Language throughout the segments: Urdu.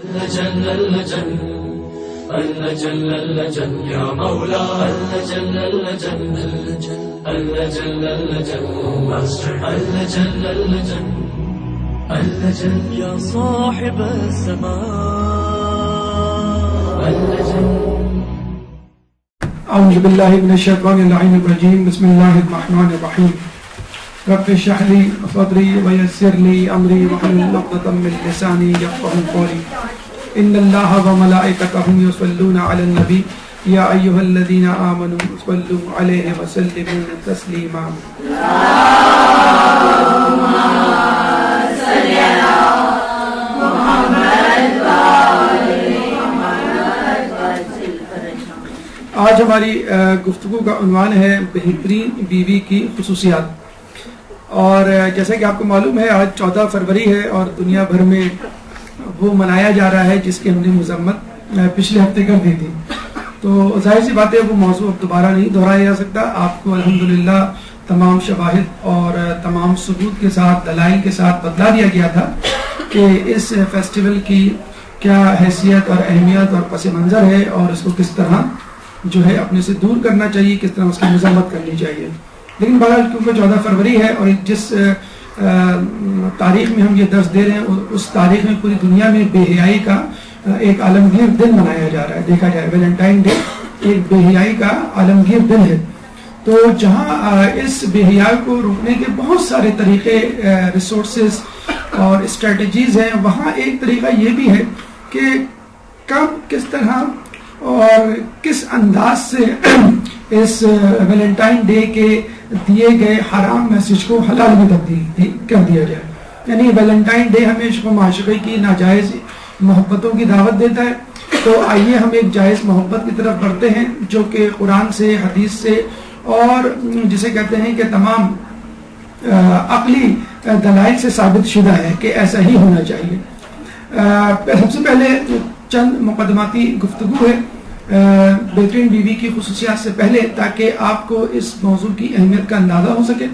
اللجن اللجن اللجن اللجن يا مولا اللجن اللجن اللجن اللجن اللجن اللجن اللجن يا صاحب السماء اللجن. أعوذ بالله من الشيطان اللعين الرجيم. بسم الله الرحمن الرحيم. رب اشرح لي صدري ويسر لي أمري واحلل عقدة من لساني يفقهوا قولي. إن الله وملائكته يصلون على النبي يا أيها الذين آمنوا صلوا عليه وسلموا تسليما. آج ہماری گفتگو کا عنوان ہے بہترین بیوی کی خصوصیات. اور جیسا کہ آپ کو معلوم ہے آج 14 فروری ہے اور دنیا بھر میں وہ منایا جا رہا ہے جس کی ہم نے مذمت پچھلے ہفتے کر دی تھی. تو ظاہر سی بات ہے وہ موضوع اب دوبارہ نہیں دہرایا جا سکتا. آپ کو الحمدللہ تمام شواہد اور تمام ثبوت کے ساتھ دلائل کے ساتھ بتلا دیا گیا تھا کہ اس فیسٹیول کی کیا حیثیت اور اہمیت اور پس منظر ہے اور اس کو کس طرح جو ہے اپنے سے دور کرنا چاہیے, کس طرح اس کی مذمت کرنی چاہیے. لیکن بہرحال کیونکہ 14 فروری ہے اور جس تاریخ میں ہم یہ درس دے رہے ہیں اس تاریخ میں پوری دنیا میں بے حیائی کا ایک عالمگیر دن منایا جا رہا ہے. دیکھا جائے ویلنٹائن ڈے ایک بے حیائی کا عالمگیر دن ہے. تو جہاں اس بے حیائی کو روکنے کے بہت سارے طریقے ریسورسز اور اسٹریٹجیز ہیں, وہاں ایک طریقہ یہ بھی ہے کہ کب کس طرح اور کس انداز سے اس ویلنٹائن ڈے کے دیے گئے حرام میسج کو حلال میں تبدیل کر دیا جائے. یعنی ویلنٹائن ڈے ہمیں عشق و معشوقے کی ناجائز محبتوں کی دعوت دیتا ہے, تو آئیے ہم ایک جائز محبت کی طرف بڑھتے ہیں جو کہ قرآن سے, حدیث سے اور جسے کہتے ہیں کہ تمام عقلی دلائل سے ثابت شدہ ہے کہ ایسا ہی ہونا چاہیے. سب سے پہلے چند مقدماتی گفتگو ہے بہترین بیوی کی خصوصیات سے پہلے, تاکہ آپ کو اس موضوع کی اہمیت کا اندازہ ہو سکے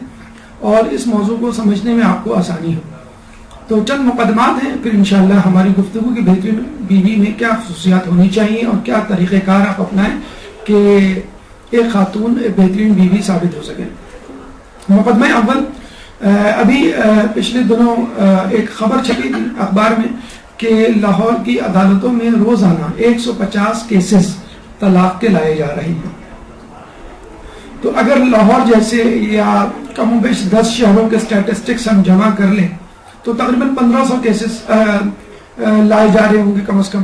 اور اس موضوع کو سمجھنے میں آپ کو آسانی ہو. تو چند مقدمات ہیں, پھر انشاءاللہ ہماری گفتگو کی بہترین بیوی میں کیا خصوصیات ہونی چاہیے اور کیا طریقہ کار آپ اپنائیں کہ ایک خاتون بہترین بیوی ثابت ہو سکے. مقدمہ اول, ابھی پچھلے دنوں ایک خبر چھپی تھی اخبار میں کہ لاہور کی عدالتوں میں روزانہ 150 کیسز طلاق کے لائے جا رہے ہیں. تو اگر لاہور جیسے یا کم و بیش 10 شہروں کے اسٹیٹسٹکس ہم جمع کر لیں تو تقریباً 1500 کیسز لائے جا رہے ہوں گے کم از کم.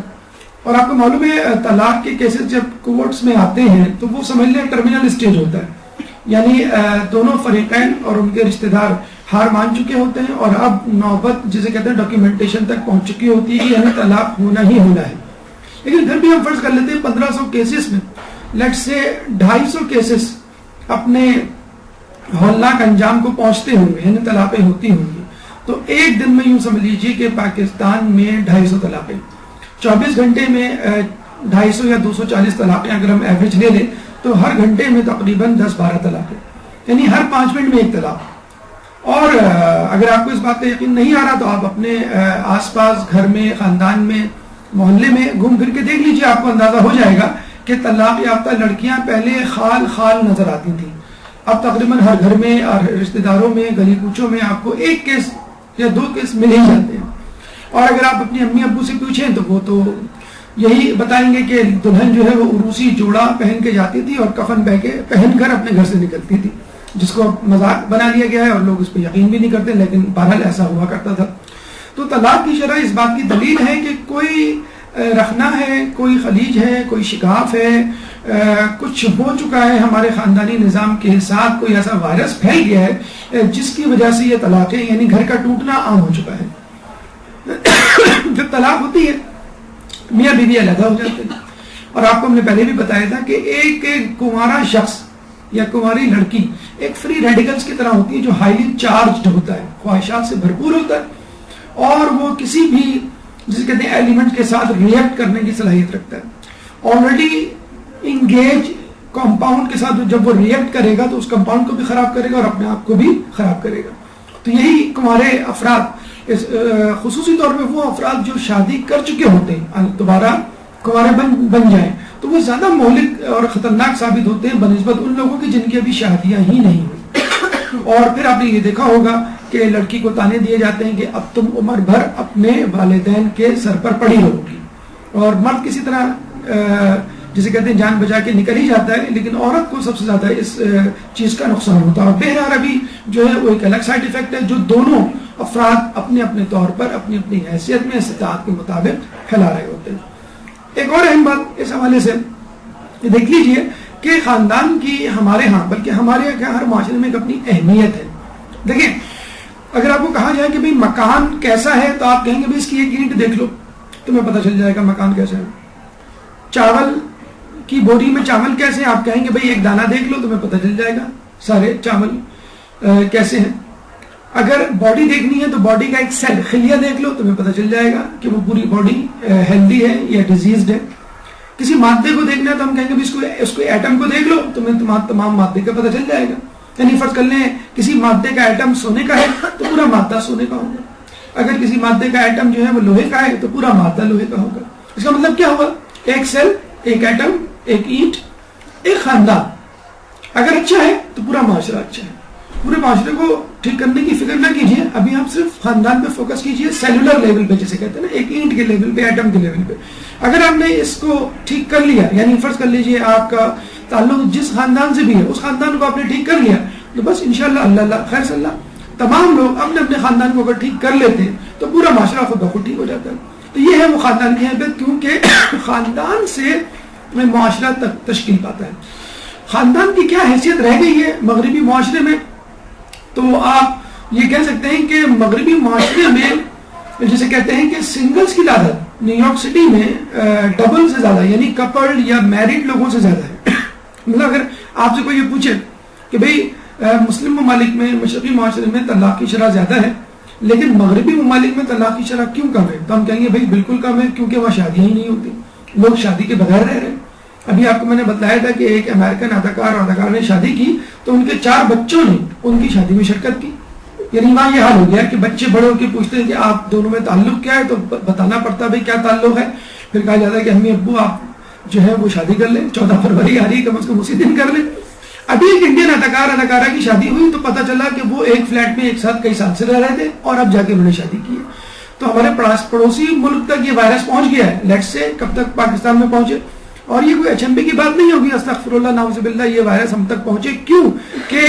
اور آپ کو معلوم ہے طلاق کے کیسز جب کورٹس میں آتے ہیں تو وہ سمجھ لیں ٹرمینل اسٹیج ہوتا ہے, یعنی دونوں فریقین اور ان کے رشتہ دار ہار مان چکے ہوتے ہیں اور اب نوبت جسے کہتے ہیں ڈاکیومنٹیشن تک پہنچ چکی ہوتی ہے کہ یعنی طلاق ہونا ہی ہونا ہے. لیکن پھر بھی ہم فرض کر لیتے ہیں 1500 کیسز میں لیٹ سے 250 کیسز اپنے ہولناک انجام کو پہنچتے ہوں گے, یعنی طلاقیں ہوتی ہوں گی. تو ایک دن میں یوں سمجھ لیجیے کہ پاکستان میں 250 طلاقیں, 24 گھنٹے میں 250 یا 240 طلاقیں اگر ہم ایوریج لے لیں تو ہر گھنٹے میں تقریباً 10-12 طلاقیں, یعنی ہر 5 منٹ میں ایک طلاق. اور اگر آپ کو اس بات کا یقین نہیں آ رہا تو آپ اپنے آس پاس گھر میں, خاندان میں, محلے میں گھوم پھر کے دیکھ لیجیے, آپ کو اندازہ ہو جائے گا کہ طلاق یافتہ لڑکیاں پہلے خال خال نظر آتی تھیں, اب تقریباً ہر گھر میں اور رشتہ داروں میں, گلی کوچوں میں آپ کو ایک کیس یا 2 کیس مل ہی جاتے ہیں. اور اگر آپ اپنی امی ابو سے پوچھیں تو وہ تو یہی بتائیں گے کہ دلہن جو ہے وہ عروسی جوڑا پہن کے جاتی تھی اور کفن پہن کر اپنے گھر سے نکلتی تھی, جس کو مذاق بنا لیا گیا ہے اور لوگ اس پہ یقین بھی نہیں کرتے, لیکن بہرحال ایسا ہوا کرتا تھا. تو طلاق کی شرح اس بات کی دلیل ہے کہ کوئی رخنا ہے, کوئی خلیج ہے, کوئی شگاف ہے, کچھ ہو چکا ہے ہمارے خاندانی نظام کے ساتھ, کوئی ایسا وائرس پھیل گیا ہے جس کی وجہ سے یہ طلاقیں یعنی گھر کا ٹوٹنا عام ہو چکا ہے. جب طلاق ہوتی ہے میاں بیوی علیحدہ ہو جاتے ہیں, اور آپ کو ہم نے پہلے بھی بتایا تھا کہ ایک کنوارا شخص یا کنواری لڑکی ایک فری ریڈیکلز کی طرح ہوتی ہے جو ہائیلی چارجڈ ہوتا ہے, خواہشات سے بھرپور ہوتا ہے اور وہ کسی بھی جسے کہتے ہیں ایلیمنٹ کے ساتھ ریئیکٹ کرنے کی صلاحیت رکھتا ہے. آلریڈی انگیج کمپاؤنڈ کے ساتھ جب وہ ریئیکٹ کرے گا تو اس کمپاؤنڈ کو بھی خراب کرے گا اور اپنے آپ کو بھی خراب کرے گا. تو یہی کنوارے افراد خصوصی طور پہ وہ افراد جو شادی کر چکے ہوتے ہیں دوبارہ کنوارے بن جائیں تو وہ زیادہ مہلک اور خطرناک ثابت ہوتے ہیں بنسبت ان لوگوں کی جن کی ابھی شادیاں ہی نہیں ہوئی. اور پھر آپ نے یہ دیکھا ہوگا کہ لڑکی کو تانے دیے جاتے ہیں کہ اب تم عمر بھر اپنے والدین کے سر پر پڑی رہو گی, اور مرد کسی طرح جسے کہتے ہیں جان بچا کے نکل ہی جاتا ہے, لیکن عورت کو سب سے زیادہ اس چیز کا نقصان ہوتا ہے. اور بہرحال ابھی جو ہے وہ ایک الگ سائڈ افیکٹ ہے جو دونوں افراد اپنے اپنے طور پر اپنی اپنی حیثیت میں استطاعت کے مطابق پھیلا رہے ہوتے ہیں. ایک اور اہم بات اس حوالے سے دیکھ لیجیے کہ خاندان کی ہمارے ہاں بلکہ ہمارے یہاں ہر معاشرے میں ایک اپنی اہمیت ہے. دیکھیں, اگر آپ کو کہا جائے کہ بھئی مکان کیسا ہے تو آپ کہیں گے بھئی اس کی ایک اینٹ دیکھ لو, تمہیں پتہ چل جائے گا مکان کیسا ہے. چاول کی بوری میں چاول کیسے ہیں, آپ کہیں گے بھئی ایک دانہ دیکھ لو, تمہیں پتہ چل جائے گا سارے چاول کیسے ہیں. اگر باڈی دیکھنی ہے تو باڈی کا ایک سیل خلیہ دیکھ لو, تمہیں پتہ چل جائے گا کہ وہ پوری باڈی ہیلدی ہے یا ڈیزیزڈ ہے. کسی مادے کو دیکھنا ہے تو ہم کہیں گے اس کو ایٹم کو دیکھ لو, تمہیں تمام مادے کا پتہ چل جائے گا. یعنی فرض کر لیں کسی مادے کا ایٹم سونے کا ہے تو پورا مادہ سونے کا ہوگا, اگر کسی مادے کا ایٹم جو ہے وہ لوہے کا ہے تو پورا مادہ لوہے کا ہوگا. اس کا مطلب کیا ہوگا, ایک سیل, ایک ایٹم, ایک اینٹ, ایک خاندان اگر اچھا ہے تو پورا معاشرہ اچھا ہے. پورے معاشرے کو ٹھیک کرنے کی فکر نہ کیجیے, ابھی آپ صرف خاندان پہ فوکس کیجیے, سیلولر لیول پہ جسے کہتے ہیں نا, ایک اینٹ کے لیول پہ, ایٹم کے لیول پہ. اگر آپ نے اس کو ٹھیک کر لیا, یعنی فرض کر لیجیے آپ کا تعلق جس خاندان سے بھی ہے اس خاندان کو آپ نے ٹھیک کر لیا تو بس انشاءاللہ اللہ خیر صلی اللہ, تمام لوگ اپنے اپنے خاندان کو اگر ٹھیک کر لیتے ہیں تو پورا معاشرہ خود بخود ٹھیک ہو جاتا ہے. تو یہ ہے وہ خاندان کی اہمیت, کیونکہ خاندان سے معاشرہ تک تشکیل پاتا ہے. خاندان کی کیا حیثیت رہ گئی ہے مغربی معاشرے میں, تو آپ یہ کہہ سکتے ہیں کہ مغربی معاشرے میں جسے کہتے ہیں کہ سنگلز کی تعداد نیو یارک سٹی میں ڈبل سے زیادہ, یعنی کپلڈ یا میرڈ لوگوں سے زیادہ ہے. مطلب اگر آپ سے کوئی یہ پوچھے کہ بھئی مسلم ممالک میں, مشرقی معاشرے میں طلاق کی شرح زیادہ ہے لیکن مغربی ممالک میں طلاق کی شرح کیوں کم ہے, تو ہم کہیں گے بھئی بالکل کم ہے, کیونکہ وہاں شادیاں ہی نہیں ہوتی, لوگ شادی کے بغیر رہ رہے ہیں. ابھی آپ کو میں نے بتایا تھا کہ ایک امریکن اداکار نے شادی کی تو ان کے 4 بچوں نے ان کی شادی میں شرکت کی. یعنی وہاں یہ حال ہو گیا کہ بچے بڑے ہو کے پوچھتے ہیں کہ آپ دونوں میں تعلق کیا ہے, تو بتانا پڑتا بھائی کیا تعلق ہے. پھر کہا جاتا ہے کہ امی ابو آپ جو ہے وہ شادی کر لیں, 14 فروری آ رہی ہے, کم از کم اسی دن کر لیں. ابھی ایک انڈین اداکارہ کی شادی ہوئی تو پتا چلا کہ وہ ایک فلیٹ میں ایک ساتھ کئی سال سے رہ رہے تھے اور اب جا کے انہوں نے شادی کی ہے. تو ہمارے پڑوسی ملک تک یہ وائرس پہنچ گیا ہے, لیٹ سے کب تک پاکستان میں پہنچے, اور یہ کوئی اچنبے کی بات نہیں ہوگی, استغفر اللہ نعوذ باللہ, یہ وائرس ہم تک پہنچے کیوں کہ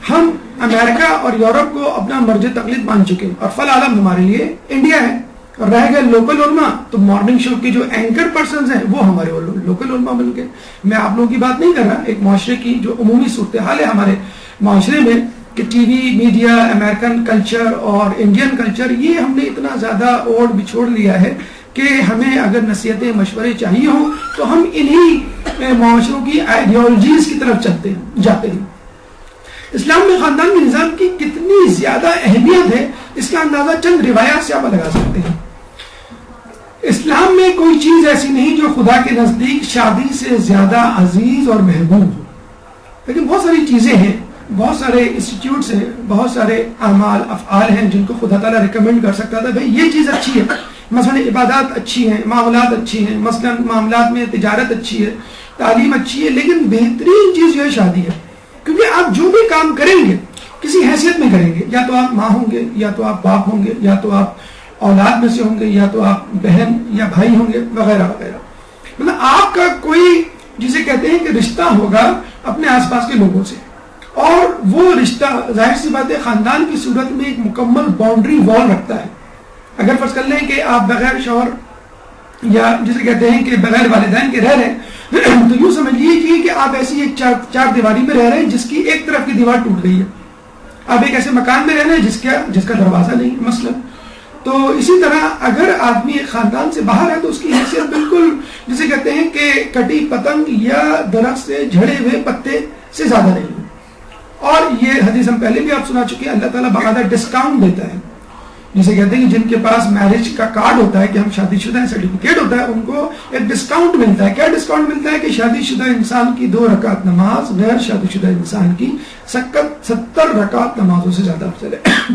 ہم امریکہ اور یورپ کو اپنا مرجع تقلید مان چکے, اور فل عالم ہمارے لیے انڈیا ہے. اور رہ گئے لوکل علماء, تو مارننگ شو کے جو اینکر پرسنز ہیں وہ ہمارے لوکل علماء بن گئے. میں آپ لوگوں کی بات نہیں کر رہا, ایک معاشرے کی جو عمومی صورتحال ہے ہمارے معاشرے میں کہ T V, media, American culture اور انڈین کلچر, یہ ہم نے اتنا زیادہ اوڑ بچھوڑ لیا ہے کہ ہمیں اگر نصیحتیں مشورے چاہیے ہوں تو ہم انہی معاشروں کی آئیڈیالوجیز کی طرف جاتے ہیں. اسلام میں خاندان کے نظام کی کتنی زیادہ اہمیت ہے اس کا اندازہ چند روایات سے آپ لگا سکتے ہیں. اسلام میں کوئی چیز ایسی نہیں جو خدا کے نزدیک شادی سے زیادہ عزیز اور محبوب ہو, لیکن بہت ساری چیزیں ہیں, بہت سارے انسٹیٹیوٹس ہیں, بہت سارے اعمال افعال ہیں جن کو خدا تعالیٰ ریکمینڈ کر سکتا تھا بھائی یہ چیز اچھی ہے. مثلا عبادات اچھی ہیں, معاملات اچھی ہیں, مثلا معاملات میں تجارت اچھی ہے, تعلیم اچھی ہے, لیکن بہترین چیز جو ہے شادی ہے. کیونکہ آپ جو بھی کام کریں گے کسی حیثیت میں کریں گے, یا تو آپ ماں ہوں گے, یا تو آپ باپ ہوں گے, یا تو آپ اولاد میں سے ہوں گے, یا تو آپ بہن یا بھائی ہوں گے, وغیرہ وغیرہ. مطلب آپ کا کوئی جسے کہتے ہیں کہ رشتہ ہوگا اپنے آس پاس کے لوگوں سے, اور وہ رشتہ ظاہر سی بات ہے خاندان کی صورت میں ایک مکمل باؤنڈری وال رکھتا ہے. اگر فرض کر لیں کہ آپ بغیر شوہر یا جسے کہتے ہیں کہ بغیر والدین کے رہ رہے ہیں تو یوں سمجھ لیجیے کہ آپ ایسی ایک چار دیواری میں رہ رہے ہیں جس کی ایک طرف کی دیوار ٹوٹ گئی ہے. آپ ایک ایسے مکان میں رہ رہے ہیں جس کا دروازہ نہیں مثلا. تو اسی طرح اگر آدمی ایک خاندان سے باہر ہے تو اس کی حیثیت بالکل جسے کہتے ہیں کہ کٹی پتنگ یا درخت سے جھڑے ہوئے پتے سے زیادہ نہیں. اور یہ حدیث ہم پہلے بھی آپ سنا چکے ہیں, اللہ تعالیٰ باقاعدہ ڈسکاؤنٹ دیتا ہے, جسے کہتے ہیں کہ جن کے پاس میرج کا کارڈ ہوتا ہے کہ ہم شادی شدہ ہیں, سرٹیفکیٹ ہوتا ہے, ان کو ایک ڈسکاؤنٹ ملتا ہے. کیا ڈسکاؤنٹ ملتا ہے کہ شادی شدہ انسان کی 2 رکعت نماز غیر شادی شدہ انسان کی 70 رکعت نمازوں سے زیادہ افضل ہے.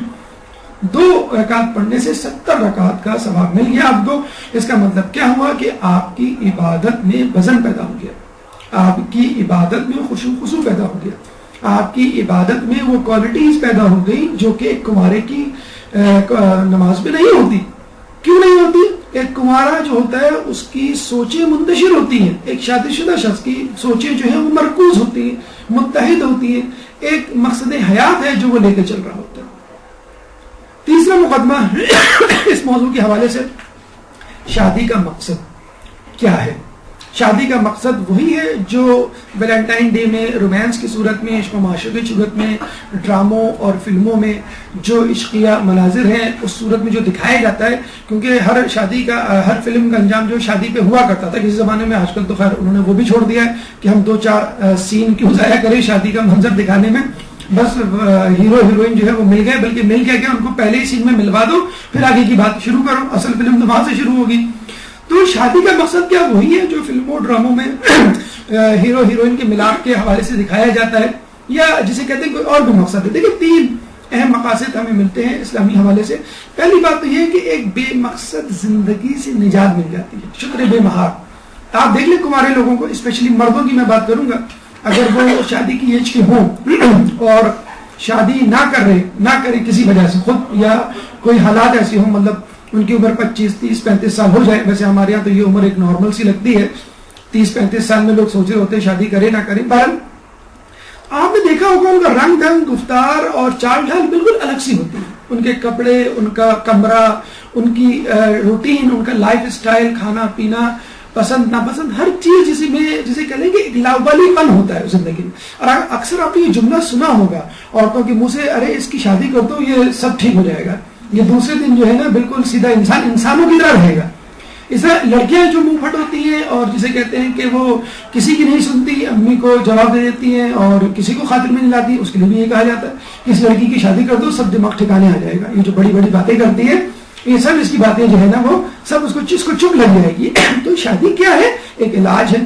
2 رکعت پڑھنے سے 70 رکعت کا ثواب مل گیا آپ کو. اس کا مطلب کیا ہوا کہ آپ کی عبادت میں وزن پیدا ہو گیا, آپ کی عبادت میں خشوع پیدا ہو گیا, آپ کی عبادت میں وہ کوالٹیز پیدا ہو گئی جو کہ ایک کنوارے کی نماز میں نہیں ہوتی. کیوں نہیں ہوتی؟ ایک کنوارا جو ہوتا ہے اس کی سوچیں منتشر ہوتی ہیں, ایک شادی شدہ شخص کی سوچیں جو ہیں وہ مرکوز ہوتی ہیں, متحد ہوتی ہیں, ایک مقصد حیات ہے جو وہ لے کے چل رہا ہوتا ہے. تیسرا مقدمہ اس موضوع کے حوالے سے, شادی کا مقصد کیا ہے؟ شادی کا مقصد وہی ہے جو ویلنٹائن ڈے میں رومانس کی صورت میں, عشق و معاشرے کی صورت میں, ڈراموں اور فلموں میں جو عشقیہ مناظر ہیں اس صورت میں جو دکھایا جاتا ہے. کیونکہ ہر شادی کا, ہر فلم کا انجام جو شادی پہ ہوا کرتا تھا کسی زمانے میں, آج کل تو خیر انہوں نے وہ بھی چھوڑ دیا ہے کہ ہم 2-4 سین کیوں ضائع کریں شادی کا منظر دکھانے میں. بس ہیرو ہیروئن جو ہے وہ مل گئے, بلکہ مل کے ان کو پہلے ہی سین میں ملوا دو, پھر آگے کی بات شروع کرو, اصل فلم تو وہاں سے شروع ہوگی. تو شادی کا مقصد کیا وہی ہے جو فلموں ڈراموں میں ہیرو ہیروئن کے ملاپ کے حوالے سے دکھایا جاتا ہے, یا جسے کہتے ہیں کوئی اور بھی مقصد ہے. دیکھیں 3 اہم مقاصد ہمیں ملتے ہیں اسلامی حوالے سے. پہلی بات تو یہ ہے کہ ایک بے مقصد زندگی سے نجات مل جاتی ہے, شکر بے مہار. آپ دیکھ لیں کمارے لوگوں کو, اسپیشلی مردوں کی میں بات کروں گا, اگر وہ شادی کی ایج کے ہوں اور شادی نہ کرے کسی وجہ سے, خود یا کوئی حالات ایسے ہوں, مطلب ان کی عمر 25, 30, 35 سال ہو جائے. ویسے ہمارے یہاں تو یہ عمر ایک نارمل سی لگتی ہے, 30-35 سال میں لوگ سوچ رہے ہوتے ہیں شادی کرے نہ کرے. بہرحال آپ نے دیکھا ہوگا ان کا رنگ ڈھنگ, گفتار اور چال ڈھال بالکل الگ سی ہوتی ہے. ان کے کپڑے, ان کا کمرہ, ان کی روٹین, ان کا لائف اسٹائل, کھانا پینا, پسند ناپسند, ہر چیز جسے کہہ لیں کہ ایک لاوالی پن ہوتا ہے زندگی میں. اور اکثر آپ نے یہ جملہ سنا ہوگا عورتوں کے منہ سے, ارے اس کی شادی کر دو یہ سب ٹھیک ہو جائے گا, یہ دوسرے دن جو ہے نا بالکل سیدھا انسانوں کی طرح رہے گا. اس طرح لڑکیاں جو منہ پھٹ ہوتی ہیں اور جسے کہتے ہیں کہ وہ کسی کی نہیں سنتی, امی کو جواب دے دیتی ہیں اور کسی کو خاطر میں نہیں لاتی, اس کے لیے بھی یہ کہا جاتا ہے کہ اس لڑکی کی شادی کر دو سب دماغ ٹھکانے آ جائے گا. یہ جو بڑی بڑی باتیں کرتی ہے یہ سب اس کی باتیں جو ہے نا وہ سب اس کو چپ لگ جائے گی. تو شادی کیا ہے؟ ایک علاج ہے,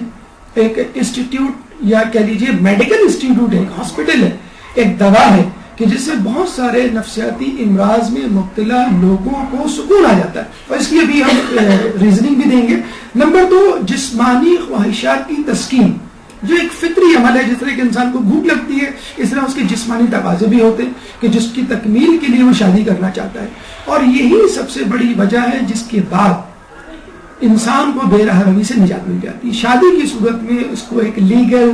ایک انسٹیٹیوٹ یا کہہ لیجیے میڈیکل انسٹیٹیوٹ ہے, ایک ہاسپٹل ہے, ایک دوا ہے کہ جس سے بہت سارے نفسیاتی امراض میں مبتلا لوگوں کو سکون آ جاتا ہے. اور اس کی ابھی ہم ریزننگ بھی دیں گے. نمبر 2, جسمانی خواہشات کی تسکین, جو ایک فطری عمل ہے. جس طرح کہ انسان کو بھوک لگتی ہے اس طرح اس کے جسمانی تقاضے بھی ہوتے ہیں کہ جس کی تکمیل کے لیے وہ شادی کرنا چاہتا ہے. اور یہی سب سے بڑی وجہ ہے جس کے بعد انسان کو بے راہ روی سے نجات مل جاتی ہے. شادی کی صورت میں اس کو ایک لیگل,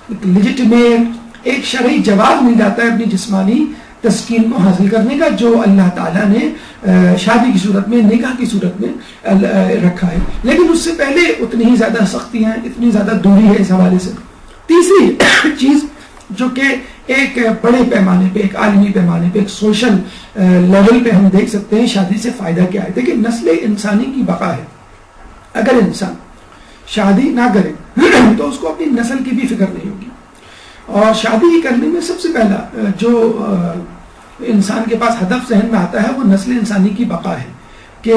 ایک لیجٹمیٹ, ایک شرعی جواز مل جاتا ہے اپنی جسمانی تسکین کو حاصل کرنے کا, جو اللہ تعالیٰ نے شادی کی صورت میں, نکاح کی صورت میں رکھا ہے. لیکن اس سے پہلے اتنی ہی زیادہ سختیاں, اتنی زیادہ دوری ہے اس حوالے سے. تیسری چیز جو کہ ایک بڑے پیمانے پہ, ایک عالمی پیمانے پہ, ایک سوشل لیول پہ ہم دیکھ سکتے ہیں شادی سے فائدہ کیا ہے. دیکھیں نسل انسانی کی بقا ہے. اگر انسان شادی نہ کرے تو اس کو اپنی نسل کی بھی فکر نہیں ہوگی. اور شادی کرنے میں سب سے پہلا جو انسان کے پاس ہدف ذہن میں آتا ہے وہ نسل انسانی کی بقا ہے, کہ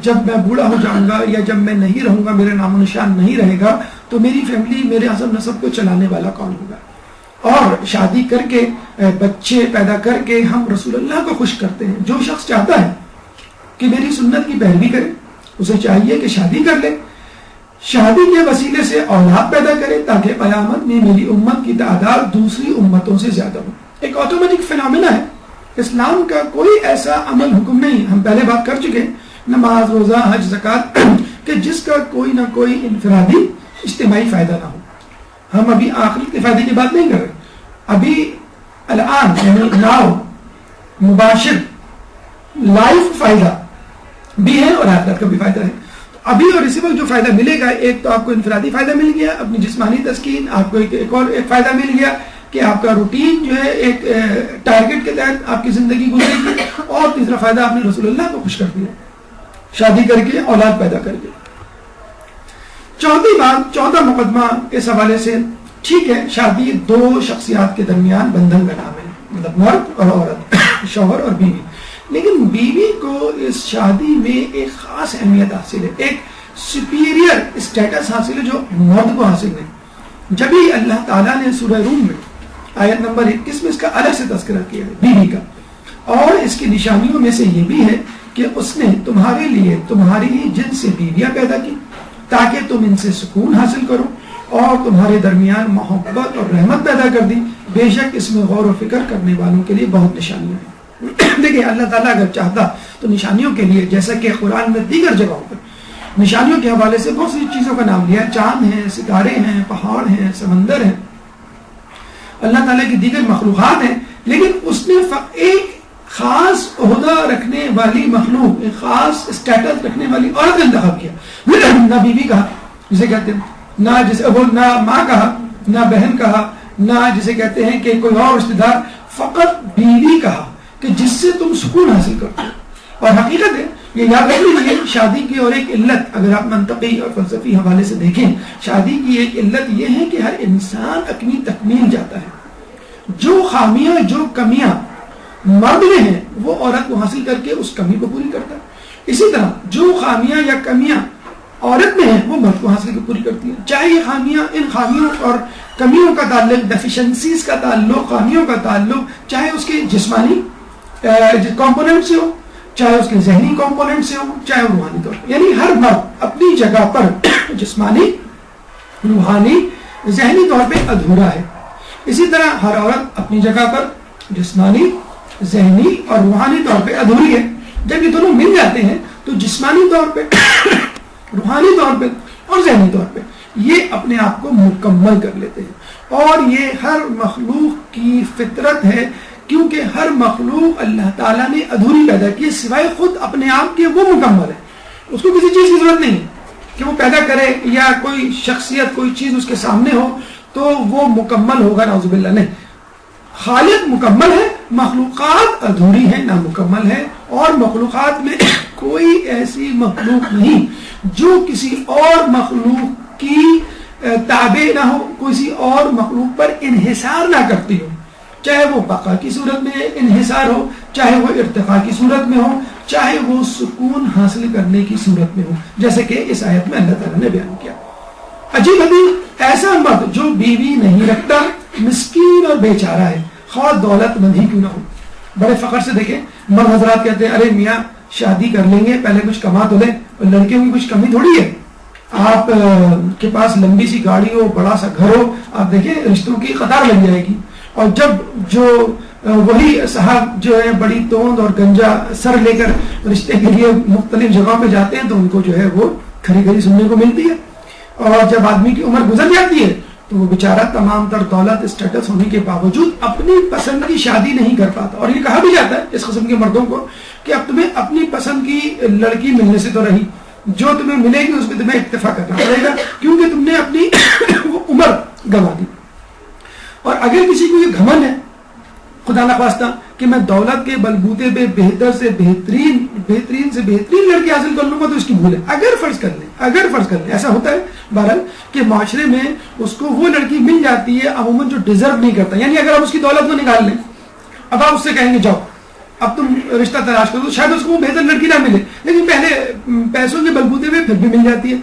جب میں بوڑھا ہو جاؤں گا یا جب میں نہیں رہوں گا, میرا نام و نشان نہیں رہے گا, تو میری فیملی, میرے حسب نسب کو چلانے والا کون ہوگا. اور شادی کر کے, بچے پیدا کر کے ہم رسول اللہ کو خوش کرتے ہیں. جو شخص چاہتا ہے کہ میری سنت کی پیروی کرے اسے چاہیے کہ شادی کر لے, شادی کے وسیلے سے اولاد پیدا کرے تاکہ قیامت میں میری امت کی تعداد دوسری امتوں سے زیادہ ہو. ایک آٹومیٹک فینومینا ہے. اسلام کا کوئی ایسا عمل حکم نہیں, ہم پہلے بات کر چکے, نماز, روزہ, حج, زکات, کہ جس کا کوئی نہ کوئی انفرادی اجتماعی فائدہ نہ ہو. ہم ابھی آخرت کے فائدے کی بات نہیں کر رہے, ابھی الان یعنی ناؤ, مباشر, لائف فائدہ بھی ہے اور آخرت کا بھی فائدہ ہے. ابھی اور اسی وقت جو فائدہ ملے گا, ایک تو آپ کو انفرادی فائدہ مل گیا, اپنی جسمانی تسکین, آپ کو ایک اور ایک فائدہ مل گیا کہ آپ کا روٹین جو ہے ایک ٹارگٹ کے تحت آپ کی زندگی گزرے گی, اور تیسرا فائدہ آپ نے رسول اللہ کو خوش کر دیا شادی کر کے, اولاد پیدا کر کے. چوتھی بات, چوتھا مقدمہ اس حوالے سے, ٹھیک ہے شادی 2 شخصیات کے درمیان بندھن کا نام ہے, مطلب مرد اور عورت, شوہر اور بیوی, لیکن بیوی کو اس شادی میں ایک خاص اہمیت حاصل ہے, ایک سپیریئر اسٹیٹس حاصل ہے جو مرد کو حاصل نہیں. جب ہی اللہ تعالیٰ نے سورہ روم میں آیت نمبر 21 میں اس کا الگ سے تذکرہ کیا ہے بیوی کا, اور اس کی نشانیوں میں سے یہ بھی ہے کہ اس نے تمہارے لیے تمہاری ہی جن سے بیویاں پیدا کی تاکہ تم ان سے سکون حاصل کرو، اور تمہارے درمیان محبت اور رحمت پیدا کر دی، بے شک اس میں غور و فکر کرنے والوں کے لیے بہت نشانیاں ہیں۔ دیکھیں اللہ تعالیٰ اگر چاہتا تو نشانیوں کے لیے، جیسا کہ قرآن میں دیگر جگہوں پر نشانیوں کے حوالے سے بہت سی چیزوں کا نام لیا، چاند ہیں، ستارے ہیں، پہاڑ ہیں، سمندر ہیں، اللہ تعالیٰ کی دیگر مخلوقات ہیں، لیکن اس نے ایک خاص عہدہ رکھنے والی مخلوق، ایک خاص اسٹیٹس رکھنے والی عورت کا انتخاب کیا، نہ بیوی کہا جسے کہتے ہیں، نہ ماں کہا، نہ بہن کہا، نہ جسے کہتے ہیں کہ کوئی اور رشتہ دار، فقط بیوی کہا کہ جس سے تم سکون حاصل کرتے ہو۔ اور حقیقت ہے، یہ یاد رکھ لیجیے، شادی کی اور ایک علت اگر آپ منطقی اور فلسفی حوالے سے دیکھیں، شادی کی ایک علت یہ ہے کہ ہر انسان اپنی تکمیل جاتا ہے، جو خامیاں جو کمیاں مرد میں ہیں وہ عورت کو حاصل کر کے اس کمی کو پوری کرتا ہے، اسی طرح جو خامیاں یا کمیاں عورت میں ہیں وہ مرد کو حاصل کر پوری کرتی ہے، چاہے یہ خامیاں، ان خامیوں اور کمیوں کا تعلق، ڈیفیشنسیز کا تعلق، خامیوں کا تعلق چاہے اس کے جسمانی کمپوننٹ سے ہو، چاہے اس کے ذہنی کمپوننٹ سے ہو، چاہے روحانی طور پر، یعنی ہر مرد اپنی جگہ پر جسمانی، روحانی، ذہنی طور پہ ادھورا ہے، اسی طرح ہر عورت اپنی جگہ پر جسمانی، ذہنی اور روحانی طور پہ ادھوری ہے۔ جب یہ دونوں مل جاتے ہیں تو جسمانی طور پہ، روحانی طور پہ اور ذہنی طور پہ یہ اپنے آپ کو مکمل کر لیتے ہیں، اور یہ ہر مخلوق کی فطرت ہے، کیونکہ ہر مخلوق اللہ تعالیٰ نے ادھوری پیدا کی، سوائے خود اپنے آپ کے وہ مکمل ہے، اس کو کسی چیز کی ضرورت نہیں ہے کہ وہ پیدا کرے یا کوئی شخصیت، کوئی چیز اس کے سامنے ہو تو وہ مکمل ہوگا، نعوذ باللہ، نہیں، خالق مکمل ہے، مخلوقات ادھوری ہیں، نامکمل ہے، اور مخلوقات میں کوئی ایسی مخلوق نہیں جو کسی اور مخلوق کی تابع نہ ہو، کسی اور مخلوق پر انحصار نہ کرتی ہو، چاہے وہ بقا کی صورت میں انحصار ہو، چاہے وہ ارتقاء کی صورت میں ہو، چاہے وہ سکون حاصل کرنے کی صورت میں ہو، جیسے کہ اس آیت میں اللہ تعالیٰ نے بیان کیا۔ عجیب حدیث، ایسا مرد جو بیوی نہیں رکھتا مسکین اور بیچارہ ہے، خواہ دولت مند ہی کیوں نہ ہو۔ بڑے فخر سے دیکھیں، مرد حضرات کہتے ہیں ارے میاں شادی کر لیں گے، پہلے کچھ کما تو لیں، اور لڑکیوں کی کچھ کمی تھوڑی ہے، آپ کے پاس لمبی سی گاڑی ہو، بڑا سا گھر ہو، آپ دیکھیں رشتوں کی قطار لگ جائے گی، اور جب جو وہی صاحب جو ہے بڑی توند اور گنجا سر لے کر رشتے کے لیے مختلف جگہوں پہ جاتے ہیں تو ان کو جو ہے وہ کھری کھری سننے کو ملتی ہے، اور جب آدمی کی عمر گزر جاتی ہے تو وہ بیچارہ تمام تر دولت، اسٹیٹس ہونے کے باوجود اپنی پسند کی شادی نہیں کر پاتا۔ اور یہ کہا بھی جاتا ہے اس قسم کے مردوں کو کہ اب تمہیں اپنی پسند کی لڑکی ملنے سے تو رہی، جو تمہیں ملے گی اس پہ تمہیں اکتفا کرنا پڑے گا، کیونکہ تم نے اپنی وہ عمر گنوا دی۔ اور اگر کسی کو یہ گھمنڈ ہے خدا نخواستہ کہ میں دولت کے بلبوتے پہ بہتر سے بہترین سے بہترین لڑکی حاصل کر لوں گا، تو اس کی بھول ہے۔ اگر فرض کر لیں ایسا ہوتا ہے بہرحال کہ معاشرے میں اس کو وہ لڑکی مل جاتی ہے عموماً جو ڈیزرو نہیں کرتا، یعنی اگر آپ اس کی دولت کو نکال لیں، اب آپ اس سے کہیں گے جاؤ اب تم رشتہ تلاش کرو، تو شاید اس کو بہتر لڑکی نہ ملے، لیکن پہلے پیسوں کے بلبوتے پہ پھر بھی مل جاتی ہے۔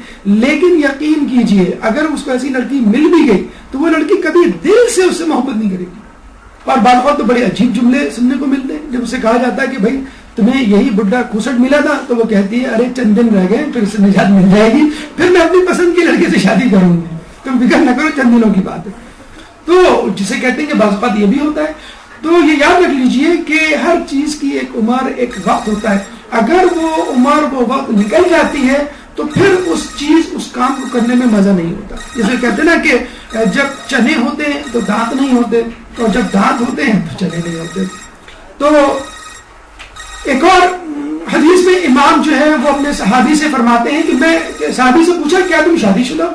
لیکن یقین کیجئے اگر اس کو ایسی لڑکی مل بھی گئی تو وہ لڑکی کبھی دل سے اس سے محبت نہیں کرے گی، اور بعض اوقات تو بڑے عجیب جملے سننے کو ملتے ہیں جب اسے کہا جاتا ہے کہ بھائی تمہیں یہی بڈھا کھوسٹ ملا تھا، تو وہ کہتی ہے ارے چند دن رہ گئے پھر اسے نجات مل جائے گی، پھر میں اپنی پسند کی لڑکے سے شادی کروں گی، تم فکر نہ کرو چند دنوں کی بات ہے۔ تو جسے کہتے ہیں کہ بعض اوقات یہ بھی ہوتا ہے، تو یہ یاد رکھ لیجئے کہ ہر چیز کی ایک عمر، ایک وقت ہوتا ہے، اگر وہ عمر وہ وقت نکل جاتی ہے تو پھر اس چیز اس کام کو کرنے میں مزہ نہیں ہوتا۔ جیسے کہتے ہیں نا کہ جب چنے ہوتے ہیں تو دانت نہیں ہوتے، اور جب دانت ہوتے ہیں تو چنے نہیں ہوتے۔ تو ایک اور حدیث میں امام جو ہے وہ اپنے صحابی سے فرماتے ہیں کہ میں صحابی سے پوچھا کیا تم شادی شدہ؟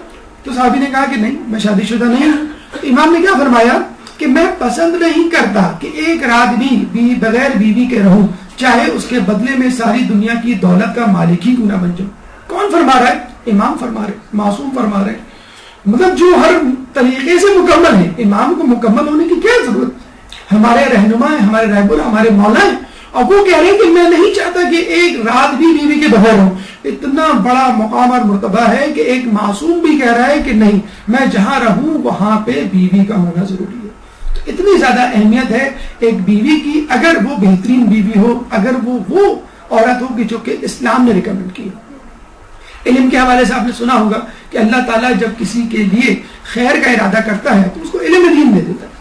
تو صحابی نے کہا کہ نہیں میں شادی شدہ نہیں ہوں۔ تو امام نے کیا فرمایا کہ میں پسند نہیں کرتا کہ ایک رات بھی بغیر بیوی کے رہوں، چاہے اس کے بدلے میں ساری دنیا کی دولت کا مالک ہی کیوں نہ بن جاؤں۔ کون فرما رہا ہے؟ امام فرما رہے، معصوم فرما رہے، مطلب جو ہر طریقے سے مکمل ہے۔ امام کو مکمل ہونے کی کیا ضرورت؟ ہمارے رہنما ہیں، ہمارے رہبر، ہمارے مولا ہیں، اور وہ کہہ رہے ہیں کہ میں نہیں چاہتا کہ ایک رات بھی بیوی کے بغیر ہوں۔ اتنا بڑا مقام اور مرتبہ ہے کہ ایک معصوم بھی کہہ رہا ہے کہ نہیں میں جہاں رہوں وہاں پہ بیوی کا ہونا ضروری ہے۔ تو اتنی زیادہ اہمیت ہے ایک بیوی کی، اگر وہ بہترین بیوی ہو، اگر وہ عورت ہو کہ جو کہ اسلام نے ریکمنڈ کی. علم کے حوالے سے آپ نے سنا ہوگا کہ اللہ تعالیٰ جب کسی کے لیے خیر کا ارادہ کرتا ہے تو اس کو علم دین دے دیتا ہے.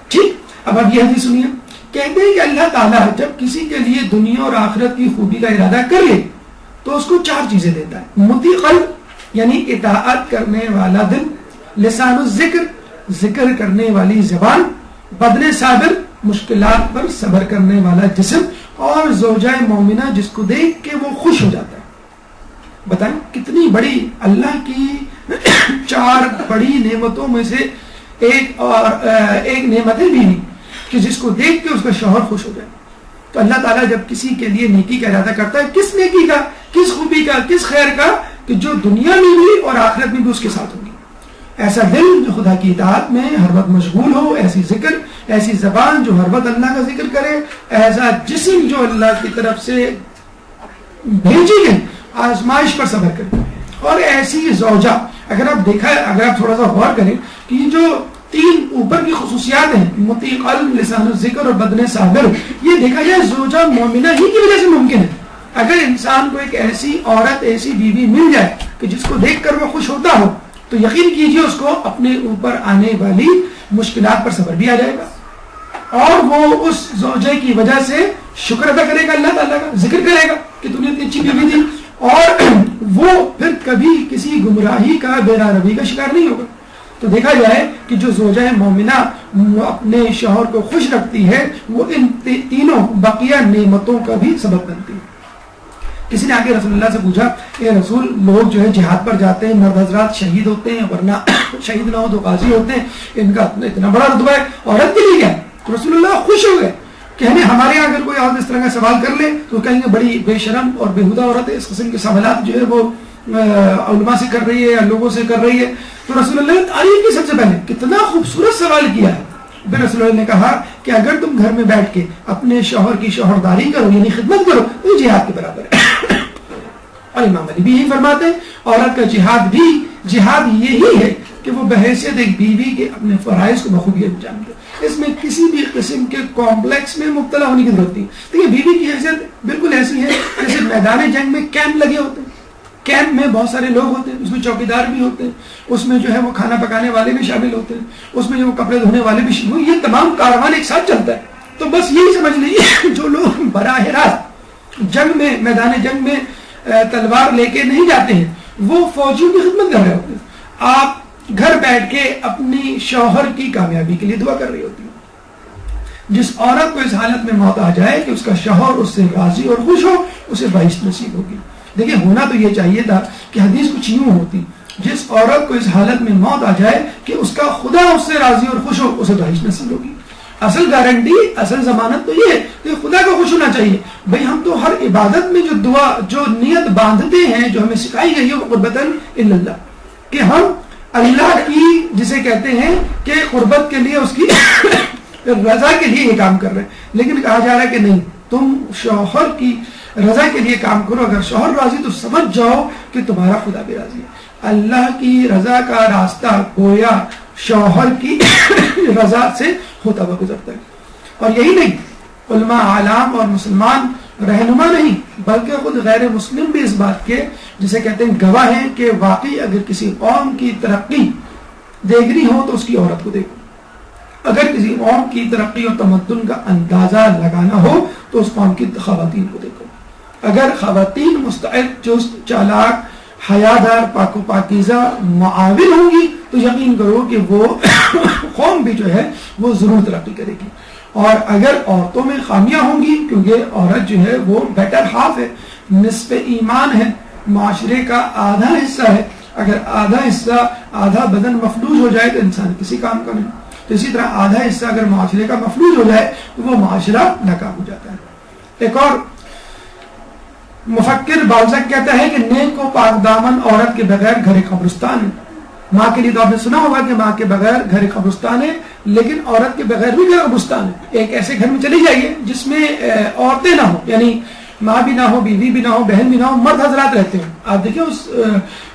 ٹھیک، اب آپ یہ حدیث سنیے. کہتے ہیں کہ اللہ تعالیٰ جب کسی کے لیے دنیا اور آخرت کی خوبی کا ارادہ کر لے تو اس کو 4 چیزیں دیتا ہے. مطیع قلب یعنی اطاعت کرنے والا دل، لسان الذکر ذکر کرنے والی زبان، بدن صابر مشکلات پر صبر کرنے والا جسم، اور زوجہ مومنہ جس کو دیکھ کے وہ خوش ہو جاتا ہے. بتائیں کتنی بڑی اللہ کی 4 بڑی نعمتوں میں سے ایک نعمت ہے بیوی کہ جس کو دیکھ کے اس کا شوہر خوش ہو جائے. تو اللہ تعالیٰ جب کسی کے لیے نیکی کا ارادہ کرتا ہے، کس نیکی کا، کس خوبی کا، کس خیر کا، کہ جو دنیا میں بھی اور آخرت میں بھی اس کے ساتھ ہوگی. ایسا دل جو خدا کی اطاعت میں ہر وقت مشغول ہو، ایسی ذکر، ایسی زبان جو ہر وقت اللہ کا ذکر کرے، ایسا جسم جو اللہ کی طرف سے بھیجی گئی آزمائش پر صبر کرے، اور ایسی زوجہ. اگر آپ تھوڑا سا غور کریں کہ یہ جو 3 اوپر کی خصوصیات ہیں، مطیع قلب، لسان الذکر اور بدن صابر، یہ دیکھا جائے زوجہ مومنہ ہی کی وجہ سے ممکن ہے. اگر انسان کو ایک ایسی عورت، ایسی بیوی مل جائے کہ جس کو دیکھ کر وہ خوش ہوتا ہو، تو یقین کیجئے اس کو اپنے اوپر آنے والی مشکلات پر صبر بھی آ جائے گا، اور وہ اس زوجہ کی وجہ سے شکر ادا کرے گا، اللہ تعالیٰ کا ذکر کرے گا کہ تم نے اتنی اچھی بیوی تھی، اور وہ پھر کبھی کسی گمراہی کا، بے روی کا شکار نہیں ہوگا. تو دیکھا جائے کہ جو زوجہ مومنہ اپنے شوہر کو خوش رکھتی ہے، وہ ان 3 بقیہ نعمتوں کا بھی سبب بنتی ہے. کسی نے آگے رسول اللہ سے پوچھا، اے رسول، لوگ جو ہے جہاد پر جاتے ہیں، مرد حضرات شہید ہوتے ہیں، ورنہ شہید نہ ہو تو غازی ہوتے ہیں، ان کا اتنا بڑا رتبہ ہے، عورت کے لیے کیا؟ تو رسول اللہ خوش ہو گئے کہ ہمیں ہمارے یہاں اگر کوئی عورت اس طرح کا سوال کر لے تو کہیں گے بڑی بے شرم اور بےہودہ عورت ہے، اس قسم کے سوالات جو ہے وہ علماء سے کر رہی ہے یا لوگوں سے کر رہی ہے. تو رسول اللہ نے تعریف کی سب سے پہلے، کتنا خوبصورت سوال کیا ہے. پھر رسول اللہ نے کہا کہ اگر تم گھر میں بیٹھ کے اپنے شوہر کی شوہرداری کرو، یعنی خدمت کرو، تو یہ جہاد کے برابر ہے. اور امام علی بھی یہی فرماتے ہیں، عورت کا جہاد یہی ہے کہ وہ بحیثیت ایک بیوی کے اپنے فرائض کو بخوبی انجام دے. اس میں کسی بھی قسم کے کمپلیکس میں مبتلا ہونے کی ضرورت نہیں. دیکھیے بیوی کی حیثیت بالکل ایسی ہے جیسے میدان جنگ میں کیمپ لگے ہوتے ہیں، کیمپ میں بہت سارے لوگ ہوتے ہیں، اس میں چوکیدار بھی ہوتے ہیں، اس میں جو ہے وہ کھانا پکانے والے بھی شامل ہوتے ہیں، اس میں جو وہ کپڑے دھونے والے بھی شامل، یہ تمام کاروان ایک ساتھ چلتا ہے. تو بس یہی سمجھ لیجیے جو لوگ براہ راست جنگ میں، میدان جنگ میں تلوار لے کے نہیں جاتے ہیں، وہ فوجیوں کی خدمت کر رہے ہوتے ہیں. آپ گھر بیٹھ کے اپنی شوہر کی کامیابی کے لیے دعا کر رہی ہوتی ہے. جس عورت کو اس حالت میں موت آ جائے کہ اس کا شوہر اس سے راضی اور خوش ہو، اسے بہشت نصیب ہوگی. دیکھیں ہونا تو یہ چاہیے تھا کہ حدیث کچھ یوں ہوتی، جس عورت کو اس حالت میں موت آ جائے کہ اس کا خدا اس سے راضی اور خوش ہو، اسے بہشت نصیب ہوگی. اصل گارنٹی، اصل ضمانت تو یہ ہے کہ خدا کو خوش ہونا چاہیے. بھئی ہم تو ہر عبادت میں جو دعا، جو نیت باندھتے ہیں، جو ہمیں سکھائی گئی ہے وہ قربتاً الی اللہ، کہ ہم اللہ کی، جسے کہتے ہیں کہ قربت کے لیے، اس کی رضا کے لیے یہ کام کر رہے ہیں. لیکن کہا جا رہا ہے کہ نہیں، تم شوہر کی رضا کے لیے کام کرو. اگر شوہر راضی تو سمجھ جاؤ کہ تمہارا خدا بھی راضی ہے. اللہ کی رضا کا راستہ گویا شوہر کی رضا سے ہوتا ہوا گزرتا ہے. اور یہی نہیں، علماء عالم اور مسلمان رہنما نہیں بلکہ خود غیر مسلم بھی اس بات کے، جسے کہتے ہیں، گواہ ہیں کہ واقعی اگر کسی قوم کی ترقی دیکھنی ہو تو اس کی عورت کو دیکھو. اگر کسی قوم کی ترقی اور تمدن کا اندازہ لگانا ہو تو اس قوم کی خواتین کو دیکھو. اگر خواتین مستعد، چست، چالاک، حیادار، پاک و پاکیزہ، معاون ہوں گی تو یقین کرو کہ وہ قوم بھی جو ہے وہ ضرور ترقی کرے گی. اور اگر عورتوں میں خامیاں ہوں گی، کیونکہ عورت جو ہے وہ بیٹر ہاف ہے، نصف ایمان ہے، معاشرے کا آدھا حصہ ہے. اگر آدھا حصہ، آدھا بدن مفلوج ہو جائے تو انسان کسی کام کا نہیں. تو اسی طرح آدھا حصہ اگر معاشرے کا مفلوج ہو جائے تو وہ معاشرہ ناکام ہو جاتا ہے. ایک اور مفکر بالزاک کہتا ہے کہ نیک و پاک دامن عورت کے بغیر گھر قبرستان ہے. ماں کے لیے تو آپ نے سنا ہوگا کہ ماں کے بغیر گھر قبرستان ہے، لیکن عورت کے بغیر بھی گھر قبرستان ہے. ایک ایسے گھر میں چلی جائیے جس میں عورتیں نہ ہوں، یعنی ماں بھی نہ ہو، بیوی بھی نہ ہو، بہن بھی نہ ہو، مرد حضرات رہتے ہیں. آپ دیکھیں اس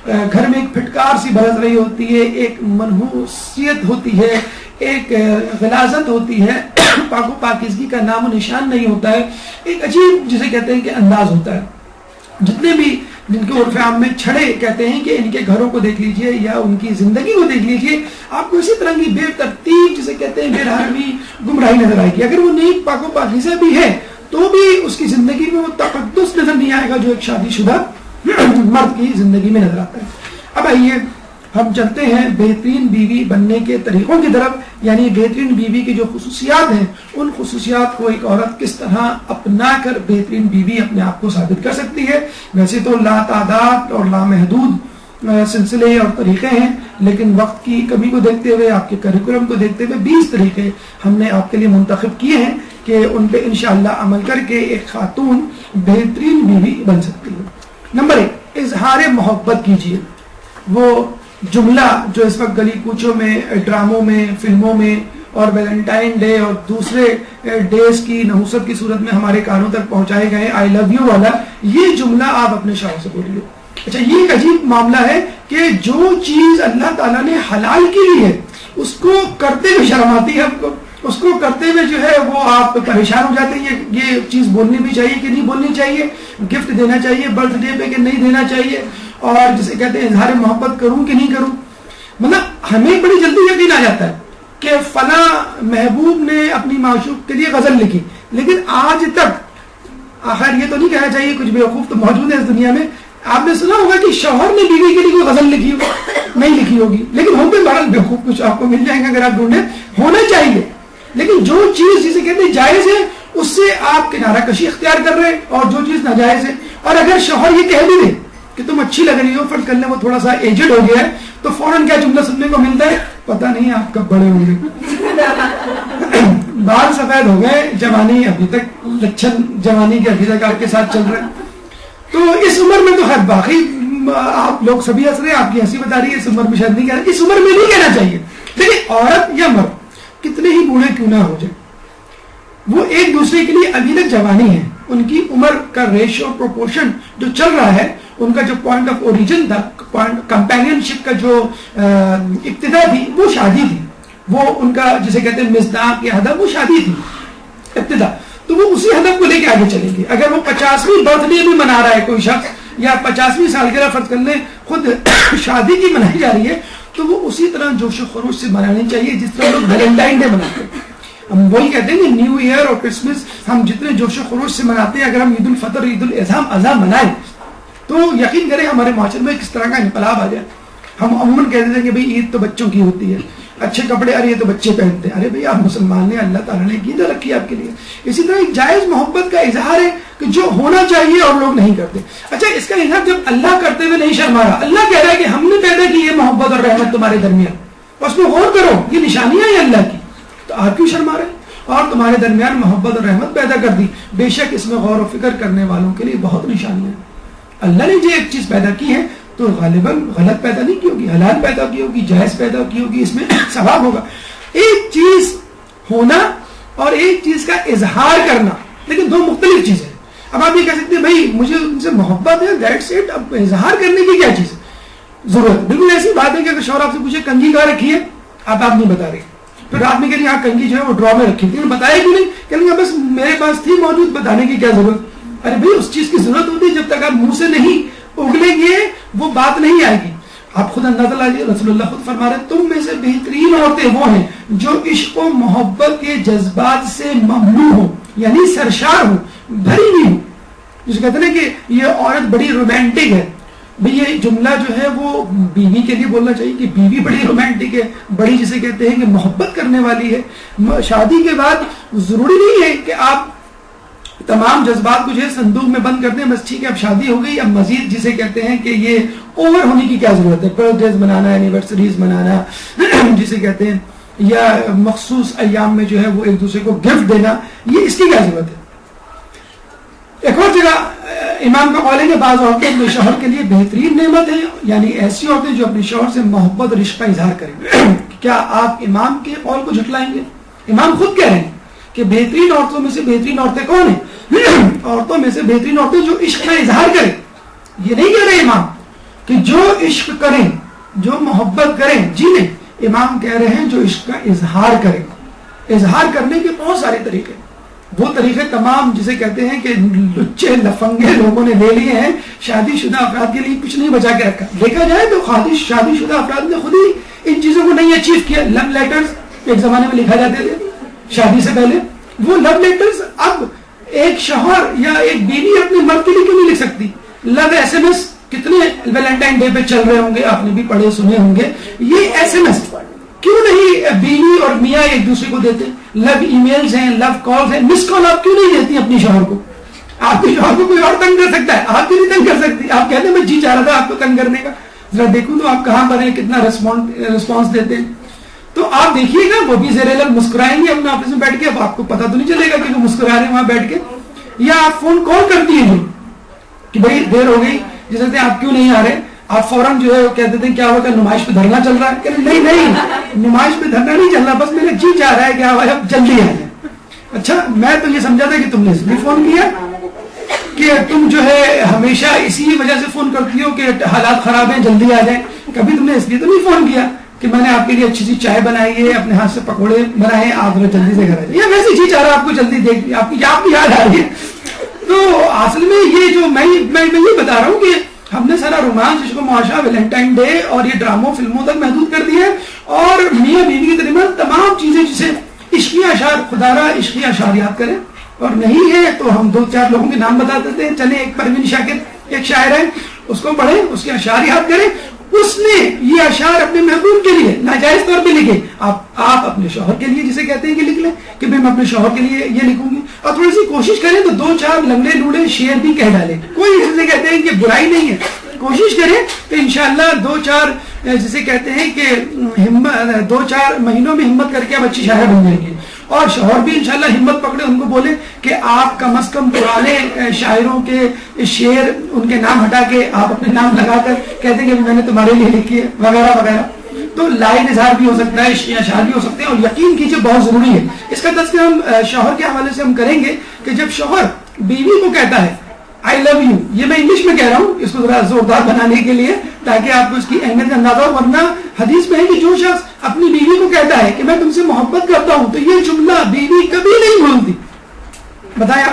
گھر میں ایک پھٹکار سی برس رہی ہوتی ہے، ایک منحوسیت ہوتی ہے، ایک غلاظت ہوتی ہے، پاک و پاکیزگی کا نام و نشان نہیں ہوتا ہے، ایک عجیب جسے کہتے ہیں کہ انداز ہوتا ہے. جتنے بھی جن کے عرف عام میں چھڑے کہتے ہیں کہ ان کے گھروں کو دیکھ لیجئے یا ان کی زندگی کو دیکھ لیجئے، آپ کو اسی طرح کی بے ترتیب جسے کہتے ہیں بے رحمی گمراہی نظر آئے گی. اگر وہ نیک پاک و پاکیزہ بھی ہے تو بھی اس کی زندگی میں وہ تقدس نظر نہیں آئے گا جو ایک شادی شدہ مرد کی زندگی میں نظر آتا ہے. اب آئیے ہم چلتے ہیں بہترین بیوی بننے کے طریقوں کی طرف، یعنی بہترین بیوی کی جو خصوصیات ہیں ان خصوصیات کو ایک عورت کس طرح اپنا کر بہترین بیوی اپنے آپ کو ثابت کر سکتی ہے. ویسے تو لا تعداد اور لامحدود سلسلے اور طریقے ہیں، لیکن وقت کی کمی کو دیکھتے ہوئے، آپ کے کریکولم کو دیکھتے ہوئے 20 طریقے ہم نے آپ کے لیے منتخب کیے ہیں کہ ان پہ انشاءاللہ عمل کر کے ایک خاتون بہترین بیوی بن سکتی ہے. نمبر 1، اظہار محبت کیجیے. وہ جملہ جو اس وقت گلی کوچوں میں، ڈراموں میں، فلموں میں اور ویلنٹائن ڈے اور دوسرے ڈیز کی نحوست کی صورت میں ہمارے کانوں تک پہنچائے گئے آئی لو یو والا، یہ جملہ آپ اپنے شوہر سے بولیے. اچھا، یہ ایک عجیب معاملہ ہے کہ جو چیز اللہ تعالیٰ نے حلال کی لی ہے اس کو کرتے ہوئے شرم آتی ہے آپ کو، اس کو کرتے ہوئے جو ہے وہ آپ پریشان ہو جاتے ہیں. یہ چیز بولنی بھی چاہیے کہ نہیں بولنی چاہیے، گفٹ دینا چاہیے برتھ ڈے پہ کہ نہیں دینا چاہیے، اور جسے کہتے ہیں اظہار محبت کروں کہ نہیں کروں. مطلب ہمیں بڑی جلدی یقین آ جاتا ہے کہ فلاں محبوب نے اپنی معشوق کے لیے غزل لکھی، لیکن آج تک آخر یہ تو نہیں کہنا چاہیے، کچھ بیوقوف تو موجود ہے اس دنیا میں. آپ نے سنا ہوگا کہ شوہر نے بیوی کے لیے کوئی غزل لکھی ہو، نہیں لکھی ہوگی، لیکن ہوں گے بہرحال بیوقوف کچھ آپ کو مل جائیں گے اگر آپ ڈھونڈیں. ہونا چاہیے، لیکن جو چیز جسے کہتے ہیں جائز ہے اس سے آپ کنارہ کشی اختیار کر رہے ہیں، اور جو چیز ناجائز ہے، اور اگر شوہر یہ کہہ بھی دے کہ تم اچھی لگ رہی ہو، فرض کر لیں وہ تھوڑا سا ایجڈ ہو گیا ہے، تو فوراً کیا جملہ سننے کو ملتا ہے، پتہ نہیں آپ کب بڑے ہوں گے. بال سفید ہو گئے، جوانی ابھی تک لچھن جوانی کے ابھی تک آپ کے ساتھ چل رہے ہیں. تو اس عمر میں تو خیر باقی آپ لوگ سبھی ہنس رہے ہیں، آپ کی ہنسی بتا رہی ہے، اس عمر میں شاید نہیں کہنا، اس عمر میں نہیں کہنا چاہیے. لیکن عورت یا مرد کتنے ہی بوڑھے کیوں نہ ہو جائے، وہ ایک دوسرے کے لیے ابھی تک جوانی ہے. ان کی عمر کا ریشو پروپورشن جو چل رہا ہے، ان کا جو پوائنٹ آف اوریجن تھا، کمپینین شپ کا جو ابتدا تھی وہ شادی تھی، وہ ان کا جسے کہتے ہیں مصداق کے ہدف وہ شادی تھی ابتدا. تو وہ اسی ہدف کو لے کے آگے چلیں گے. اگر وہ 50ویں برتھ ڈے بھی منا رہا ہے کوئی شخص، یا 50ویں سالگرہ فرض کر لیں خود شادی کی منائی جا رہی ہے، تو وہ اسی طرح جوش و خروش سے منانی چاہیے جس طرح لوگ ویلنٹائن ڈے مناتے ہیں. ہم وہی کہتے ہیں کہ نیو ایئر اور کرسمس ہم جتنے جوش و خروش سے مناتے ہیں، اگر ہم عید الفطر عید الاضحیٰ منائیں تو یقین کریں ہمارے معاشرے میں کس طرح کا انقلاب آ جائے. ہم عموماً کہتے ہیں کہ بھئی عید تو بچوں کی ہوتی ہے، اچھے کپڑے ارے یہ تو بچے پہنتے ہیں. ارے بھئی آپ مسلمان ہیں، اللہ تعالیٰ نے عید رکھی ہے آپ کے لیے. اسی طرح ایک جائز محبت کا اظہار ہے کہ جو ہونا چاہیے اور لوگ نہیں کرتے. اچھا، اس کا اظہار جب اللہ کرتے ہوئے نہیں شرما رہا، اللہ کہہ رہا ہے کہ ہم نے پیدا کی ہے محبت اور رحمت تمہارے درمیان، اس میں غور کرو، یہ نشانیاں ہیں اللہ کی، تو آپ کیوں شرما رہے ہیں؟ اور تمہارے درمیان محبت اور رحمت پیدا کر دی. بے شک اس میں غور و فکر کرنے والوں کے لیے بہت نشانیاں ہیں. اللہ نے جو ایک چیز پیدا کی ہے تو غالباً غلط پیدا نہیں کی ہوگی، حلال پیدا کی ہوگی، جائز پیدا کی ہوگی، اس میں ثواب ہوگا. ایک چیز ہونا اور ایک چیز کا اظہار کرنا، لیکن دو مختلف چیزیں ہیں. اب آپ یہ کہہ سکتے ہیں بھائی مجھے ان سے محبت ہے، دیٹس اٹ، اب اظہار کرنے کی کیا چیز ہے، ضرورت. بالکل ایسی بات ہے کہ اگر شوہر آپ سے پوچھے کنگھی کہاں رکھی ہے، آپ نہیں بتا رہے، پھر رات میں کہتے ہیں کنگھی جو ہے وہ ڈرا میں رکھی تھی، بتایا کیوں نہیں، کہیں گے بس میرے پاس تھی موجود، بتانے کی کیا ضرورت. ارے بھائی اس چیز کی ضرورت ہوتی ہے، جب تک آپ منہ سے نہیں اگلیں گے وہ بات نہیں آئے گی. آپ خود اندازہ لائیے، رسول اللہ خود فرما رہے ہیں تم میں سے بہترین عورتیں وہ ہیں جو عشق و محبت کے جذبات سے مملو ہوں، یعنی سرشار ہوں، بھری ہوئی ہوں. جسے کہتے ہیں کہ یہ عورت بڑی رومانٹک ہے. بھئی یہ جملہ جو ہے وہ بیوی کے لیے بولنا چاہیے کہ بیوی بڑی رومانٹک ہے، بڑی جسے کہتے ہیں کہ محبت کرنے والی ہے. شادی کے بعد ضروری نہیں ہے کہ آپ تمام جذبات کو جو ہے صندوق میں بند کر دیں، بس ٹھیک ہے اب شادی ہو گئی، اب مزید جسے کہتے ہیں کہ یہ اوور ہونے کی کیا ضرورت ہے، برتھ ڈیز منانا، اینیورسریز منانا جسے کہتے ہیں، یا مخصوص ایام میں جو ہے وہ ایک دوسرے کو گفٹ دینا، یہ اس کی کیا ضرورت ہے. ایک اور جگہ امام کا قول ہے کہ بعض عورتیں اپنے شوہر کے لیے بہترین نعمت ہیں، یعنی ایسی عورتیں جو اپنے شوہر سے محبت اور عشق کا اظہار کریں. کیا آپ امام کے قول کو جھٹلائیں گے؟ امام خود کہہ رہے ہیں کہ بہترین عورتوں میں سے بہترین عورتیں کون ہیں؟ عورتوں میں سے بہترین عورتیں جو عشق کا اظہار کریں. یہ نہیں کہہ رہے امام کہ جو عشق کریں، جو محبت کریں، جی نہیں، امام کہہ رہے ہیں جو عشق کا اظہار کرے. اظہار کرنے کے بہت سارے طریقے, وہ طریقے تمام جسے کہتے ہیں کہ لچے لفنگے لوگوں نے لے لیے ہیں, شادی شدہ افراد کے لیے کچھ نہیں بچا کے رکھا. دیکھا جائے تو شادی شدہ افراد نے خود ہی ان چیزوں کو نہیں اچیو کیا. لو لیٹرز ایک زمانے میں لکھا جاتے تھے شادی سے پہلے, وہ لو لیٹرز اب ایک شوہر یا ایک بیوی اپنے مرد کے لیے کیوں نہیں لکھ سکتی؟ لو ایس ایم ایس کتنے ویلنٹائن ڈے پہ چل رہے ہوں گے, آپ نے بھی پڑھے سنے ہوں گے. یہ ایس ایم ایس کیوں نہیں بیوی اور میاں ایک دوسرے کو دیتے؟ لو ای میلز ہیں, لو کالز ہیں, مس کال آپ کیوں نہیں دیتی اپنی شوہر کو؟ آپ کے شوہر کو کوئی اور تنگ کر سکتا ہے, آپ کیوں نہیں تنگ کر سکتی؟ آپ کہتے ہیں میں جی چاہ رہا تھا آپ کو تنگ کرنے کا, ذرا دیکھوں تو آپ کہاں پر ہیں, کتنا رسپانس دیتے ہیں. تو آپ دیکھیے گا وہ بھی زیر لب مسکرائیں گے اپنے آفس میں بیٹھ کے, اب آپ کو پتا تو نہیں چلے گا کہ وہ مسکرا رہے ہیں وہاں بیٹھ کے. یا آپ فون کال کرتی ہیں کہ بھائی دیر ہو گئی, جس کہتے ہیں آپ کیوں نہیں آ رہے, آپ فوراً جو ہے کہتے تھے کیا ہوگا نمائش پہ دھرنا چل رہا ہے, کہ نہیں نمائش پہ دھرنا نہیں چل رہا, بس میرا جی چاہ رہا ہے کہ آپ جلدی آ جائیں. اچھا میں تو یہ سمجھا تھا کہ تم نے اس لیے فون کیا کہ تم جو ہے ہمیشہ اسی وجہ سے فون کرتی ہو کہ حالات خراب ہیں جلدی آ جائیں. کبھی تم نے اس لیے تو نہیں فون کیا کہ میں نے آپ کے لیے اچھی سی چائے بنائی ہے, اپنے ہاتھ سے پکوڑے بنائے, آپ جلدی سے گھر آ جائیں, یا ویسے جی چاہ رہا آپ کو جلدی دیکھ آپ کی یاد آ رہی ہے. تو اصل میں یہ جو میں یہ بتا رہا ہوں کہ ہم نے سارا رومانس عشق و معاشرہ ویلنٹائن ڈے اور یہ ڈراموں فلموں تک محدود کر دیا ہے, اور میاں بیوی کے درمیان تمام چیزیں جسے عشقی اشعار خدا را عشقی اشعار یاد کریں, اور نہیں ہے تو ہم 2-4 لوگوں کے نام بتا دیتے ہیں. چلیں ایک پروین شاکر ایک شاعر ہے, اس کو پڑھیں, اس کے اشعار یاد کریں. اس نے یہ اشعار اپنے محبوب کے لیے ناجائز طور پہ لکھے, آپ اپنے شوہر کے لیے جسے کہتے ہیں کہ لکھ لیں کہ میں اپنے شوہر کے لیے یہ لکھوں گی, اور تھوڑی سی کوشش کریں تو 2-4 لنگڑے لوڑے شعر بھی کہہ ڈالیں. کوئی جسے کہتے ہیں کہ برائی نہیں ہے, کوشش کریں کہ انشاءاللہ 2-4 جسے کہتے ہیں کہ 2-4 مہینوں میں ہمت کر کے آپ اچھی شاعر بن جائیں گے, اور شوہر بھی انشاءاللہ ہمت پکڑے, ان کو بولے کہ آپ کم از کم پرانے شاعروں کے شعر ان کے نام ہٹا کے آپ اپنے نام لگا کر کہتے ہیں کہ میں نے تمہارے لیے لکھی ہے وغیرہ وغیرہ. تو لائن اظہار بھی ہو سکتا ہے, اشعار بھی ہو سکتے ہیں, اور یقین کیجیے بہت ضروری ہے. اس کا تذکرہ ہم شوہر کے حوالے سے ہم کریں گے کہ جب شوہر بیوی کو کہتا ہے آئی لو یو, یہ میں انگلش میں کہہ رہا ہوں اس کو ذرا زوردار بنانے کے لیے تاکہ آپ کو اس کی اہمیت کا اندازہ ہو, ورنہ حدیث میں ہے کہ جو شخص اپنی بیوی کو کہتا ہے کہ میں تم سے محبت کرتا ہوں تو یہ جملہ بیوی کبھی نہیں بھولتی. بتایا,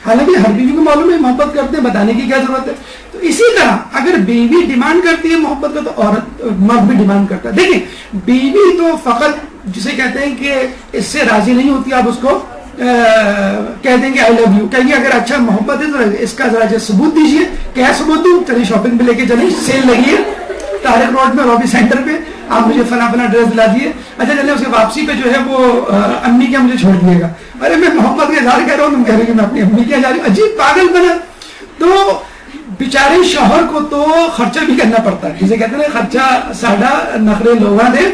حالانکہ ہر بیوی کو معلوم ہے محبت کرتے ہیں, بتانے کی کیا ضرورت ہے. تو اسی طرح اگر بیوی ڈیمانڈ کرتی ہے محبت کا تو عورت مرد بھی ڈیمانڈ کرتا ہے. دیکھیں بیوی تو فقط جسے کہتے ہیں کہ اس سے راضی نہیں ہوتی, آپ اس کو کہہ دیں گے آئی لو یو, کہیں گے اگر اچھا محبت ہے تو اس کا ذرا ثبوت دیجیے. کیا ثبوت دوں؟ چلیے شاپنگ پہ لے کے چلیں, سیل لگی ہے طارق روڈ میں رابی سینٹر پہ, آپ مجھے فلاں ڈریس دلا دیے. اچھا چلے اس کے واپسی پہ جو ہے وہ امی کیا مجھے چھوڑ دیے گا. ارے میں محبت کا اظہار کر رہا ہوں, تم کہہ رہے کہ میں اپنی امی کیا جا رہی ہوں, عجیب پاگل بنا. تو بیچارے شوہر کو تو خرچہ بھی کرنا پڑتا ہے, جسے کہتے ہیں خرچہ ساڈا نخرے لوگا دے,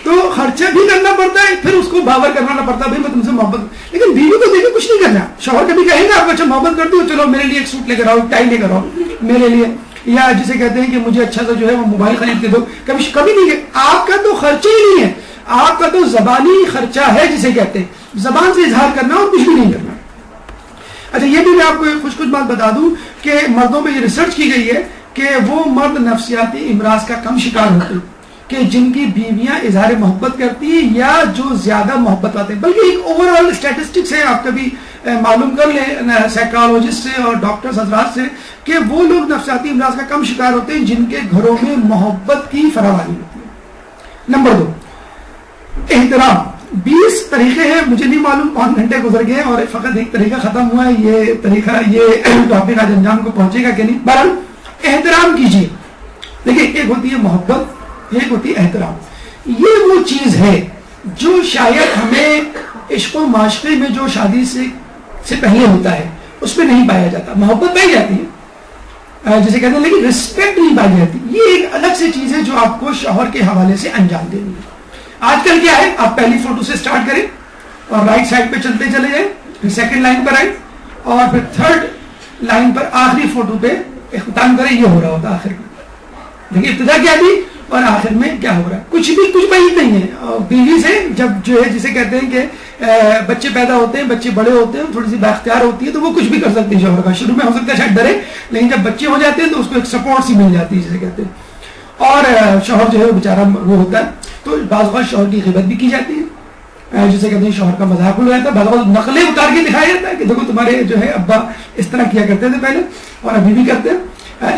تو خرچہ بھی کرنا پڑتا ہے, پھر اس کو باور کروانا پڑتا ہے بھائی میں تم سے محبت. لیکن بیوی کو دیکھے کچھ نہیں کرنا. شوہر کبھی کہے گا آپ اچھا محبت کرتے ہو, چلو میرے لیے ایک سوٹ لے کر آؤ, ٹائی لے کر آؤ میرے لیے, یا جسے کہتے ہیں کہ مجھے اچھا سا جو ہے وہ موبائل خرید کے دو. کبھی نہیں کہ آپ کا تو خرچہ ہی نہیں ہے, آپ کا تو زبانی خرچہ ہے جسے کہتے ہیں, زبان سے اظہار کرنا اور کچھ بھی نہیں کرنا. اچھا یہ بھی میں آپ کو کچھ بات بتا دوں کہ مردوں پہ یہ ریسرچ کی گئی ہے کہ وہ مرد نفسیاتی امراض کا کم شکار ہوتے ہیں کہ جن کی بیویاں اظہار محبت کرتی ہیں یا جو زیادہ محبت آتے ہیں. بلکہ ایک اوور آل اسٹیٹسٹکس ہے, آپ کبھی معلوم کر لیں سائیکالوجسٹ سے اور ڈاکٹرز حضرات سے کہ وہ لوگ نفسیاتی امراض کا کم شکار ہوتے ہیں جن کے گھروں میں محبت کی فراوانی ہوتی ہے. نمبر 2 احترام. 20 طریقے ہیں, مجھے نہیں معلوم 5 گھنٹے گزر گئے اور فقط ایک طریقہ ختم ہوا ہے. یہ طریقہ یہ ٹاپک آج انجام کو پہنچے گا کہ نہیں. بہرحال احترام کیجیے. دیکھیں ایک ہوتی ہے محبت, ایک ہوتی ہے احترام. یہ وہ چیز ہے جو شاید ہمیں عشق و معاشرے میں جو شادی سے پہلے ہوتا ہے اس میں نہیں پایا جاتا. محبت پائی جاتی ہے جسے کہتے ہیں, لیکن رسپیکٹ نہیں پائی جاتی. یہ ایک الگ سے چیز ہے جو آپ کو شوہر کے حوالے سے انجام دینی ہے. آج کل کیا ہے, آپ پہلی فوٹو سے سٹارٹ کریں اور رائٹ سائڈ پہ چلتے چلے جائیں, پھر سیکنڈ لائن پر آئیں اور پھر تھرڈ لائن پر آخری فوٹو پہ اختتام کریں. یہ ہو رہا ہوتا آخر میں. دیکھیے ابتدا کیا تھی اور آخر میں کیا ہو رہا ہے, کچھ بعید نہیں ہے. بیوی سے جب جو ہے جسے کہتے ہیں کہ بچے پیدا ہوتے ہیں, بچے بڑے ہوتے ہیں, تھوڑی سی بااختیار ہوتی ہے تو وہ کچھ بھی کر سکتے ہیں شوہر کا. شروع میں ہو سکتا ہے شاید ڈرے, لیکن جب بچے ہو جاتے ہیں تو اس کو ایک سپورٹ سی مل جاتی ہے جسے کہتے ہیں, اور شوہر جو ہے وہ بیچارہ وہ ہوتا ہے. تو بعض اوقات شوہر کی غیبت بھی کی جاتی ہے، جسے کہتے ہیں شوہر کا مذاق اڑایا جاتا ہے، بعض اوقات نقلیں اتار کے دکھایا جاتا ہے کہ دیکھو تمہارے جو ہے ابا اس طرح کیا کرتے تھے پہلے اور ابھی بھی کرتے ہیں.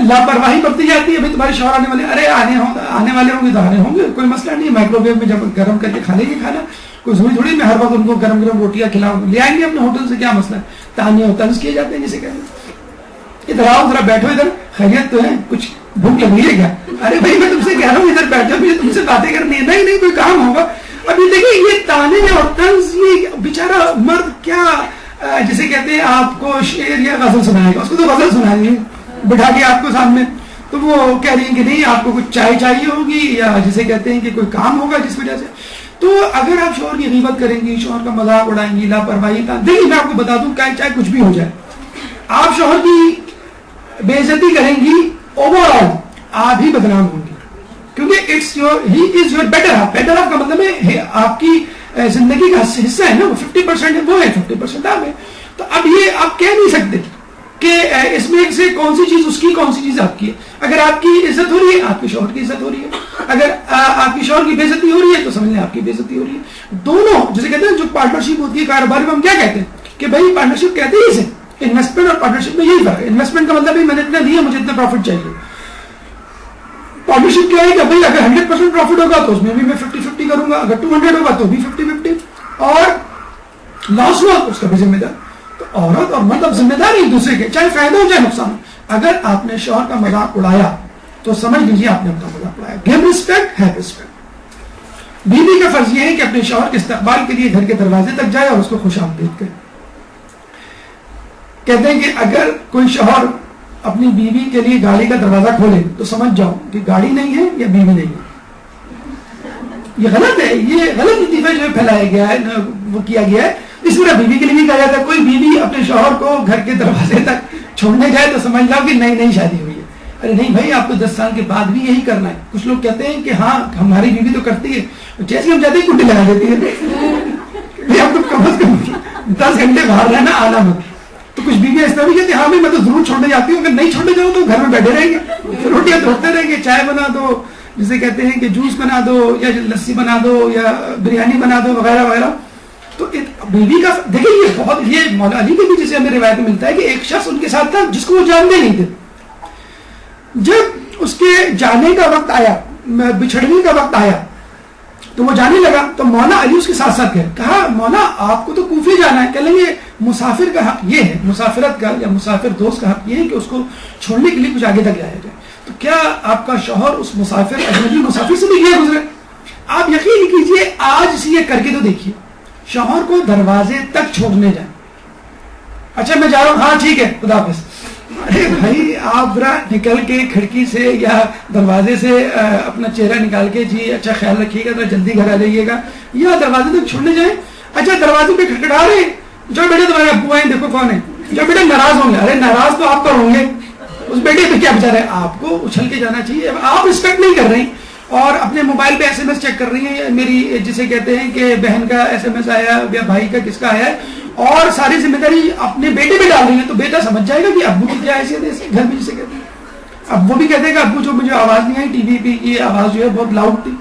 لاپرواہی برتی جاتی ہے، بھائی تمہارے شوہر آنے والے، ارے آنے والے ہوں گے تو آنے ہوں گے، کوئی مسئلہ نہیں، مائکرو ویو میں جب گرم کر کے کھا لیں گے کھانا، کوئی ضروری تھوڑی میں ہر وقت ان کو گرم گرم روٹیاں کھلاؤں، لے آئیں گے اپنے ہوٹل سے، کیا مسئلہ ہے. تانیہ و طنز کیے جاتے ہیں جسے کہتے ہیں. ادھر آؤ ذرا بیٹھو، ادھر خیریت تو ہے، کچھ بھوک لگ رہی ہے کیا؟ ارے بھائی میں تم سے کہہ رہا ہوں ادھر بیٹھو، مجھے تم سے باتیں کرنی ہے. نہیں کوئی کام ہوگا. ابھی دیکھیں یہ تانے اور طنز، یہ بیچارہ مرد کیا جسے کہتے ہیں آپ کو شعر یا غزل سنائے گا، اس کو تو غزل سنائیں گے بٹھا کے آپ کو سامنے، تو وہ کہہ رہی ہیں کہ نہیں آپ کو کچھ چائے چاہیے ہوگی یا جسے کہتے ہیں کہ کوئی کام ہوگا جس وجہ سے. تو اگر آپ شوہر کی غیبت کریں گی، شوہر کا مذاق اڑائیں گی، لاپرواہی، دیکھیے میں آپ کو بتا دوں چاہے کچھ بھی ہو جائے، آپ شوہر کی بے عزتی کریں گی، اوور آل آپ ہی بدنام ہوں گی، کیونکہ he is your better half. Better half کا مطلب ہے آپ کی زندگی کا حصہ ہے نا، وہ 50% ہے، وہ ہے 50% آپ ہے. تو اب یہ آپ کہہ نہیں سکتے کہ اس میں سے کون سی چیز اس کی، کون سی چیز آپ کی ہے. اگر آپ کی عزت ہو رہی ہے، آپ کے شوہر کی عزت ہو رہی ہے. اگر آپ کی شوہر کی بے عزتی ہو رہی ہے تو سمجھ لیں آپ کی بے عزتی ہو رہی ہے. دونوں جسے کہتے ہیں جو پارٹنرشپ ہوتی ہے کاروبار میں، ہم کیا کہتے ہیں کہ بھائی پارٹنرشپ کہتے ہیں اسے. انویسٹمنٹ اور پارٹنرشپ میں یہی فرق ہے. انویسٹمنٹ کا مطلب میں نے اتنا دیا، مجھے اتنا پروفٹ چاہیے. پارٹنرشپ کیا ہے کہ بھائی اگر 100% پروفٹ ہوگا تو اس میں بھی میں 50-50 کروں گا، اگر 200 ہوگا تو بھی 50-50، اور لاس ہوا تو اس کا بھی ذمہ دار. تو عورت اور مرد اب ذمہ دار ایک دوسرے کے، چاہے فائدہ ہو چاہے نقصان. اگر آپ نے شوہر کا مذاق اڑایا تو سمجھ لیجیے آپ نے اپنا مذاق اڑایا. Give respect, have respect. بیوی کا فرض یہ ہے کہ اپنے شوہر کے استقبال کے لیے گھر کے دروازے تک جائے اور اس کو خوش آمدید کرے. کہتے ہیں کہ اگر کوئی شوہر اپنی بیوی کے لیے گاڑی کا دروازہ کھولے تو سمجھ جاؤ کہ گاڑی نہیں ہے یا بیوی نہیں ہے. یہ غلط ہے، یہ غلط لطیفہ جو پھیلایا گیا ہے، وہ کیا گیا ہے. اس طرح بیوی کے لیے بھی کہا جاتا ہے کوئی بیوی اپنے شوہر کو گھر کے دروازے تک چھوڑنے جائے تو سمجھ لاؤ کہ نئی شادی ہوئی ہے. ارے نہیں بھائی، آپ کو 10 سال کے بعد بھی یہی کرنا ہے. کچھ لوگ کہتے ہیں کہ ہاں ہماری بیوی تو کرتی ہے، جیسے ہم جاتے ہیں کنڈی لگا دیتی ہے، آپ تو کم از کم 10 گھنٹے باہر رہنا آنا مت. تو کچھ بیویاں اس طرح بھی کہتی ہیں ہاں بھائی میں تو ضرور چھوڑنے جاتی ہوں، اگر نہیں چھوڑنے جاؤ تو گھر میں بیٹھے رہیں گے، روٹیاں توڑتے رہیں گے، چائے بنا دو، جسے کہتے ہیں کہ جوس بنا دو یا لسی بنا دو یا بریانی بنا دو وغیرہ وغیرہ. تو بیوی کا دیکھیں یہ بہت، یہ مولا علی کے بھی جسے ہمیں روایت میں ملتا ہے کہ ایک شخص ان کے ساتھ تھا جس کو وہ جانتے نہیں تھے. جب اس کے جانے کا وقت آیا، بچھڑنے کا وقت آیا تو وہ جانے لگا تو مولا علی اس کے ساتھ ساتھ گئے. کہا مولا آپ کو تو کوفے جانا ہے. کہ لیں گے مسافر کا حق یہ ہے، مسافرت کا یا مسافر دوست کا حق یہ ہے کہ اس کو چھوڑنے کے لیے کچھ آگے تک لایا جائے. تو کیا آپ کا شوہر اس مسافر اجنبی مسافر سے بھی گیا گزرے؟ آپ یقین کیجئے آج سے یہ کر کے تو دیکھیے، شوہر کو دروازے تک چھوڑنے جائیں. اچھا میں جا رہا ہوں، ہاں ٹھیک ہے خدا حافظ. ارے بھائی آپ ذرا نکل کے کھڑکی سے یا دروازے سے اپنا چہرہ نکال کے جی اچھا خیال رکھیے گا، ذرا جلدی گھر آ جائیے گا، یا دروازے تک چھوڑنے جائیں. اچھا دروازے پہ کھٹکھٹا رہے، جو بیٹے تمہارے ابو ہیں دیکھو کون ہے، جو بیٹے ناراض ہوں گے. ارے ناراض تو آپ پر ہوں گے، اس بیٹے پہ کیا بچا رہے، آپ کو اچھل کے جانا چاہیے. آپ رسپیکٹ نہیں کر رہی اور اپنے موبائل پہ SMS چیک کر رہی ہیں، میری جسے کہتے ہیں کہ بہن کا SMS آیا یا بھائی کا کس کا آیا ہے، اور ساری ذمہ داری اپنے بیٹے پہ ڈال رہی ہیں. تو بیٹا سمجھ جائے گا کہ ابو کی کیا حیثیت ہے گھر میں جسے کہتے ہیں. اب وہ بھی کہتے ہیں کہ ابو جو مجھے آواز نہیں آئی، ٹی وی پہ یہ آواز جو ہے بہت لاؤڈ تھی.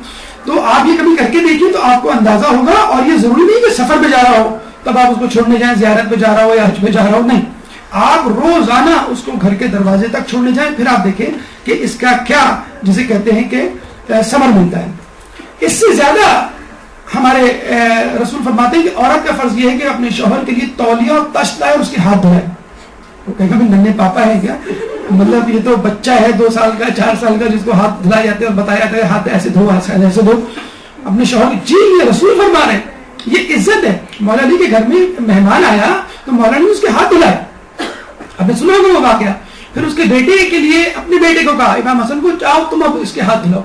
تو آپ یہ کبھی کر کے دیکھیے تو آپ کو اندازہ ہوگا. اور یہ ضروری نہیں کہ سفر پہ جا رہا ہو تب آپ اس کو چھوڑنے جائیں، زیارت پہ جا رہا ہو یا حج پہ جا رہا ہو، نہیں، آپ روزانہ اس کو گھر کے دروازے تک چھوڑنے جائیں. پھر آپ دیکھیں کہ اس کا کیا جسے کہتے ہیں کہ ثمر ملتا ہے. اس سے زیادہ ہمارے رسول فرماتے ہیں کہ عورت کا فرض یہ ہے کہ اپنے شوہر کے لیے تولیہ اور تشت لائے اور اس کے ہاتھ دھلائے. وہ کہیں گا بھی ننھے پاپا ہے کیا، مطلب یہ تو بچہ ہے 2 سال کا 4 سال کا جس کو ہاتھ دھلائے جاتے ہیں اور بتایا جاتا ہے ہاتھ ایسے دھو ہاتھ ایسے دھو اپنے شوہر. جی یہ رسول فرما رہے ہیں، یہ عزت ہے. مولا علی کے گھر میں مہمان آیا تو مولا نے اس کے ہاتھ دھلائے. اب نے سنا ہوگا وہ واقعہ. پھر اس کے بیٹے کے لیے اپنے بیٹے کو کہا امام حسن کو جاؤ تم اب اس کے ہاتھ دھلاؤ.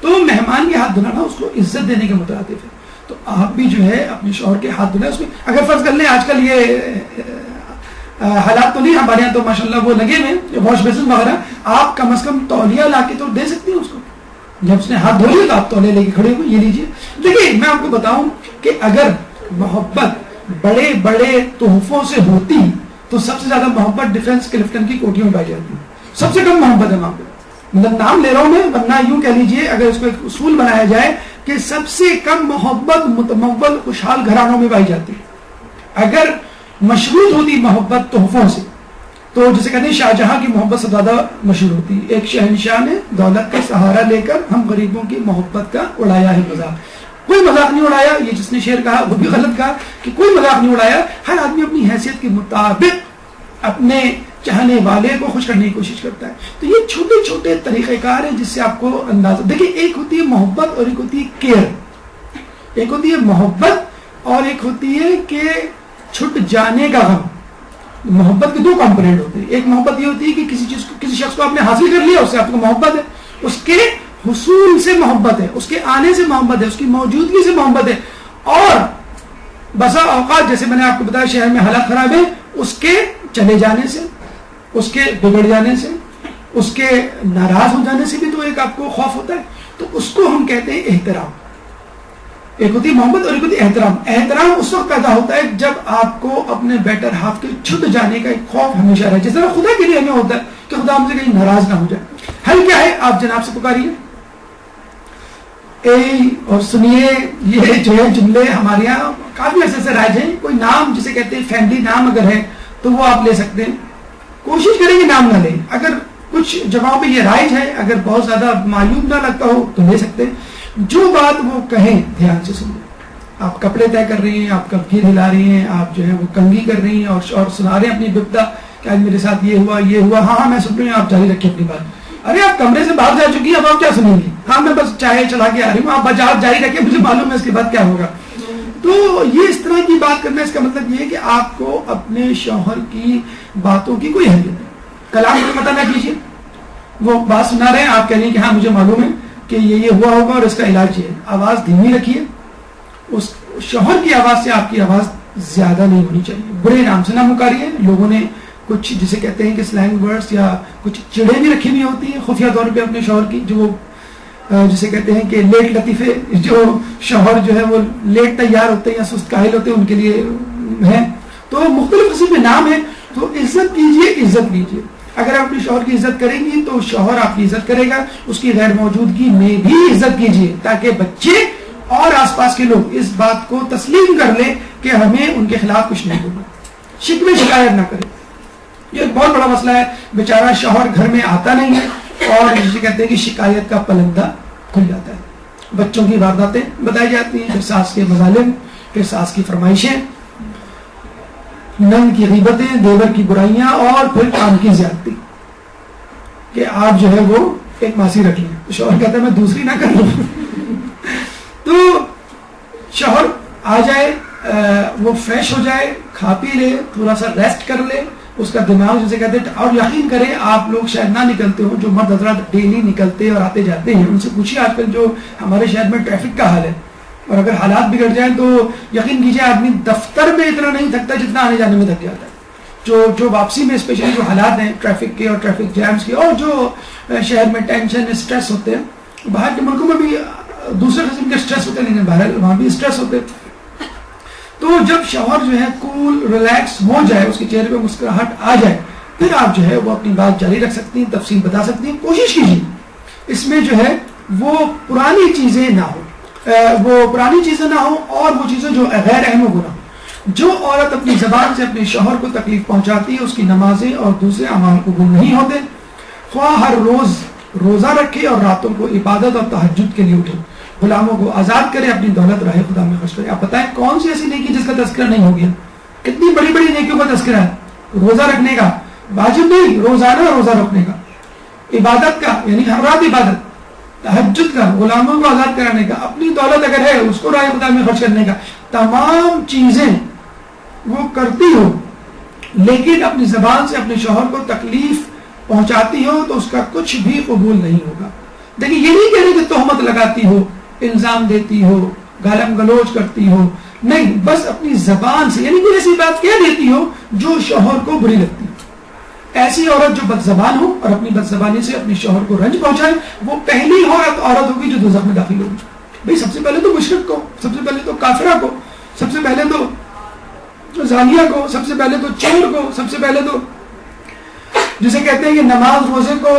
تو مہمان کے ہاتھ دھلانا اس کو عزت دینے کے مترادف ہے. تو آپ بھی جو ہے اپنے شوہر کے ہاتھ دھلائیں. اس میں اگر فرض کر لیں آج کل یہ حالات تو نہیں ہمارے یہاں تو ماشاءاللہ وہ لگے ہوئے واش بیسن وغیرہ، آپ کم از کم تولیہ لا کے تو دے سکتی ہیں اس کو. جب اس نے ہاتھ دھو لیا تو آپ تولیہ لے کے کھڑے ہوئے یہ لیجیے. دیکھیے میں آپ کو بتاؤں کہ اگر محبت بڑے بڑے تحفوں سے ہوتی تو سب سے زیادہ محبت ڈیفنس کلفٹن کی کوٹھیوں میں پائی جاتی ہے. سب سے کم محبت ہے وہاں پہ. مطلب نام لے رہا ہوں میں، ورنہ یوں کہہ لیجئے اگر اس کو ایک اصول بنایا جائے کہ سب سے کم محبت متمول خوشحال گھرانوں میں پائی جاتی ہے۔ اگر مشروط ہوتی محبت تحفوں سے تو جسے کہتے ہیں شاہ جہاں کی محبت سے زیادہ مشہور ہوتی ہے۔ ایک شہنشاہ نے دولت کا سہارا لے کر ہم غریبوں کی محبت کا اڑایا ہے مذاق۔ کوئی مذاق نہیں اڑایا، یہ جس نے شعر کہا وہ بھی غلط کہا کہ کوئی مذاق نہیں اڑایا، ہر آدمی اپنی حیثیت کے مطابق اپنے چاہنے والے کو خوش کرنے کی کوشش کرتا ہے۔ تو یہ چھوٹے چھوٹے طریقہ کار ہیں جس سے آپ کو اندازہ، دیکھیں ایک ہوتی ہے محبت اور ایک ہوتی ہے کیئر، ایک ہوتی ہے محبت اور ایک ہوتی ہے کہ چھٹ جانے کا غم۔ محبت کے دو کمپوننٹ ہوتے ہیں، ایک محبت یہ ہوتی ہے کہ کسی چیز کو، کسی شخص کو آپ نے حاصل کر لیا، اس سے آپ کو محبت ہے، اس کے حصول سے محبت ہے، اس کے آنے سے محبت ہے، اس کی موجودگی سے محبت ہے، اور بسا اوقات جیسے میں نے آپ کو بتایا شہر میں حالات خراب ہے، اس کے چلے جانے سے، اس کے بگڑ جانے سے، اس کے ناراض ہو جانے سے بھی تو ایک آپ کو خوف ہوتا ہے۔ تو اس کو ہم کہتے ہیں احترام۔ ایک ہوتی ہے محبت اور ایک ہوتی ہے احترام۔ احترام اس وقت پیدا ہوتا ہے جب آپ کو اپنے بیٹر ہاف کے چھٹ جانے کا ایک خوف ہمیشہ رہے، جس طرح خدا کے لیے ہمیں ہوتا ہے کہ خدا ہم سے کہیں ناراض نہ ہو جائے۔ حل کیا ہے؟ آپ جناب سے پکاریے، اور سنیے یہ جو ہے جملے ہمارے یہاں کافی عرصے سے رائج ہیں۔ کوئی نام جسے کہتے ہیں فیملی نام اگر ہے تو وہ آپ لے سکتے ہیں، کوشش کریں کہ نام نہ لیں۔ اگر کچھ جگہوں پہ یہ رائج ہے، اگر بہت زیادہ معلوم نہ لگتا ہو تو لے سکتے ہیں۔ جو بات وہ کہیں دھیان سے سنیں۔ آپ کپڑے طے کر رہی ہیں، آپ کپڑے ہلا رہی ہیں، آپ جو ہے وہ کنگھی کر رہی ہیں اور سنا رہے ہیں اپنی بپتا کہ آج میرے ساتھ یہ ہوا یہ ہوا، ہاں میں سن رہی ہوں، آپ جاری رکھیں اپنی بات۔ ارے آپ کمرے سے باہر جا چکی ہیں، اب آپ کیا سنیں گی؟ ہاں میں بس چائے چلا کے آ رہی ہوں، آپ بجا جاری رکھیں، مجھے معلوم ہے اس کے بعد کیا ہوگا۔ تو یہ اس طرح کی بات کرنا، اس کا مطلب یہ ہے کہ آپ کو اپنے شوہر کی باتوں کی کوئی اہمیت نہیں، کلام کو پتہ نہ کیجیے۔ وہ بات سنا رہے ہیں، آپ کہہ رہی ہیں کہ ہاں مجھے معلوم ہے کہ یہ ہوا ہوگا اور اس کا علاج یہ ہے۔ آواز دھیمی رکھیے، اس شوہر کی آواز سے آپ کی آواز زیادہ نہیں ہونی چاہیے۔ برے نام سے نہ مکاریے۔ لوگوں نے کچھ جسے کہتے ہیں کہ سلینگ ورڈز یا کچھ چڑیں بھی رکھی ہوئی ہوتی ہیں خفیہ طور پہ اپنے شوہر کی، جو جسے کہتے ہیں کہ لیٹ لطیفے، جو شوہر جو ہے وہ لیٹ تیار ہوتے ہیں یا سست کاہل ہوتے ہیں، ان کے لیے ہیں۔ تو مختلف قسم کے نام ہیں، تو عزت کیجیے، عزت کیجیے۔ اگر آپ اپنے شوہر کی عزت کریں گی تو شوہر آپ کی عزت کرے گا، اس کی غیر موجودگی میں بھی عزت کیجیے تاکہ بچے اور آس پاس کے لوگ اس بات کو تسلیم کر لیں کہ ہمیں ان کے خلاف کچھ نہیں ہوگا، شکوے شکایت نہ کریں۔ یہ ایک بہت بڑا مسئلہ ہے، بیچارہ شوہر گھر میں آتا نہیں ہے اور جسے کہتے ہیں کہ شکایت کا پلندہ کھل جاتا ہے، بچوں کی وارداتیں بتائی جاتی ہیں، پھر ساس کے مظالم، پھر ساس کی فرمائشیں، نند کی غیبتیں، دیور کی برائیاں، اور پھر کام کی زیادتی کہ آپ جو ہے وہ ایک ماسی رکھ لیں۔ تو شوہر کہتا ہے میں دوسری نہ کر لوں۔ تو شوہر آ جائے، وہ فریش ہو جائے، کھا پی لے، تھوڑا سا ریسٹ کر لے، اس کا دماغ جسے کہتے ہیں، اور یقین کریں آپ لوگ شاید نہ نکلتے ہو، جو مرد حضرات ڈیلی نکلتے اور آتے جاتے ہیں، ان سے پوچھیے آج کل جو ہمارے شہر میں ٹریفک کا حال ہے، اور اگر حالات بگڑ جائیں تو یقین کیجیے آدمی دفتر میں اتنا نہیں تھکتا جتنا آنے جانے میں تھک جاتا ہے۔ جو واپسی میں اسپیشلی جو حالات ہیں ٹریفک کے اور ٹریفک جیمز کے، اور جو شہر میں ٹینشن اسٹریس ہوتے ہیں، باہر کے ملکوں میں بھی دوسرے قسم کے اسٹریس ہوتے ہیں، لیکن باہر وہاں بھی اسٹریس ہوتے ہیں۔ تو جب شوہر جو ہے کول ریلیکس ہو جائے، اس کے چہرے پہ مسکراہٹ آ جائے، پھر آپ جو ہے وہ اپنی بات جاری رکھ سکتی ہیں، تفصیل بتا سکتی ہیں۔ کوشش کیجیے اس میں جو ہے وہ پرانی چیزیں نہ ہو، اور وہ چیزیں جو غیر اہم و گناہ ہو۔ جو عورت اپنی زبان سے اپنے شوہر کو تکلیف پہنچاتی ہے، اس کی نمازیں اور دوسرے اعمال قبول نہیں ہوتے۔ خواہ ہر روز روزہ رکھے اور راتوں کو عبادت اور تہجد کے لیے اٹھے، غلاموں کو آزاد کرے، اپنی دولت راہ خدا میں خرچ کرے۔ آپ بتائیں کون سی ایسی نیکی جس کا تذکرہ نہیں ہو گیا؟ کتنی بڑی بڑی نیکیوں کا تذکرہ ہے۔ روزہ رکھنے کا، واجب نہیں، روزانہ روزہ رکھنے کا، عبادت کا یعنی ہر رات عبادت، تہجد کا، غلاموں کو آزاد کرانے کا، اپنی دولت اگر ہے اس کو راہ خدا میں خرچ کرنے کا، تمام چیزیں وہ کرتی ہو لیکن اپنی زبان سے اپنے شوہر کو تکلیف پہنچاتی ہو تو اس کا کچھ بھی قبول نہیں ہوگا۔ دیکھیں یہ نہیں کہہ رہے کہ تہمت لگاتی ہو، الزام دیتی ہو، گالم گلوچ کرتی ہو، نہیں، بس اپنی زبان سے یعنی کوئی ایسی بات کہہ دیتی ہو جو شوہر کو بری لگتی ہے۔ ایسی عورت جو بد زبان ہو اور اپنی بد زبانی سے اپنے شوہر کو رنج پہنچائے، وہ پہلی عورت ہوگی جو دوزخ میں داخل ہوگی۔ بھئی سب سے پہلے تو مشرک کو، سب سے پہلے تو کافرہ کو، سب سے پہلے تو زانیہ کو، سب سے پہلے تو چور کو، سب سے پہلے تو جسے کہتے ہیں کہ نماز روزے کو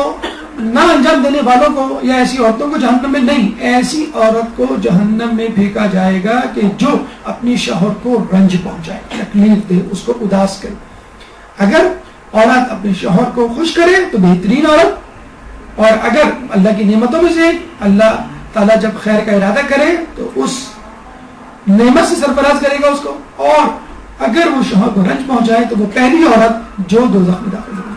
نہ انجام دینے والوں کو یا ایسی عورتوں کو جہنم میں نہیں، ایسی عورت کو جہنم میں پھینکا جائے گا کہ جو اپنی شوہر کو رنج پہنچائے، تکلیف دے، اس کو اداس کرے۔ اگر عورت اپنے شوہر کو خوش کرے تو بہترین عورت، اور اگر اللہ کی نعمتوں میں سے اللہ تعالیٰ جب خیر کا ارادہ کرے تو اس نعمت سے سرفراز کرے گا اس کو، اور اگر وہ شوہر کو رنج پہنچائے تو وہ پہلی عورت جو دوزخ میں داخل ہوگی۔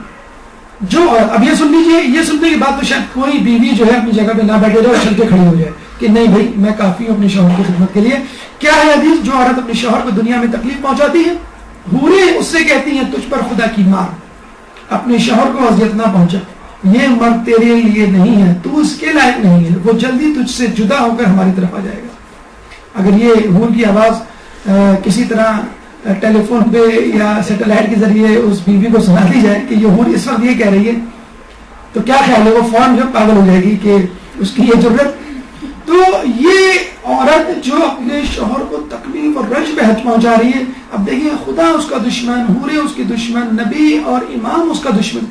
جو عورت، اب یہ سن لیجیے، یہ سننے کے بعد تو شاید کوئی بیوی جو ہے اپنی جگہ پہ نہ بیٹھے جائے اور چل کے کھڑی ہو جائے کہ نہیں بھائی میں کافی ہوں اپنے شوہر کی خدمت کے لیے۔ کیا ہے حدیث؟ جو عورت اپنے شوہر کو دنیا میں تکلیف پہنچاتی ہے، حوریں اس سے کہتی ہیں تجھ پر خدا کی مار، اپنے شوہر کو اذیت نہ پہنچا، یہ مرد تیرے لیے نہیں ہے، تو اس کے لائق نہیں ہے، وہ جلدی تجھ سے جدا ہو کر ہماری طرف آ جائے گا۔ اگر یہ حور کی آواز کسی طرح ٹیلی فون پہ یا سیٹلائٹ کے ذریعے اس بیوی کو سنا دی جائے کہ یہ حور اس وقت یہ کہہ رہی ہے تو کیا خیال ہے، وہ فوراً جو پاگل ہو جائے گی کہ اس کی یہ ضرورت۔ تو یہ عورت جو اپنے شوہر کو تکلیف اور رنج بہت پہنچا رہی ہے، اب دیکھیے خدا اس کا دشمن، حوریں اس کی دشمن، نبی اور امام اس کا دشمن،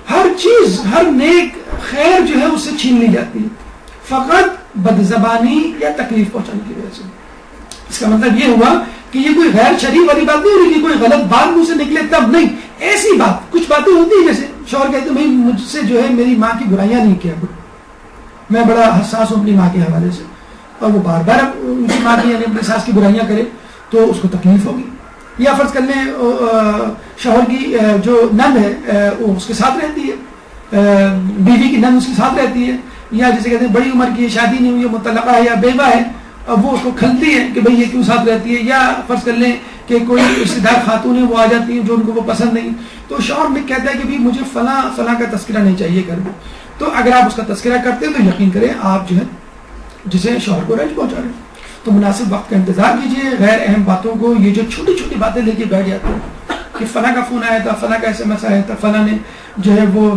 ہر چیز، ہر نیک خیر جو ہے اس سے چھین لی جاتی ہے فقط بدزبانی یا تکلیف پہنچانے کی وجہ سے۔ اس کا مطلب یہ ہوا کہ یہ کوئی غیر شرعی والی بات نہیں ہو رہی کہ کوئی غلط بات منہ سے نکلے تب نہیں، ایسی بات کچھ باتیں ہوتی ہیں جیسے شوہر کہتے ہیں بھائی مجھ سے جو ہے میری ماں کی برائیاں نہیں کیا کرو، میں بڑا حساس ہوں اپنی ماں کے حوالے سے، اور وہ بار بار ان کی ماں کی یعنی اپنے ساس کی برائیاں کرے تو اس کو تکلیف ہوگی۔ یا فرض کر لیں شوہر کی جو نند ہے وہ اس کے ساتھ رہتی ہے، بیوی کی نند اس کے ساتھ رہتی ہے، یا جسے کہتے ہیں بڑی عمر کی شادی نہیں ہوئی ہے، مطلقہ ہے یا بیوہ ہے، اب وہ اس کو کھلتی ہے کہ بھئی یہ کیوں ساتھ رہتی ہے، یا فرض کر لیں کہ کوئی رشتہ دار خاتون ہے وہ آ جاتی ہیں جو ان کو وہ پسند نہیں، تو شوہر میں کہتا ہے کہ بھئی مجھے فلاں فلاں کا تذکرہ نہیں چاہیے گھر میں، تو اگر آپ اس کا تذکرہ کرتے ہیں تو یقین کریں آپ جو ہے جسے شوہر کو رنج پہنچا رہے ہیں۔ تو مناسب وقت کا انتظار کیجیے، غیر اہم باتوں کو، یہ جو چھوٹی چھوٹی باتیں لے کے بیٹھ جاتے ہیں کہ فلاں کا فون آیا تھا، فلاں کا SMS آیا تھا، فلاں نے جو ہے وہ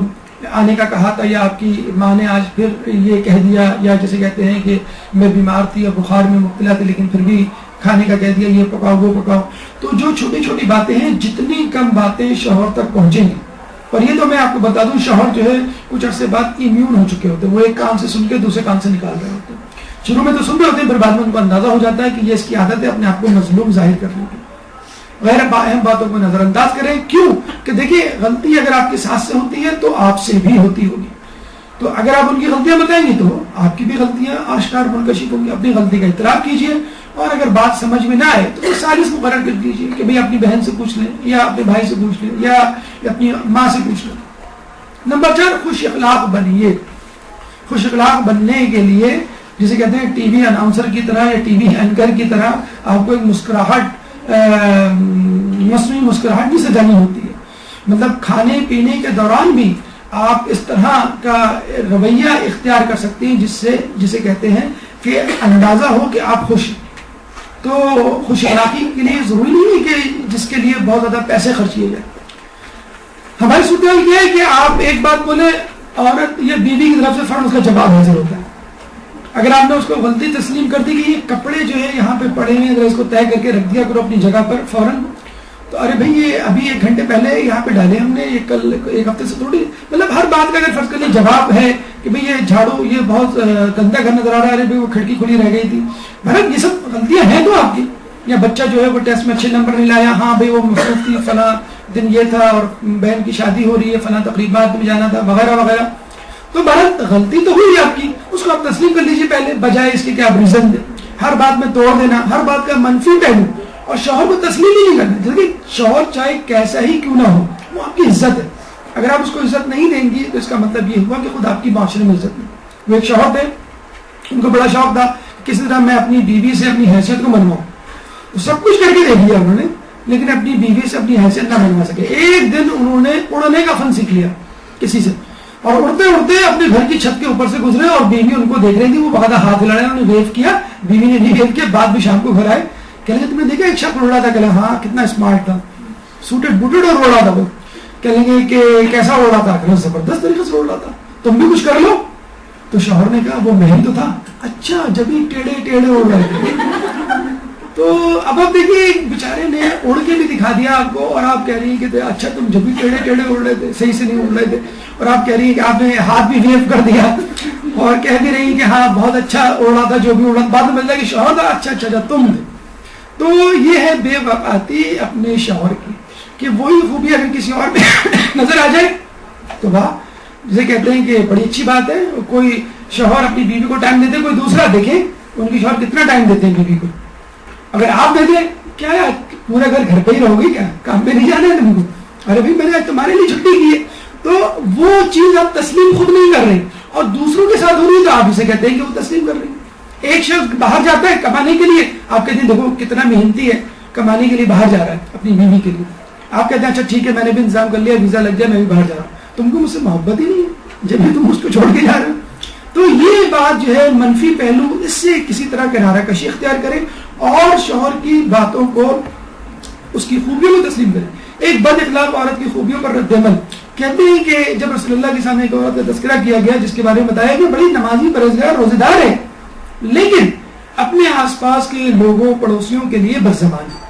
آنے کا کہا تھا، یا آپ کی ماں نے آج پھر یہ کہہ دیا، یا جیسے کہتے ہیں کہ میں بیمار تھی اور بخار میں مبتلا تھی لیکن پھر بھی کھانے کا کہہ دیا یہ پکاؤ وہ پکاؤ۔ تو جو چھوٹی چھوٹی باتیں ہیں، جتنی کم باتیں شوہر تک پہنچیں گی، اور یہ تو میں آپ کو بتا دوں شوہر جو ہے کچھ عرصے بعد امیون ہو چکے ہوتے ہیں، وہ ایک کان سے سن کے دوسرے کان سے نکال رہے ہوتے ہیں، شروع میں تو سن رہے ہوتے ہیں پھر بعد میں ان کو اندازہ ہو جاتا ہے کہ یہ اس کی عادت ہے اپنے آپ کو مظلوم ظاہر کرنے کی۔ غیر اہم باتوں کو نظر انداز کریں، کیوں کہ دیکھیے غلطی اگر آپ کی ساس سے ہوتی ہے تو آپ سے بھی ہوتی ہوگی، تو اگر آپ ان کی غلطیاں بتائیں گے تو آپ کی بھی غلطیاں آشکار منکشف ہوں گی۔ اپنی غلطی کا اعتراف کیجیے، اور اگر بات سمجھ میں نہ آئے تو سالس مقرر کر دیجیے کہ بھئی اپنی بہن سے پوچھ لیں، یا اپنے بھائی سے پوچھ لیں، یا اپنی ماں سے پوچھ لیں۔ نمبر 4، خوش اخلاق بنیے۔ خوش اخلاق بننے کے لیے جسے کہتے ہیں ٹی وی اناؤنسر کی طرح یا ٹی وی اینکر کی طرح آپ کو ایک مسکراہٹ، مصنوعی مسکراہٹ بھی سجانی ہوتی ہے، مطلب کھانے پینے کے دوران بھی آپ اس طرح کا رویہ اختیار کر سکتے ہیں جس سے جسے کہتے ہیں کہ اندازہ ہو کہ آپ خوش ہیں۔ تو خوش اخلاقی کے لیے ضروری نہیں ہے کہ جس کے لیے بہت زیادہ پیسے خرچ کیے جائیں۔ ہماری صورتحال یہ ہے کہ آپ ایک بات بولیں، عورت یا بیوی کی طرف سے فوراً اس کا جواب حاضر ہوتا ہے۔ اگر آپ نے اس کو غلطی تسلیم کر دی کہ یہ کپڑے جو ہے یہاں پہ پڑے ہیں، اگر اس کو طے کر کے رکھ دیا کرو اپنی جگہ پر فوراً، تو ارے بھائی یہ ابھی 1 گھنٹے پہلے یہاں پہ ڈالے ہم نے، یہ کل 1 ہفتے سے تھوڑی، مطلب ہر بات کا اگر فرض کرنے جواب ہے کہ بھئی یہ جھاڑو یہ بہت گندا گھر نظر آ رہا ہے، ارے بھائی وہ کھڑکی کھلی رہ گئی تھی، بھائی یہ سب غلطیاں ہیں تو آپ کی۔ یا بچہ جو ہے وہ ٹیسٹ میں اچھے نمبر نہیں لایا، ہاں بھئی وہ مصروف تھی، فلاں دن یہ تھا اور بہن کی شادی ہو رہی ہے، فلاں تقریبات میں جانا تھا وغیرہ وغیرہ، تو بہرحال غلطی تو ہوئی آپ کی، اس کو آپ تسلیم کر لیجیے پہلے، بجائے اس کے کہ آپ ریزن دیں، ہر بات میں توڑ دینا، ہر بات کا منفی پہلو، اور شوہر کو تسلیم ہی نہیں کرنا۔ جیسے کہ شوہر چاہے کیسا ہی کیوں نہ ہو وہ آپ کی عزت ہے، اگر آپ اس کو عزت نہیں دیں گی تو اس کا مطلب یہ ہوا کہ خود آپ کی معاشرے میں عزت نہیں۔ وہ ایک شوہر تھے، ان کو بڑا شوق تھا کسی طرح میں اپنی بیوی سے اپنی حیثیت کو منواؤں، سب کچھ کر کے دیکھ لیا انہوں نے لیکن اپنی بیوی سے اپنی حیثیت نہ منوا سکے۔ ایک دن انہوں نے اڑنے کا فن سیکھ لیا کسی سے، اور اڑتے اڑتے اپنے گھر کی چھت کے اوپر سے گزرے اور بیوی ان کو دیکھ رہی تھی، وہ باقاعدہ ہاتھ ہلا رہے ہیں، انہوں نے ویو کیا، بیوی نے بھی ویو کیا، بعد بھی شام کو گھر آئے، کہہ لیں گے تم نے دیکھا ایک شخص اڑ رہا تھا، کہ ہاں کتنا اسمارٹ تھا، سوٹڈ بوٹڈ اور اڑ رہا تھا، وہ کہیں گے کہ کیسا اڑ رہا تھا، کہ زبردست طریقے سے اڑ رہا تھا، تم بھی کچھ کر لو۔ تو شوہر نے کہا وہ میں ہی تو تھا، اچھا جب ہی ٹیڑھے ٹیڑھے اڑ رہے تھے۔ تو اب آپ دیکھیے بیچارے نے اڑ کے بھی دکھا دیا آپ کو، اور آپ کہہ رہی ہیں کہ اچھا تم جب بھی ٹیڑھے ٹیڑھے اڑ رہے تھے، صحیح سے نہیں اڑ رہے تھے، اور آپ کہہ رہی ہیں کہ آپ نے ہاتھ بھی ویو کر دیا، اور کہہ بھی رہی ہیں کہ ہاں بہت اچھا اڑ رہا تھا جو بھی اڑا، بعد میں ملتا ہے کہ شوہر تھا، اچھا اچھا تم تھے. تو یہ ہے بے وقاتی اپنے شوہر کی، کہ وہی خوبی اگر کسی اور میں نظر آ جائے تو واہ، جسے کہتے ہیں کہ بڑی اچھی بات ہے. کوئی شوہر اپنی بیوی کو ٹائم دیتے، کوئی دوسرا دیکھے ان کی شوہر کتنا ٹائم دیتے ہیں بیوی کو. اگر آپ دے دیں کیا ہے پورا گھر پہ ہی رہو گی کیا، کام پہ نہیں جانا ہے تم کو، ارے بھائی میں نے تمہارے لیے چھٹی کی ہے. تو وہ چیز آپ تسلیم خود نہیں کر رہے اور دوسروں کے ساتھ ہو رہی ہے، تو آپ اسے کہتے ہیں کہ وہ تسلیم کر رہی ہیں. ایک شخص باہر جاتا ہے کمانے کے لیے، آپ کہتے ہیں دیکھو کتنا محنتی ہے، کمانے کے لیے باہر جا رہا ہے اپنی بیوی کے لیے. آپ کہتے ہیں اچھا ٹھیک ہے میں نے بھی انتظام کر لیا، ویزا لگ گیا، میں بھی باہر جا رہا ہوں. تم کو مجھ سے محبت ہی نہیں ہے جب بھی تم اس کو چھوڑ کے جا رہے ہو. تو یہ بات جو ہے منفی پہلو، اس سے کسی طرح کنارہ کشی اختیار کریں اور شوہر کی باتوں کو، اس کی خوبیوں کو تسلیم کریں. ایک بد اخلاق عورت کی خوبیوں پر رد عمل. کہتے ہیں کہ جب رسول اللہ کے سامنے ایک عورت کا تذکرہ کیا گیا جس کے بارے میں بتایا کہ بڑی نمازی پرہیزگار روزے دار ہے، لیکن اپنے آس پاس کے لوگوں پڑوسیوں کے لیے بد زبان ہے.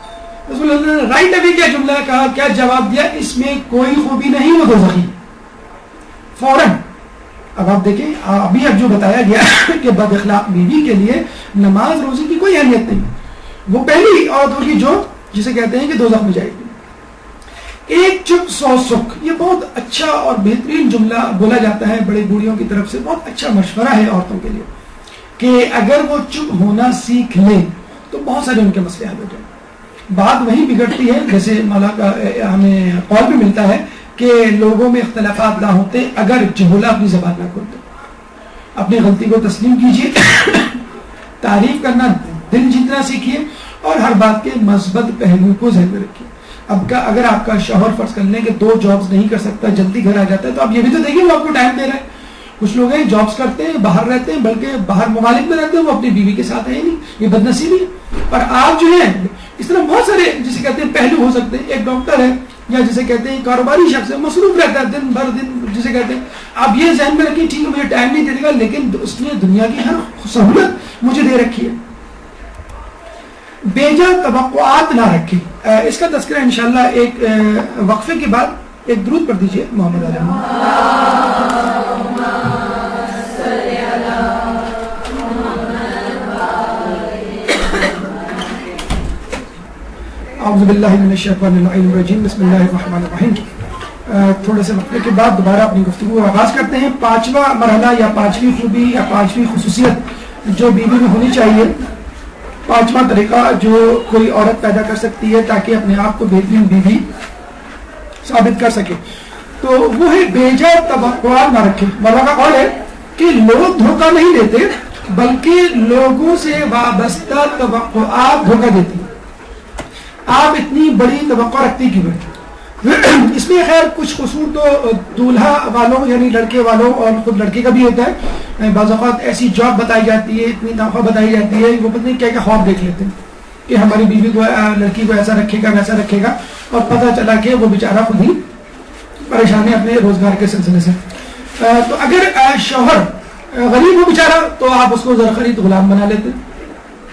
رسول اللہ نے رائٹ اوے کیا جملہ کہا، کیا جواب دیا، اس میں کوئی خوبی نہیں، وہ دوزخی. فوراً. اب آپ دیکھیں ابھی اب جو بتایا گیا کہ بد اخلاق بیوی کے لیے نماز روزے کی کوئی اہمیت نہیں، وہ پہلی عورت ہوگی جو جسے کہتے ہیں کہ دوزخ میں جائے گی. ایک چپ 100 سکھ، یہ بہت اچھا اور بہترین جملہ بولا جاتا ہے بڑے بوڑھیوں کی طرف سے. بہت اچھا مشورہ ہے عورتوں کے لیے کہ اگر وہ چپ ہونا سیکھ لیں تو بہت سارے ان کے مسئلے حل ہو جائیں. بات وہی بگڑتی ہے جیسے مولا کا ہمیں قول بھی ملتا ہے کہ لوگوں میں اختلافات نہ ہوتے اگر جہولا اپنی زبان نہ کھولتے. اپنی غلطی کو تسلیم کیجیے، تعریف کرنا دل جیتنا سیکھیے، اور ہر بات کے مثبت پہلو کو ذہن میں رکھیے. اب اگر آپ کا شوہر فرض کر لیں کہ 2 جابز نہیں کر سکتا، جلدی گھر آ جاتا ہے، تو آپ یہ بھی تو دیکھیں وہ آپ کو ٹائم دے رہا ہے. کچھ لوگ ہیں جابز کرتے ہیں، باہر رہتے ہیں، بلکہ باہر ممالک میں رہتے ہیں، وہ اپنی بیوی کے ساتھ ہیں نہیں، یہ بد نصیبی ہے. اور آپ جو ہیں اس طرح بہت سارے جسے کہتے ہیں پہلو ہو سکتے ہیں. ایک ڈاکٹر ہے یا جسے کہتے ہیں کاروباری شخص ہے، مصروف رہتا ہے دن بھر جسے کہتے ہیں. آپ یہ ذہن میں رکھیں ٹھیک ہے مجھے ٹائم نہیں دے گا، لیکن اس نے دنیا کی ہر سہولت مجھے دے رکھی ہے. بیجا توقعات نہ رکھیں. اس کا تذکرہ انشاءاللہ ایک وقفے کے بعد. ایک درود پڑھ دیجئے محمد علیہ. اعوذ باللہ من الشیطان الرجیم، بسم اللہ الرحمن الرحیم. تھوڑے سے وقفے کے بعد دوبارہ اپنی گفتگو کا آغاز کرتے ہیں. 5واں مرحلہ یا 5ویں خوبی یا 5ویں خصوصیت جو بیوی میں ہونی چاہیے، 5واں طریقہ جو کوئی عورت پیدا کر سکتی ہے تاکہ اپنے آپ کو بہترین بیوی ثابت کر سکے، تو وہ ہے بیجا توقعات نہ رکھے. مولا کا قول ہے کہ لوگ دھوکہ نہیں دیتے بلکہ لوگوں سے وابستہ توقعات دھوکہ دیتی. آپ اتنی بڑی توقع رکھتی کیوں ہیں؟ اس میں خیر کچھ قصور تو دولہا والوں یعنی لڑکے والوں اور خود لڑکے کا بھی ہوتا ہے. بعض اوقات ایسی جاب بتائی جاتی ہے، اتنی تنخواہ بتائی جاتی ہے، وہ پتہ نہیں کیا کیا خواب دیکھ لیتے ہیں کہ ہماری بیوی کو لڑکی کو ایسا رکھے گا ویسا رکھے گا، اور پتہ چلا کہ وہ بیچارہ خود ہی پریشان ہے اپنے روزگار کے سلسلے سے. تو اگر شوہر غریب ہو بیچارہ تو آپ اس کو زرخرید غلام بنا لیتے،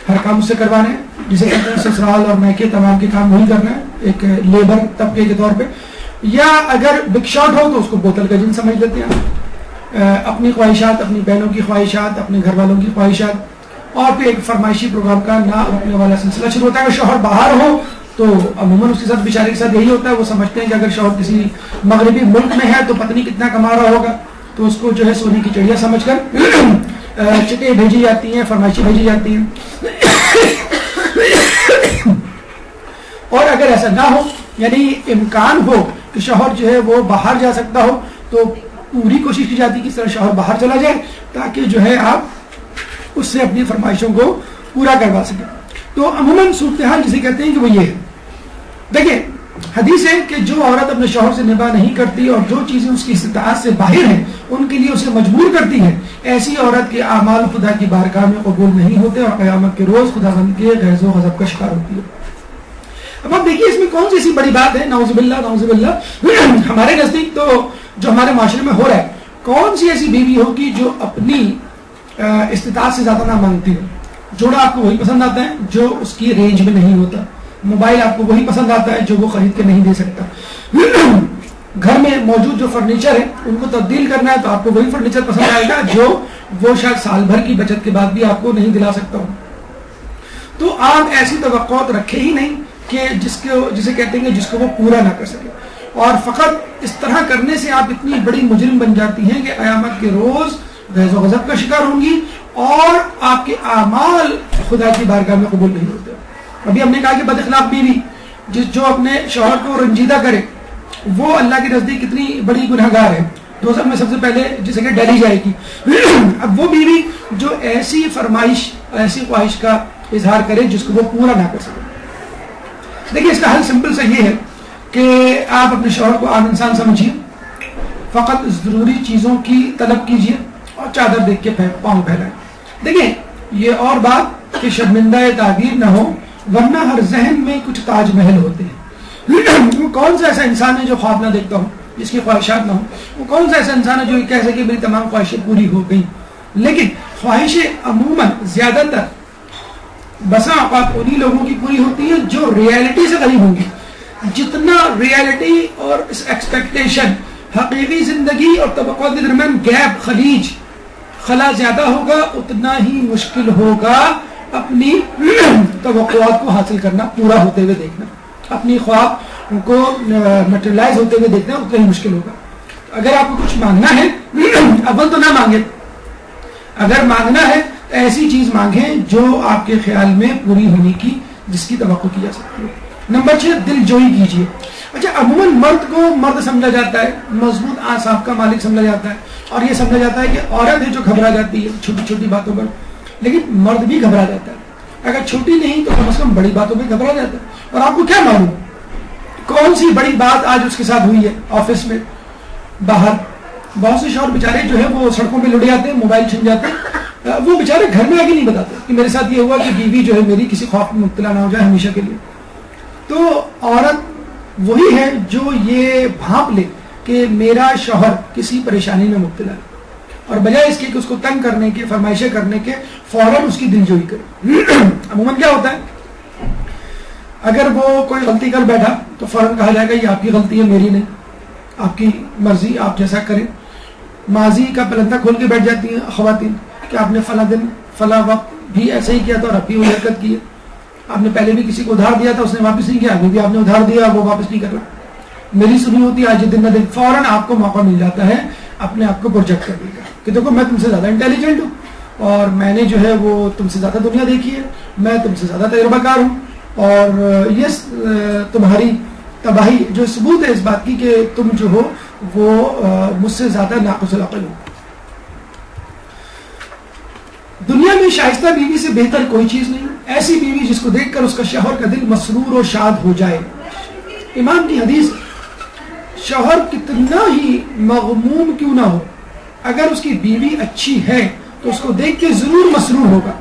ہر کام اس سے کروانے ہیں، جسے کہتے ہیں سسرال اور میکے تمام کے کام وہی کرنا ہے ایک لیبر طبقے کے طور پہ. یا اگر بگ شاٹ ہو تو اس کو بوتل کا جن سمجھ لیتے ہیں. اپنی خواہشات، اپنی بہنوں کی خواہشات، اپنے گھر والوں کی خواہشات، اور پھر ایک فرمائشی پروگرام کا نہ رکنے والا سلسلہ شروع ہوتا ہے. اگر شوہر باہر ہو تو عموماً اس کے ساتھ بیچارے کے ساتھ یہی ہوتا ہے، وہ سمجھتے ہیں کہ اگر شوہر کسی مغربی ملک میں ہے تو پتہ نہیں کتنا کما رہا ہوگا، تو اس کو جو ہے سونے کی چڑیا سمجھ کر چٹیں بھیجی جاتی ہیں، فرمائشی بھیجی جاتی ہیں. اور اگر ایسا نہ ہو، یعنی امکان ہو کہ شوہر جو ہے وہ باہر جا سکتا ہو، تو پوری کوشش کی جاتی ہے کہ اس طرح شوہر باہر چلا جائے تاکہ جو ہے آپ اس سے اپنی فرمائشوں کو پورا کروا سکیں. تو عموماً صورتحال جسے کہتے ہیں کہ وہ یہ ہے. دیکھیں حدیث ہے کہ جو عورت اپنے شوہر سے نباہ نہیں کرتی اور جو چیزیں اس کی استطاعت سے باہر ہیں ان کے لیے اسے مجبور کرتی ہے، ایسی عورت کے اعمال خدا کی بارگاہ میں قبول نہیں ہوتے اور قیامت کے روز خدا بند کے غیظ و غضب کا شکار ہوتی ہے. اب آپ دیکھیے اس میں کون سی ایسی بڑی بات ہے، نعوذ باللہ نعوذ باللہ. ہمارے نزدیک تو جو ہمارے معاشرے میں ہو رہا ہے، کون سی ایسی بیوی ہوگی جو اپنی استطاعت سے زیادہ نہ مانگتی ہو؟ جوڑا آپ کو وہی پسند آتا ہے جو اس کی رینج میں نہیں ہوتا. موبائل آپ کو وہی پسند آتا ہے جو وہ خرید کے نہیں دے سکتا. گھر میں موجود جو فرنیچر ہے ان کو تبدیل کرنا ہے تو آپ کو وہی فرنیچر پسند آئے گا جو وہ شاید سال بھر کی بچت کے بعد بھی آپ کو نہیں دلا سکتا ہوں. تو آپ ایسی توقعات رکھے ہی نہیں کہ جسے کہتے ہیں جس کو وہ پورا نہ کر سکے. اور فقط اس طرح کرنے سے آپ اتنی بڑی مجرم بن جاتی ہیں کہ قیامت کے روز غیظ و غضب کا شکار ہوں گی اور آپ کے اعمال خدا کی بارگاہ میں قبول نہیں ہوتے. ابھی ہم نے کہا کہ بد اخلاق بیوی جو اپنے شوہر کو رنجیدہ کرے وہ اللہ کے نزدیک کتنی بڑی گنہگار ہے. دوزخ میں سب سے پہلے جسے کہ ڈالی جائے گی. اب وہ بیوی جو ایسی فرمائش ایسی خواہش کا اظہار کرے جس کو وہ پورا نہ کر سکے. دیکھیے اس کا حل سمپل سا یہ ہے کہ آپ اپنے شوہر کو عام انسان سمجھیے, فقط ضروری چیزوں کی طلب کیجیے اور چادر دیکھ کے پاؤں پھیلائیں. دیکھیں یہ اور بات کہ شرمندہ تعبیر نہ ہو, ورنہ ہر ذہن میں کچھ تاج محل ہوتے ہیں. وہ کون سا ایسا انسان ہے جو خواب نہ دیکھتا ہو, جس کی خواہشات نہ ہوں؟ وہ کون سا ایسا انسان ہے جو کہہ سکے میری تمام خواہشیں پوری ہو گئی؟ لیکن خواہشیں عموماً زیادہ تر بسا اوقات انہی لوگوں کی پوری ہوتی ہیں جو ریالٹی سے قریب ہوں گی. جتنا ریالٹی اور ایکسپیکٹیشن حقیقی زندگی اور توقعات کے درمیان گیپ خلا زیادہ ہوگا, اتنا ہی مشکل ہوگا اپنی توقعات کو حاصل کرنا, پورا ہوتے ہوئے دیکھنا, اپنی خواب کو میٹریلائز ہوتے ہوئے دیکھنا اتنا ہی مشکل ہوگا. اگر آپ کو کچھ مانگنا ہے اول تو نہ مانگے, اگر مانگنا ہے تو ایسی چیز مانگیں جو آپ کے خیال میں پوری ہونے کی جس کی توقع کی جا سکتی ہے. نمبر 6, دل جوئی کیجیے. اچھا عموماً مرد کو مرد سمجھا جاتا ہے, مضبوط اعصاب کا مالک سمجھا جاتا ہے, اور یہ سمجھا جاتا ہے کہ عورت ہے جو گھبرا جاتی ہے چھوٹی چھوٹی باتوں پر, لیکن مرد بھی گھبرا جاتا ہے. اگر چھوٹی نہیں تو کم از کم بڑی باتوں پہ گھبرا جاتا ہے. اور آپ کو کیا معلوم کون سی بڑی بات آج اس کے ساتھ ہوئی ہے؟ آفس میں, باہر بہت سے شوہر بیچارے جو ہے وہ سڑکوں پہ لڑ جاتے ہیں, موبائل چھن جاتے ہیں, وہ بیچارے گھر میں آگے نہیں بتاتے کہ میرے ساتھ یہ ہوا کہ بیوی جو ہے میری کسی خوف میں مبتلا نہ ہو جائے ہمیشہ کے لیے. تو عورت وہی ہے جو یہ بھانپ لے کہ میرا شوہر کسی پریشانی میں مبتلا ہے, اور بجائے اس کے کہ اس کو تنگ کرنے کے, فرمائشیں کرنے کے, فوراً اس کی دلجوئی کرے. عموماً کیا ہوتا ہے, اگر وہ کوئی غلطی کر بیٹھا تو فوراً کہا جائے گا یہ آپ کی غلطی ہے, میری نہیں, آپ کی مرضی, آپ جیسا کریں. ماضی کا پلندہ کھول کے بیٹھ جاتی ہیں خواتین کہ آپ نے فلاں دن فلاں وقت بھی ایسے ہی کیا تھا اور اب بھی وہ حرکت کی ہے. آپ نے پہلے بھی کسی کو ادھار دیا تھا, اس نے واپس نہیں کیا, ابھی بھی آپ نے ادھار دیا وہ واپس نہیں کر رہا. میری سنی ہوتی ہے آج دن نہ دن, فوراً آپ کو موقع مل جاتا ہے اپنے آپ کو پروجیکٹ کرنے کا کہ دیکھو میں تم سے زیادہ انٹیلیجنٹ ہوں اور میں نے جو ہے وہ تم سے زیادہ دنیا دیکھی ہے, میں تم سے زیادہ تجربہ کار ہوں, اور یہ تمہاری تباہی جو ثبوت ہے اس بات کی کہ تم جو ہو وہ مجھ سے زیادہ ناقص العقل ہو. دنیا میں شائستہ بیوی سے بہتر کوئی چیز نہیں, ایسی بیوی جس کو دیکھ کر اس کا شوہر کا دل مسرور و شاد ہو جائے. امام کی حدیث, شوہر کتنا ہی مغموم کیوں نہ ہو, اگر اس کی بیوی اچھی ہے تو اس کو دیکھ کے ضرور مسرور ہوگا,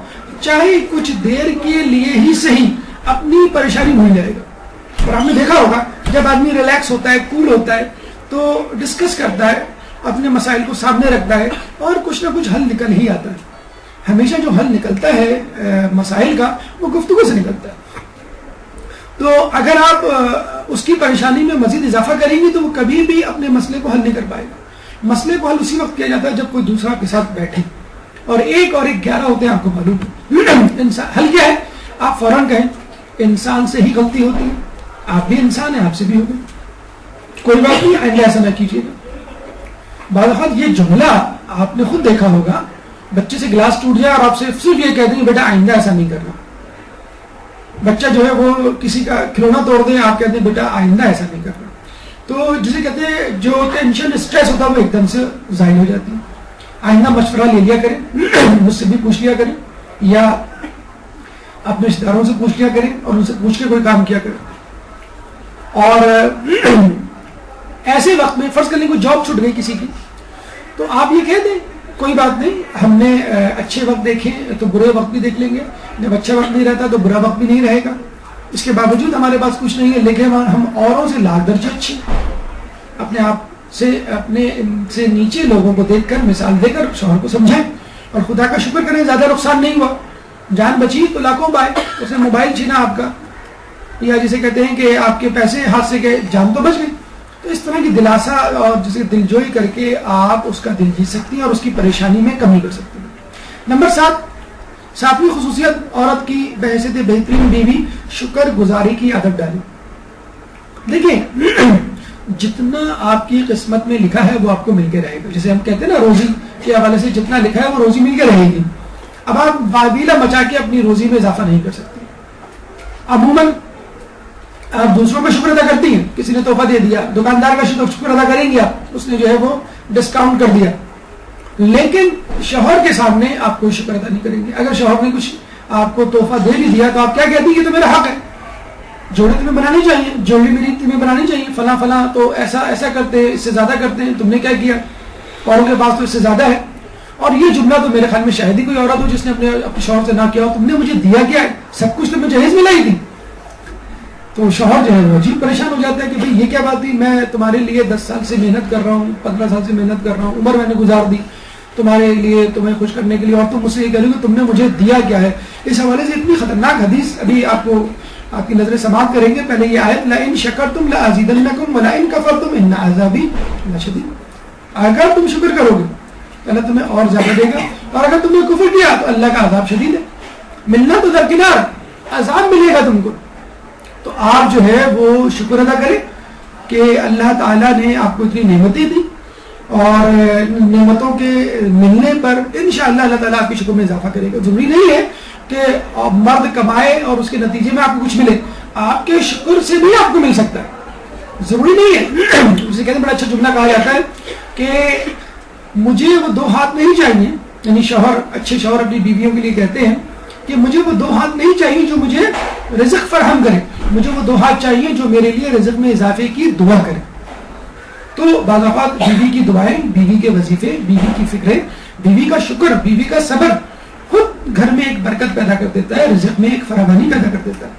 چاہے کچھ دیر کے لیے ہی صحیح اپنی پریشانی بھول جائے گا. اور ہم نے دیکھا ہوگا جب آدمی ریلیکس ہوتا ہے, کول ہوتا ہے, تو ڈسکس کرتا ہے, اپنے مسائل کو سامنے رکھتا ہے اور کچھ نہ کچھ حل نکل ہی آتا ہے. ہمیشہ جو حل نکلتا ہے مسائل کا وہ گفتگو سے نکلتا ہے. تو اگر آپ اس کی پریشانی میں مزید اضافہ کریں گی تو وہ کبھی بھی اپنے مسئلے کو حل نہیں کر پائے گا. مسئلے کو حل اسی وقت کیا جاتا ہے جب کوئی دوسرا کے ساتھ بیٹھے, اور ایک 11 ہوتے ہیں, آپ کو معلوم. حل کیا ہے, آپ فوراً کہیں انسان سے ہی غلطی ہوتی ہے, آپ بھی انسان ہیں, آپ سے بھی ہوگی, کوئی بات نہیں, آئندہ ایسا نہ کیجیے گا. بعض اوقات یہ جملہ آپ نے خود دیکھا ہوگا, بچے سے گلاس ٹوٹ جائے اور آپ سے صرف یہ کہہ دیں بیٹا آئندہ ایسا نہیں کرنا. بچہ جو ہے وہ کسی کا کھلونا توڑ دیں, آپ کہتے ہیں بیٹا آئندہ ایسا نہیں کرنا. تو جسے کہتے ہیں جو ٹینشن اسٹریس ہوتا ہے وہ ایک دم سے ظاہر ہو جاتی ہے. آئندہ مشورہ لے لیا کریں, مجھ سے بھی پوچھ لیا کریں, یا اپنے رشتے داروں سے پوچھ لیا کریں اور ان سے پوچھ کے کوئی کام کیا کریں. اور ایسے وقت میں فرض کرنے کو جاب چھوٹ گئی کسی کی, تو آپ یہ کہہ دیں کوئی بات نہیں, ہم نے اچھے وقت دیکھے تو برے وقت بھی دیکھ لیں گے, جب اچھا وقت نہیں رہتا تو برا وقت بھی نہیں رہے گا. اس کے باوجود ہمارے پاس کچھ نہیں ہے, لیکن ہم اوروں سے لاکھ درجے اچھے, اپنے آپ سے اپنے سے نیچے لوگوں کو دیکھ کر مثال دے کر شوہر کو سمجھائیں اور خدا کا شکر کریں زیادہ نقصان نہیں ہوا. جان بچی تو لاکھوں پائے. اس نے موبائل چھینا آپ کا, یا جسے کہتے ہیں کہ آپ کے پیسے ہاتھ سے گئے, جان تو بچ گئی. تو اس طرح کی دلاسا اور جسے دلجوئی کر کے آپ اس کا دل جیت سکتی ہیں اور اس کی پریشانی میں کمی کر سکتی ہیں. نمبر 7, 7ویں خصوصیت عورت کی بحیثیت بہترین بیوی شکر گزاری کی عادت ڈالیں. دیکھیں جتنا آپ کی قسمت میں لکھا ہے وہ آپ کو مل کے رہے گا. جسے ہم کہتے ہیں نا روزی کے حوالے سے جتنا لکھا ہے وہ روزی مل کے رہے گی. اب آپ واویلا مچا کے اپنی روزی میں اضافہ نہیں کر سکتے. عموماً آپ دوسروں کا شکر ادا کرتی ہیں, کسی نے تحفہ دے دیا, دکاندار کا شکر ادا کریں گے آپ, اس نے جو ہے وہ ڈسکاؤنٹ کر دیا, لیکن شوہر کے سامنے آپ کوئی شکر ادا نہیں کریں گے. اگر شوہر نے کچھ آپ کو تحفہ دے بھی دیا تو آپ کیا کہتی ہیں کہ تو میرا حق ہے, جوڑے تمہیں بنانی چاہیے, جوڑی میری تمہیں بنانی چاہیے, فلاں فلاں تو ایسا ایسا کرتے ہیں, اس سے زیادہ کرتے ہیں, تم نے کیا کیا, اوروں کے پاس تو اس سے زیادہ ہے. اور یہ جملہ تو میرے خیال میں شاید ہی کوئی عورت ہو جس نے اپنے شوہر سے نہ کیا ہو, تم نے مجھے دیا کیا ہے, سب کچھ تمہیں جہیز میں لائی تھی. تو شوہر جو ہے وہ عجیب پریشان ہو جاتا ہے کہ بھئی یہ کیا بات تھی, میں تمہارے لیے 10 سال سے محنت کر رہا ہوں, 15 سال سے محنت کر رہا ہوں, عمر میں نے گزار دی تمہارے لیے, تمہیں خوش کرنے کے لیے, اور تم مجھ سے یہ کہہ رہے ہو کہ تم نے مجھے دیا کیا ہے. اس حوالے سے اتنی خطرناک حدیث ابھی آپ کو آپ کی نظریں سماعت کریں گے. پہلے یہ آیت لئن شکرتم لازیدنکم ولئن کفرتم ان عذابی لشدید. اگر تم شکر کرو گے تو اللہ تمہیں اور زیادہ دے گا, اور اگر تم نے کفر کیا تو اللہ کا عذاب شدید ہے. ملنا تو درکنار, عذاب ملے گا تم کو. تو آپ جو ہے وہ شکر ادا کریں کہ اللہ تعالیٰ نے آپ کو اتنی نعمتیں دی, اور نعمتوں کے ملنے پر انشاءاللہ اللہ تعالیٰ آپ کے شکر میں اضافہ کرے گا. ضروری نہیں ہے کہ مرد کمائے اور اس کے نتیجے میں آپ کو کچھ ملے, آپ کے شکر سے بھی آپ کو مل سکتا ہے, ضروری نہیں ہے. اسے کہتے ہیں بڑا اچھا جملہ کہا جاتا ہے کہ مجھے وہ 2 ہاتھ نہیں چاہیے, یعنی شوہر, اچھے شوہر اپنی بیویوں کے لیے کہتے ہیں کہ مجھے وہ 2 ہاتھ نہیں چاہیے جو مجھے رزق فراہم کرے, مجھے وہ 2 ہاتھ چاہیے جو میرے لیے رزق میں اضافے کی دعا کرے. تو بعض اوقات بیوی کی دعائیں, بیوی کے وظیفے, بیوی کی فکریں, بیوی کا شکر, بیوی کا صبر خود گھر میں ایک برکت پیدا کر دیتا ہے, رزق میں ایک فراوانی پیدا کر دیتا ہے.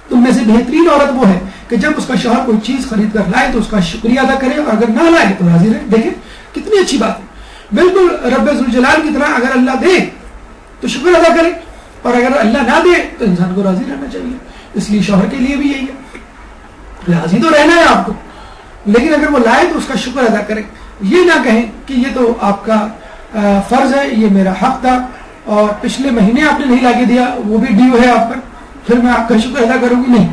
تم میں سے بہترین عورت وہ ہے کہ جب اس کا شوہر کوئی چیز خرید کر لائے تو اس کا شکریہ ادا کرے, اور اگر نہ لائے تو راضی رہے. دیکھیں کتنی اچھی بات ہے. بالکل رب ذوالجلال کی طرح اگر اللہ دے تو شکر ادا کرے, اور اگر اللہ نہ دے تو انسان کو راضی رہنا چاہیے. اس لیے شوہر کے لیے بھی یہی ہے, راضی تو رہنا ہے آپ کو, لیکن اگر وہ لائے تو اس کا شکر ادا کرے. یہ نہ کہیں کہ یہ تو آپ کا فرض ہے, یہ میرا حق تھا, اور پچھلے مہینے آپ نے نہیں لا کے دیا, وہ بھی ڈیو ہے آپ پر, پھر میں آپ کا شکر ادا کروں گی. نہیں,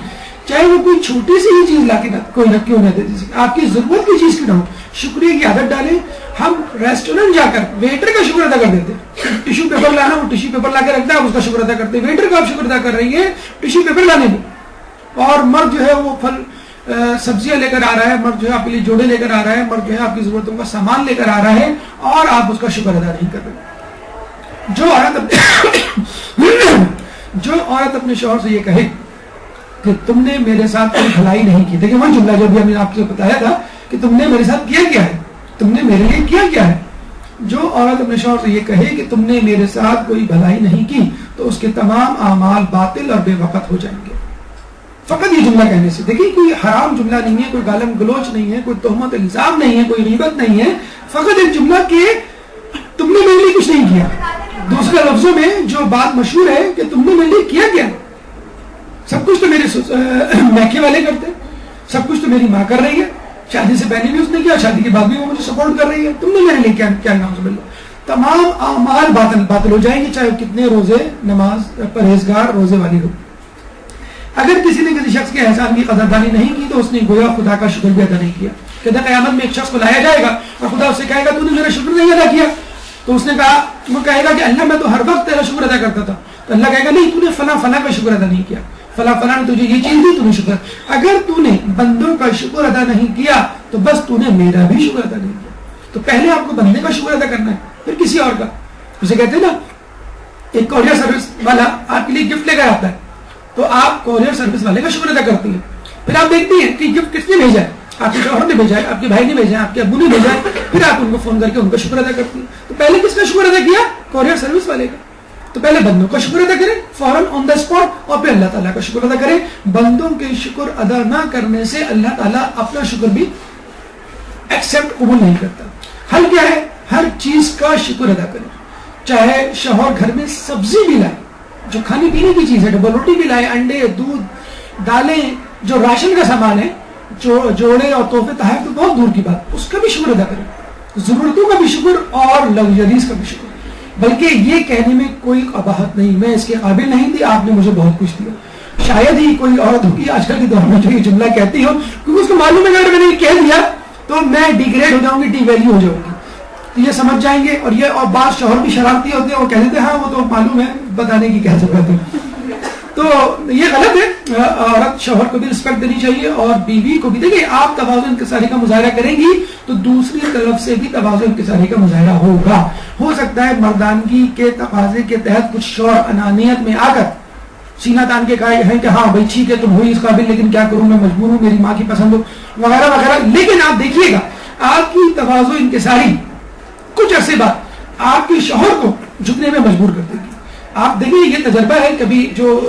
چاہے وہ کوئی چھوٹی سی ہی چیز لا کے کوئی نہ کیوں نہ دے دی, آپ کی ضرورت کی چیز کیوں نہ ہو, شکریہ کی عادت ڈالیں. ہم ریسٹورینٹ جا کر ویٹر کا شکر ادا کر دیتے ہیں, ٹیشو پیپر لانا, وہ ٹیشو پیپر لا کے رکھتا ہے, آپ اس کا شکر ادا کرتے ہیں. ویٹر کا آپ شکر ادا کر رہی ہیں ٹیشو پیپر لانے میں, اور مرد جو ہے وہ پھل سبزیاں لے کر آ رہا ہے, مرد جو ہے آپ کے لیے جوڑے لے کر آ رہا ہے, مرد جو ہے آپ کی ضرورتوں کا سامان لے کر آ رہا ہے, اور آپ اس کا شکر ادا نہیں کر رہے. جو عورت اپنے شوہر سے یہ کہے کہ تم نے میرے ساتھ کوئی بھلائی نہیں کی, دیکھیں وہ جملہ جو بھی ہم نے آپ سے بتایا تھا کہ تم نے میرے ساتھ کیا کیا ہے, تم نے میرے لیے کیا کیا ہے. جو عورت اپنے شوہر سے یہ کہے کہ تم نے میرے ساتھ کوئی بھلائی نہیں کی تو اس کے تمام اعمال باطل اور بے وقت ہو جائیں گے. فقط یہ جملہ کہنے سے, دیکھیں کوئی حرام جملہ نہیں ہے, کوئی گالم گلوچ نہیں ہے, کوئی تہمت الزام نہیں ہے, کوئی غیبت نہیں ہے, فقط ایک جملہ کہ تم نے میرے لیے کچھ نہیں کیا. دوسرے لفظوں میں جو بات مشہور ہے کہ تم نے میرے لیے کیا کیا, سب کچھ تو میرے میکے والے کرتے, سب کچھ تو میری ماں کر رہی ہے, شادی سے پہلے بھی اس نے کیا, شادی کے بعد بھی وہ مجھے سپورٹ کر رہی ہے, تم نے میرے لیے کیا نام سمجھ لو. تمام اعمال باطل ہو جائیں گے, چاہے کتنے روزے نماز پرہیزگار روزے والی ہو. اگر کسی نے کسی شخص کے احسان کی قدردانی نہیں کی تو اس نے گویا خدا کا شکر بھی ادا نہیں کیا. کہتے ہیں قیامت میں ایک شخص کو لایا جائے گا اور خدا اس سے کہے گا تو نے میرا شکر نہیں ادا کیا. تو اس نے کہا, وہ کہے گا کہ اللہ میں تو ہر وقت تیرا شکر ادا کرتا تھا. تو اللہ کہے گا نہیں, تو نے فلاں فلاں کا شکر ادا نہیں کیا, فلاں فلاں نے تجھے یہ چیز دی, تو نے شکر. اگر تو نے بندوں کا شکر ادا نہیں کیا تو بس تو نے میرا بھی شکر ادا نہیں کیا. تو پہلے آپ کو بندے کا شکر ادا کرنا ہے, پھر کسی اور کا. اسے کہتے ہیں نا, ایک کوریئر سروس والا آپ کے لیے گفٹ لے کر آتا ہے تو آپ کوریئر سروس والے کا شکر ادا کرتی ہیں. پھر آپ دیکھتی ہیں کہ گفٹ کس نے بھیجا ہے, آپ کے شوہر نے بھیجا ہے, آپ کے بھائی نے بھیجا ہے, آپ کے ابو نے بھیجا ہے, پھر آپ ان کو فون کر کے ان کا شکر ادا کرتی ہیں. تو پہلے کس کا شکر ادا کیا, کوریئر سروس والے کا. تو پہلے بندوں کا شکر ادا کریں فوراً آن دا اسپاٹ, اور پھر اللہ تعالیٰ کا شکر ادا کریں. بندوں کے شکر ادا نہ کرنے سے اللہ تعالیٰ اپنا شکر بھی ایکسپٹ قبول نہیں کرتا. حل کیا ہے, ہر چیز کا شکر ادا کریں. چاہے شوہر گھر میں سبزی بھی لائے, جو کھانے پینے کی چیز ہے, ڈبل روٹی بھی لائے, انڈے, دودھ, دالیں, جو راشن کا سامان ہے, جوڑے اور تحفے تحائف تو بہت دور کی بات, اس کا بھی شکر ادا کریں, ضرورتوں کا بھی شکر اور لگژریز کا بھی شکر. بلکہ یہ کہنے میں کوئی قباحت نہیں, میں اس کے قابل نہیں تھی, آپ نے مجھے بہت کچھ دیا. شاید ہی کوئی عورت ہوگی آج کل کے دور میں جو یہ جملہ کہتی ہو, کیونکہ اس کو معلوم ہے کہ اگر میں نے کہہ دیا تو میں ڈیگریڈ ہو جاؤں گی, ڈی ویلیو ہو جاؤں گی. تو یہ سمجھ جائیں گے. اور یہ اور بعض شوہر بھی شرارتی ہوتے ہیں, وہ کہہ دیتے ہیں ہاں وہ تو معلوم ہے, بتانے کی کیا ضرورت ہے. تو یہ غلط ہے. عورت شوہر کو بھی رسپیکٹ دینی چاہیے اور بیوی کو بھی. دیکھیے آپ تواضع انکساری کا مظاہرہ کریں گی تو دوسری طرف سے بھی تواضع انکساری کا مظاہرہ ہوگا. ہو سکتا ہے مردانگی کے تقاضے کے تحت کچھ شوہر انانیت میں آ کر سینہ تان کے کہا ہے کہ ہاں بھائی ٹھیک ہے تم ہوئی اس قابل, لیکن کیا کروں میں مجبور ہوں, میری ماں کی پسند ہو, وغیرہ وغیرہ. لیکن آپ دیکھیے گا آپ کی تواضع انکساری کچھ عرصے بعد آپ کے شوہر کو جھکنے میں مجبور کر دے گی. آپ دیکھیں یہ تجربہ ہے, کبھی جو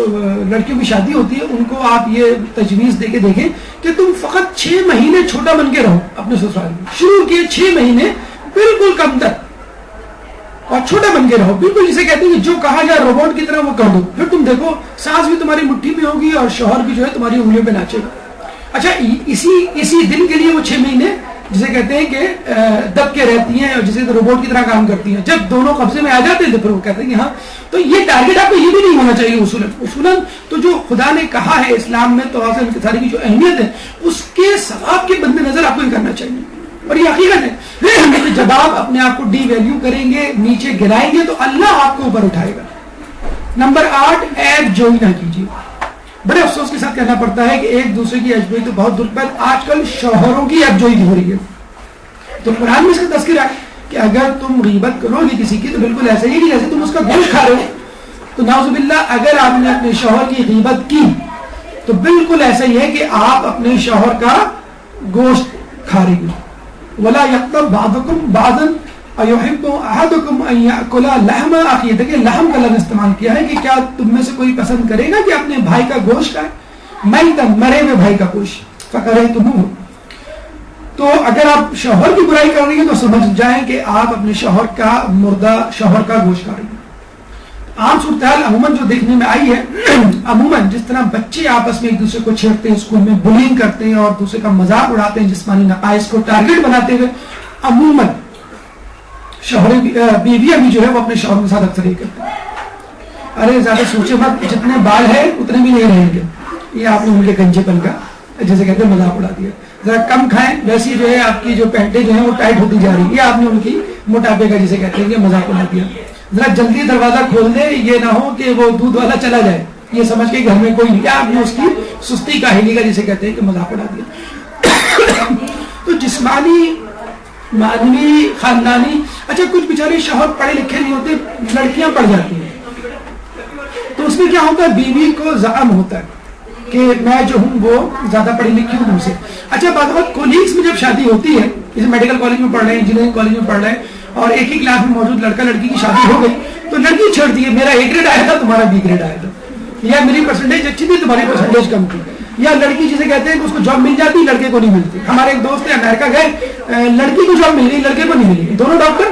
لڑکیوں کی شادی ہوتی ہے ان کو آپ یہ تجویز دے کے دیکھیں کہ تم فقط 6 مہینے چھوٹا بن کے رہو اپنے سسرال میں. شروع کیے 6 مہینے بالکل کم تر اور چھوٹا بن کے رہو, بالکل جسے کہتے ہیں کہ جو کہا جائے روبوٹ کی طرح وہ کر دو. پھر تم دیکھو سانس بھی تمہاری مٹھی میں ہوگی اور شوہر بھی جو ہے تمہاری انگلیوں پہ ناچے گا. اچھا اسی دن کے لیے وہ 6 مہینے جسے کہتے ہیں کہ دب کے رہتی ہیں اور جسے روبوٹ کی طرح کام کرتی ہیں. جب دونوں قبضے میں آ جاتے ہیں تو پھر وہ کہتے ہیں کہ ہاں. تو یہ ٹارگیٹ آپ کو یہ بھی نہیں ہونا چاہیے اصولاً. تو جو خدا نے کہا ہے اسلام میں تواضع انکساری کی جو اہمیت ہے اس کے ثواب کے مد نظر آپ کو یہ کرنا چاہیے. اور یہ حقیقت ہے جب آپ اپنے آپ کو ڈی ویلیو کریں گے, نیچے گرائیں گے, تو اللہ آپ کو اوپر اٹھائے گا. نمبر 8, ایب جوئی نہ کیجیے. بڑے افسوس کے ساتھ کہنا پڑتا ہے کہ ایک دوسرے کی ایب جوئی تو بہت دور پر آج کل شوہروں کی ایب جوئی ہو رہی ہے. تو قرآن میں اس کا تذکرہ ہے کہ اگر تم غیبت کرو گے کسی کی تو بالکل ایسے ہی نہیں جیسے تم اس کا گوشت کھا رہے ہو. تو نعوذ باللہ اگر آپ نے اپنے شوہر کی غیبت کی تو بالکل ایسا ہی ہے کہ آپ اپنے شوہر کا گوشت کھا رہے ہیں. ولا یغتب بعضکم بعضا ایحب احدکم ان یاکل لحم اخیہ. دیکھیں لحم کا لفظ استعمال کیا ہے کہ کیا تم میں سے کوئی پسند کرے گا کہ اپنے بھائی کا گوشت کھائے, میتن مرے ہوئے بھائی کا گوشت, فکرہتموہ. تو اگر آپ شوہر کی برائی کر رہی ہیں تو سمجھ جائیں کہ آپ اپنے شوہر کا مردہ شوہر کا گوشت کھا رہی ہیں. عام صورتحال عموماً جو دیکھنے میں آئی ہے, عموماً جس طرح بچے آپس میں ایک دوسرے کو چھیڑتے ہیں, اسکول میں بلینگ کرتے ہیں اور دوسرے کا مذاق اڑاتے ہیں جسمانی نقائص کو ٹارگیٹ بناتے ہوئے, عموماً شوہر بیویاں بھی جو ہے وہ اپنے شوہر کے ساتھ اکثر یہ کرتے ہیں. ارے زیادہ سوچے مت, جتنے بال ہیں اتنے بھی نہیں رہیں گے. یہ آپ نے ان کے گنجے پن کا جیسے کہتے ہیں مذاق اڑا دیا. ذرا کم کھائیں, ویسی جو ہے آپ کی جو پینٹیں جو ہیں وہ ٹائٹ ہوتی جا رہی ہے. یہ آپ نے ان کی موٹاپے کا جسے کہتے ہیں کہ مذاق اڑا دیا. ذرا جلدی دروازہ کھول دے, یہ نہ ہو کہ وہ دودھ والا چلا جائے یہ سمجھ کے گھر میں کوئی نہیں. آپ نے اس کی سستی کاہلی کا جسے کہتے ہیں کہ مذاق اڑا دیا. تو جسمانی, معنوی, خاندانی. اچھا کچھ بیچارے شوہر پڑھے لکھے نہیں ہوتے, لڑکیاں پڑھ جاتی ہیں, تو اس میں کیا ہوتا ہے, بیوی کو زعم ہوتا ہے کہ میں جو ہوں وہ زیادہ پڑھی لکھی ہوں تم سے. اچھا بعض وقت کولیگس میں جب شادی ہوتی ہے, جیسے میڈیکل کالج میں پڑھ رہے ہیں, انجینئرنگ کالج میں پڑھ رہے ہیں, اور ایک ہی کلاس میں موجود لڑکا لڑکی کی شادی ہو گئی, تو لڑکی چھیڑتی ہے میرا A گریڈ آیا تھا تمہارا B گریڈ آیا تھا, یا میری پرسنٹیج اچھی تھی تمہاری پرسنٹیج کم تھی. یا لڑکی جسے کہتے ہیں کہ اس کو جاب مل جاتی لڑکے کو نہیں ملتی. ہمارے ایک دوست امریکہ گئے, لڑکی کو جاب مل گئی لڑکے کو نہیں ملی, دونوں ڈاکٹر,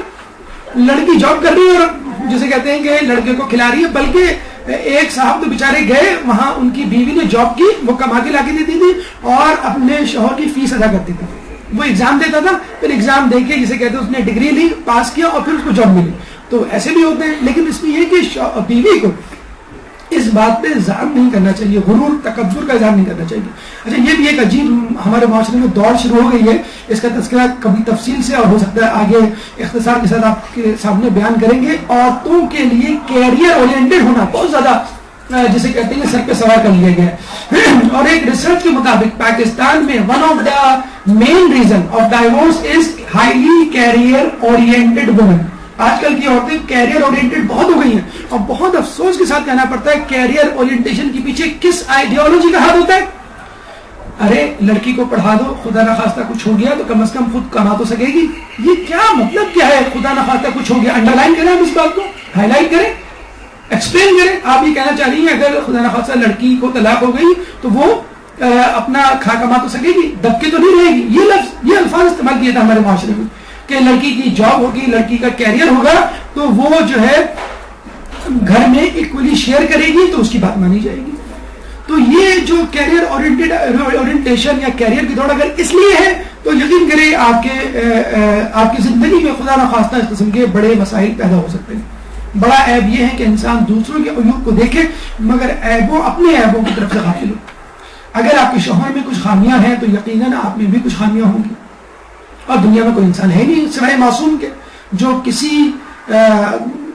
لڑکی جاب کر رہی ہے اور جسے کہتے ہیں کہ لڑکے کو کھلا رہی ہے. بلکہ ایک صاحب تو بیچارے گئے وہاں, ان کی بیوی نے جاب کی, وہ کما کے لا کے دیتی تھی اور اپنے شوہر کی فیس ادا کرتی تھی. وہ ایگزام دیتا تھا, پھر ایگزام دے کے جسے کہتے ہیں اس نے ڈگری لی, پاس کیا اور پھر اس کو جاب ملی. تو ایسے بھی ہوتے ہیں. لیکن اس میں یہ کہ بیوی کو اس بات پہ اظہار نہیں کرنا چاہیے, غرور تکبر کا اظہار نہیں کرنا چاہیے. اچھا یہ بھی ایک عجیب ہمارے معاشرے میں دور شروع ہو گئی ہے, اس کا تذکرہ کبھی تفصیل سے اور ہو سکتا ہے آگے اختصار کے ساتھ آپ کے سامنے بیان کریں گے. عورتوں کے لیے کیریئر اورینٹڈ ہونا بہت زیادہ جسے کہتے ہیں سر پہ سوار کر لیا گیا ہے. اور ایک ریسرچ کے مطابق پاکستان میں one of the main reason of divorce is highly career oriented woman. آج کل کی عورتیں کیریئر اورینٹڈ بہت ہو گئی ہیں, اور بہت افسوس کے ساتھ کہنا پڑتا ہے کیریئر اورینٹیشن کے پیچھے کس آئیڈیالوجی کا ہاتھ ہوتا ہے. ارے لڑکی کو پڑھا دو, خدا نخواستہ کچھ ہو گیا تو کم از کم خود کما تو سکے گی. یہ کیا مطلب کیا ہے, خدا نخواستہ کچھ ہو گیا, انڈر لائن کریں اس بات کو, ہائی لائٹ کریں, ایکسپلین کریں. آپ یہ کہنا چاہ رہی ہیں اگر خدا نخواستہ لڑکی کو طلاق ہو گئی تو وہ اپنا کھا کما تو سکے گی, دب کے تو نہیں رہے گی. یہ لفظ, یہ الفاظ استعمال کیا تھا ہمارے معاشرے میں. کہ لڑکی کی جاب ہوگی, لڑکی کا کیریئر ہوگا, تو وہ جو ہے گھر میں ایکولی شیئر کرے گی تو اس کی بات مانی جائے گی. تو یہ جو کیریئر اورینٹیشن یا کیریئر کی دوڑ اگر اس لیے ہے تو یقین کریں آپ کی زندگی میں خدا نخواستہ اس قسم کے بڑے مسائل پیدا ہو سکتے ہیں. بڑا عیب یہ ہے کہ انسان دوسروں کے عیوب کو دیکھے مگر اپنے عیبوں کی طرف سے غافل ہو. اگر آپ کے شوہر میں کچھ خامیاں ہیں تو یقیناً آپ میں بھی کچھ خامیاں ہوں گی, اور دنیا میں کوئی انسان ہے نہیں سوائے معصوم کے جو کسی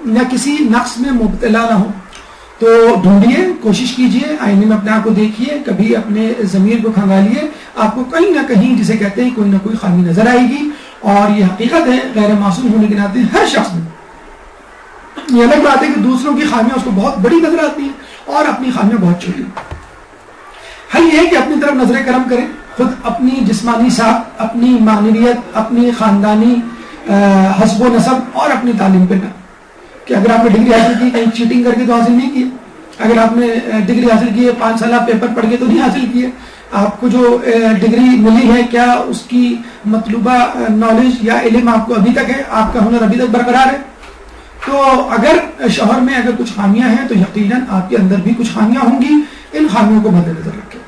نقص میں مبتلا نہ ہو. تو ڈھونڈیے, کوشش کیجئے, آئینے میں اپنے آپ کو دیکھیے, کبھی اپنے ضمیر کو کھنگالیے, آپ کو کہیں نہ کہیں جسے کہتے ہیں کوئی نہ کوئی خامی نظر آئے گی. اور یہ حقیقت ہے غیر معصوم ہونے کے ناطے ہر شخص میں. یہ الگ بات ہے کہ دوسروں کی خامیاں اس کو بہت بڑی نظر آتی ہیں اور اپنی خامیاں بہت چھوٹی. حل یہ ہے کہ اپنی طرف نظر کرم کریں, خود اپنی جسمانی ساخت, اپنی معنویت, اپنی خاندانی حسب و نسب اور اپنی تعلیم پہ نہ, کہ اگر آپ نے ڈگری حاصل کی کہیں چیٹنگ کر کے تو حاصل نہیں کی, اگر آپ نے ڈگری حاصل کی ہے 5 سالہ پیپر پڑھ کے تو نہیں حاصل کی ہے. آپ کو جو ڈگری ملی ہے کیا اس کی مطلوبہ نالج یا علم آپ کو ابھی تک ہے, آپ کا ہنر ابھی تک برقرار ہے. تو اگر شوہر میں اگر کچھ خامیاں ہیں تو یقیناً آپ کے اندر بھی کچھ خامیاں ہوں گی. ان خامیوں کو مد نظر رکھیں.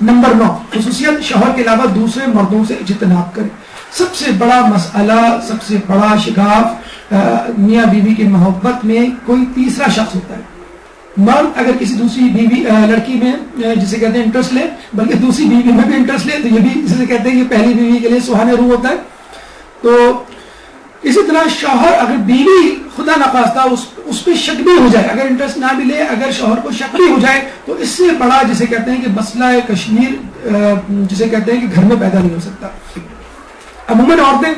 نمبر 9, خصوصیت شوہر کے علاوہ دوسرے مردوں سے اجتناب کریں. سب سے بڑا مسئلہ, سب سے بڑا شگاف میاں بیوی کی محبت میں کوئی تیسرا شخص ہوتا ہے. مرد اگر کسی دوسری لڑکی میں جسے کہتے ہیں انٹرسٹ لے, بلکہ دوسری بیوی میں بھی انٹرسٹ لے, تو یہ بھی جسے کہتے ہیں کہ پہلی بیوی کے لیے سہانے روح ہوتا ہے. تو اسی طرح شوہر اگر بیوی خدا نخواستہ اس پہ شک بھی ہو جائے, اگر انٹرسٹ نہ بھی لے, اگر شوہر کو شک بھی ہو جائے, تو اس سے بڑا جسے کہتے ہیں کہ مسئلہ کشمیر جسے کہتے ہیں کہ گھر میں پیدا نہیں ہو سکتا. عموماً عورتیں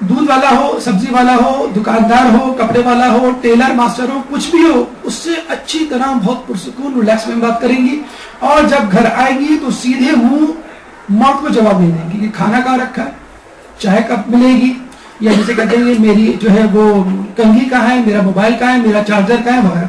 دودھ والا ہو, سبزی والا ہو, دکاندار ہو, کپڑے والا ہو, ٹیلر ماسٹر ہو, کچھ بھی ہو, اس سے اچھی طرح بہت پرسکون ریلیکس میں بات کریں گی, اور جب گھر آئے گی تو سیدھے منہ مرد کو جواب نہیں دیں گی کہ کھانا کہاں رکھا ہے, چائے کب ملے گی, یا جسے کہتے ہیں میری جو ہے وہ کنگھی کہاں ہے, میرا موبائل کہاں ہے, میرا چارجر کہاں ہے وغیرہ.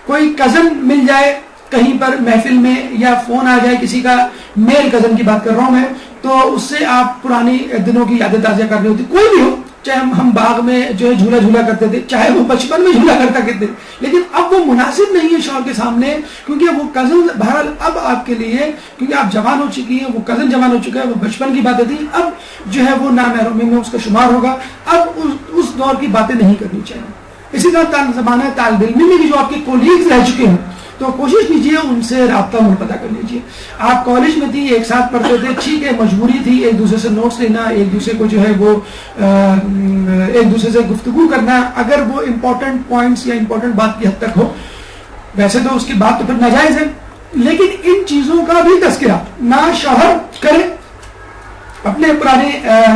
کوئی کزن مل جائے کہیں پر محفل میں, یا فون آ جائے کسی کا, میل کزن کی بات کر رہا ہوں میں, تو اس سے آپ پرانی دنوں کی یادیں تازہ کر رہی ہوتی. کوئی بھی ہو, چاہے ہم باغ میں جو ہے جھولا کرتے تھے, چاہے وہ بچپن میں جھولا کرتا کرتے, لیکن اب وہ مناسب نہیں ہے شوہر کے سامنے, کیونکہ وہ کزن بہرحال اب آپ کے لیے, کیونکہ آپ جوان ہو چکی ہیں, وہ کزن جوان ہو چکا ہے, وہ بچپن کی باتیں تھیں, اب جو ہے وہ نامحرمی میں اس کا شمار ہوگا. اب اس دور کی باتیں نہیں کرنی چاہیے. اسی طرح زمانہ طالب علم میں بھی جو آپ کے کولیگز رہ چکے ہیں, تو کوشش کیجیے ان سے رابطہ منقطع کر لیجیے. آپ کالج میں تھی, ایک ساتھ پڑھتے تھے, ٹھیک ہے مجبوری تھی ایک دوسرے سے نوٹس لینا, ایک دوسرے کو جو ہے وہ ایک دوسرے سے گفتگو کرنا, اگر وہ امپورٹنٹ پوائنٹس یا امپورٹنٹ بات کی حد تک ہو. ویسے تو اس کی بات تو پھر ناجائز ہے, لیکن ان چیزوں کا بھی تذکرہ نہ شوہر کرے. اپنے پرانے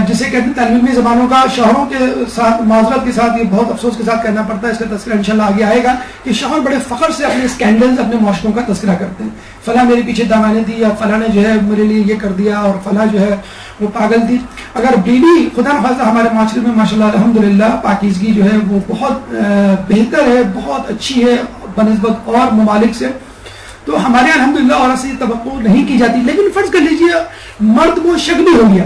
جسے کہتے ہیں تعلیمی زبانوں کا شوہروں کے ساتھ معذرت کے ساتھ, یہ بہت افسوس کے ساتھ کہنا پڑتا ہے, اس کا تذکرہ انشاءاللہ آگے آئے گا, کہ شوہر بڑے فخر سے اپنے اسکینڈلز, اپنے معاشروں کا تذکرہ کرتے ہیں. فلاں میرے پیچھے دامانے تھی, یا فلاں نے جو ہے میرے لیے یہ کر دیا, اور فلاں جو ہے وہ پاگل تھی. اگر بیوی خدا نخواستہ ہمارے معاشرے میں ماشاءاللہ الحمدللہ پاکیزگی جو ہے وہ بہت بہتر ہے, بہت اچھی ہے بنسبت اور ممالک سے, تو ہمارے یہاں الحمدللہ عورت سے توقع نہیں کی جاتی. لیکن فرض کر لیجیے مرد کو شک بھی ہو گیا,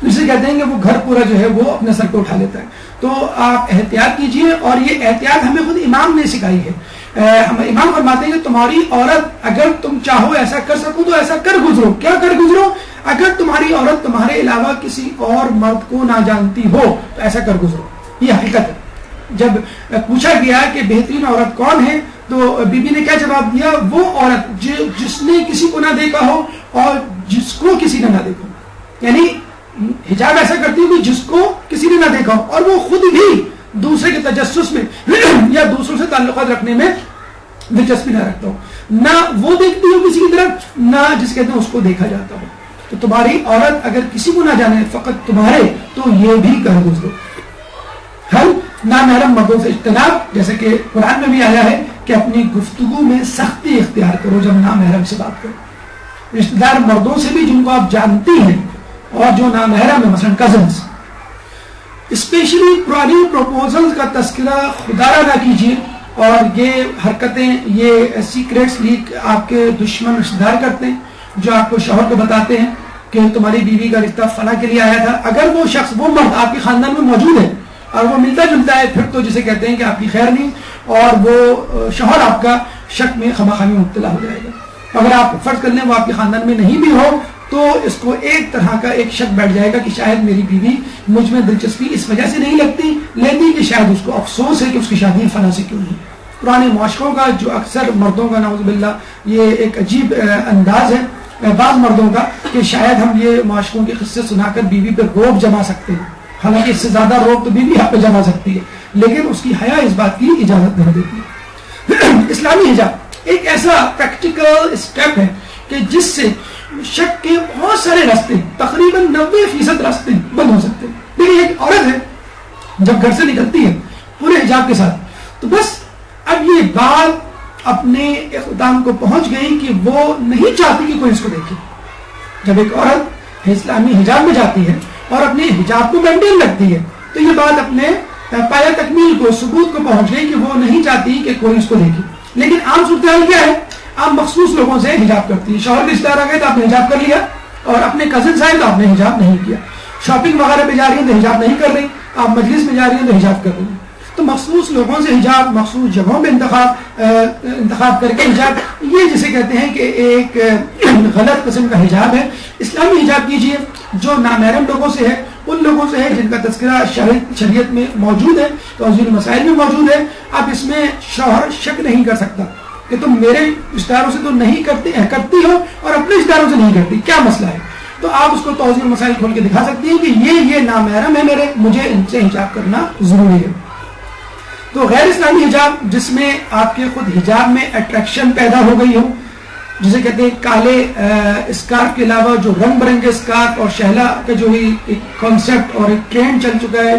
جسے کہتے ہیں کہ وہ گھر پورا جو ہے وہ اپنے سر پہ اٹھا لیتا ہے, تو آپ احتیاط کیجیے. اور یہ احتیاط ہمیں خود امام نے سکھائی ہے. امام فرماتے ہیں کہ تمہاری عورت اگر تم چاہو ایسا کر سکو تو ایسا کر گزرو. کیا کر گزرو؟ اگر تمہاری عورت تمہارے علاوہ کسی اور مرد کو نہ جانتی ہو تو ایسا کر گزرو. یہ حقیقت ہے. جب پوچھا گیا کہ بہترین عورت کون ہے, تو بی بی نے کیا جواب دیا؟ وہ عورت جس نے کسی کو نہ دیکھا ہو اور جس کو کسی نے نہ دیکھا ہو. یعنی حجاب ایسا کرتی ہے کہ جس کو کسی نے نہ دیکھا ہو, اور وہ خود بھی دوسرے کے تجسس میں یا دوسروں سے تعلقات رکھنے میں دلچسپی نہ رکھتا ہو, نہ وہ دیکھتی ہو کسی کی طرف, نہ جس کہتے ہیں اس کو دیکھا جاتا ہو. تو تمہاری عورت اگر کسی کو نہ جانے فقط تمہارے, تو یہ بھی کر گزرو. ہم نامحرم مردوں سے اجتناب, جیسے کہ قرآن میں بھی آیا ہے کہ اپنی گفتگو میں سختی اختیار کرو جب نامحرم سے بات کرو. رشتہ دار مردوں سے بھی جن کو آپ جانتی ہیں اور جو نامحرم ہے, مثلا کزنز, اسپیشلی پرانی پروپوزل کا تذکرہ خدارہ نہ کیجیے. اور یہ حرکتیں, یہ سیکریٹس لیک آپ کے دشمن رشتہ دار کرتے ہیں, جو آپ کو شوہر کو بتاتے ہیں, کہ تمہاری بیوی کا رشتہ فلاں کے لیے آیا تھا، اگر وہ شخص، وہ مرد آپ کے خاندان میں موجود ہے اور وہ ملتا جلتا ہے، پھر تو جسے کہتے ہیں کہ آپ کی خیر نہیں، اور وہ شوہر آپ کا شک میں خواہی میں مبتلا ہو جائے گا۔ اگر آپ فرض کر لیں وہ آپ کے خاندان میں نہیں بھی ہو تو اس کو ایک طرح کا ایک شک بیٹھ جائے گا کہ شاید میری بیوی مجھ میں دلچسپی اس وجہ سے نہیں لیتی کہ شاید اس کو افسوس ہے کہ اس کی شادی فلاں سے کیوں نہیں۔ پرانے معاشروں کا جو اکثر مردوں کا نعوذ باللہ یہ ایک عجیب انداز ہے بعض مردوں کا کہ شاید ہم یہ معاشروں کے قصے سنا کر بیوی پہ روب جما سکتے ہیں، حالانکہ اس سے زیادہ روب تو بیوی آپ پہ جما سکتی ہے، لیکن اس کی حیا اس بات کی اجازت نہیں دیتی۔ اسلامی حجاب ایک ایسا پریکٹیکل اسٹیپ ہے کہ جس سے شک کے بہت سارے راستے، تقریباً 90% راستے بند ہو سکتے ہیں۔ لیکن ایک عورت ہے جب گھر سے نکلتی ہے پورے حجاب کے ساتھ تو بس اب یہ بات اپنے اختتام کو پہنچ گئی کہ وہ نہیں چاہتی کہ کوئی اس کو دیکھے۔ جب ایک عورت اسلامی حجاب میں جاتی ہے اور اپنے حجاب کو مینٹین رکھتی ہے تو یہ بات اپنے پایہ تکمیل کو، ثبوت کو پہنچ گئی کہ وہ نہیں چاہتی کہ کوئی اس کو دیکھے۔ لیکن عام صورتحال کیا ہے؟ آپ مخصوص لوگوں سے حجاب کرتی ہے، شوہر کے رشتہ دار آ گئے تو آپ نے حجاب کر لیا، اور اپنے کزن آئے تو آپ نے حجاب نہیں کیا، شاپنگ وغیرہ پہ جا رہی ہیں تو حجاب نہیں کر رہی، آپ مجلس میں جا رہی ہیں تو حجاب کر رہی ہیں۔ تو مخصوص لوگوں سے حجاب، مخصوص جگہوں پہ انتخاب کر کے حجاب، یہ جسے کہتے ہیں کہ ایک غلط قسم کا حجاب ہے۔ اسلامی حجاب کیجیے جو نامحرم لوگوں سے ہے، ان لوگوں سے ہے جن کا تذکرہ شریعت میں موجود ہے، توضیح المسائل میں موجود ہے۔ اب اس میں شوہر شک نہیں کر سکتا کہ تم میرے رشتہ داروں سے تو نہیں کرتی ہو اور اپنے رشتہ داروں سے نہیں کرتی، کیا مسئلہ ہے؟ تو آپ اس کو توضیح المسائل کھول کے دکھا سکتی ہیں کہ یہ نامحرم ہے میرے، مجھے ان سے حجاب کرنا ضروری ہے۔ تو غیر اسلامی حجاب جس میں آپ کے خود حجاب میں اٹریکشن پیدا ہو گئی ہو، جسے کہتے ہیں کالے اسکارف کے علاوہ جو رنگ برنگے اسکارف اور شہلا کا جو ایک کانسیپٹ اور ایک ٹرینڈ چل چکا ہے،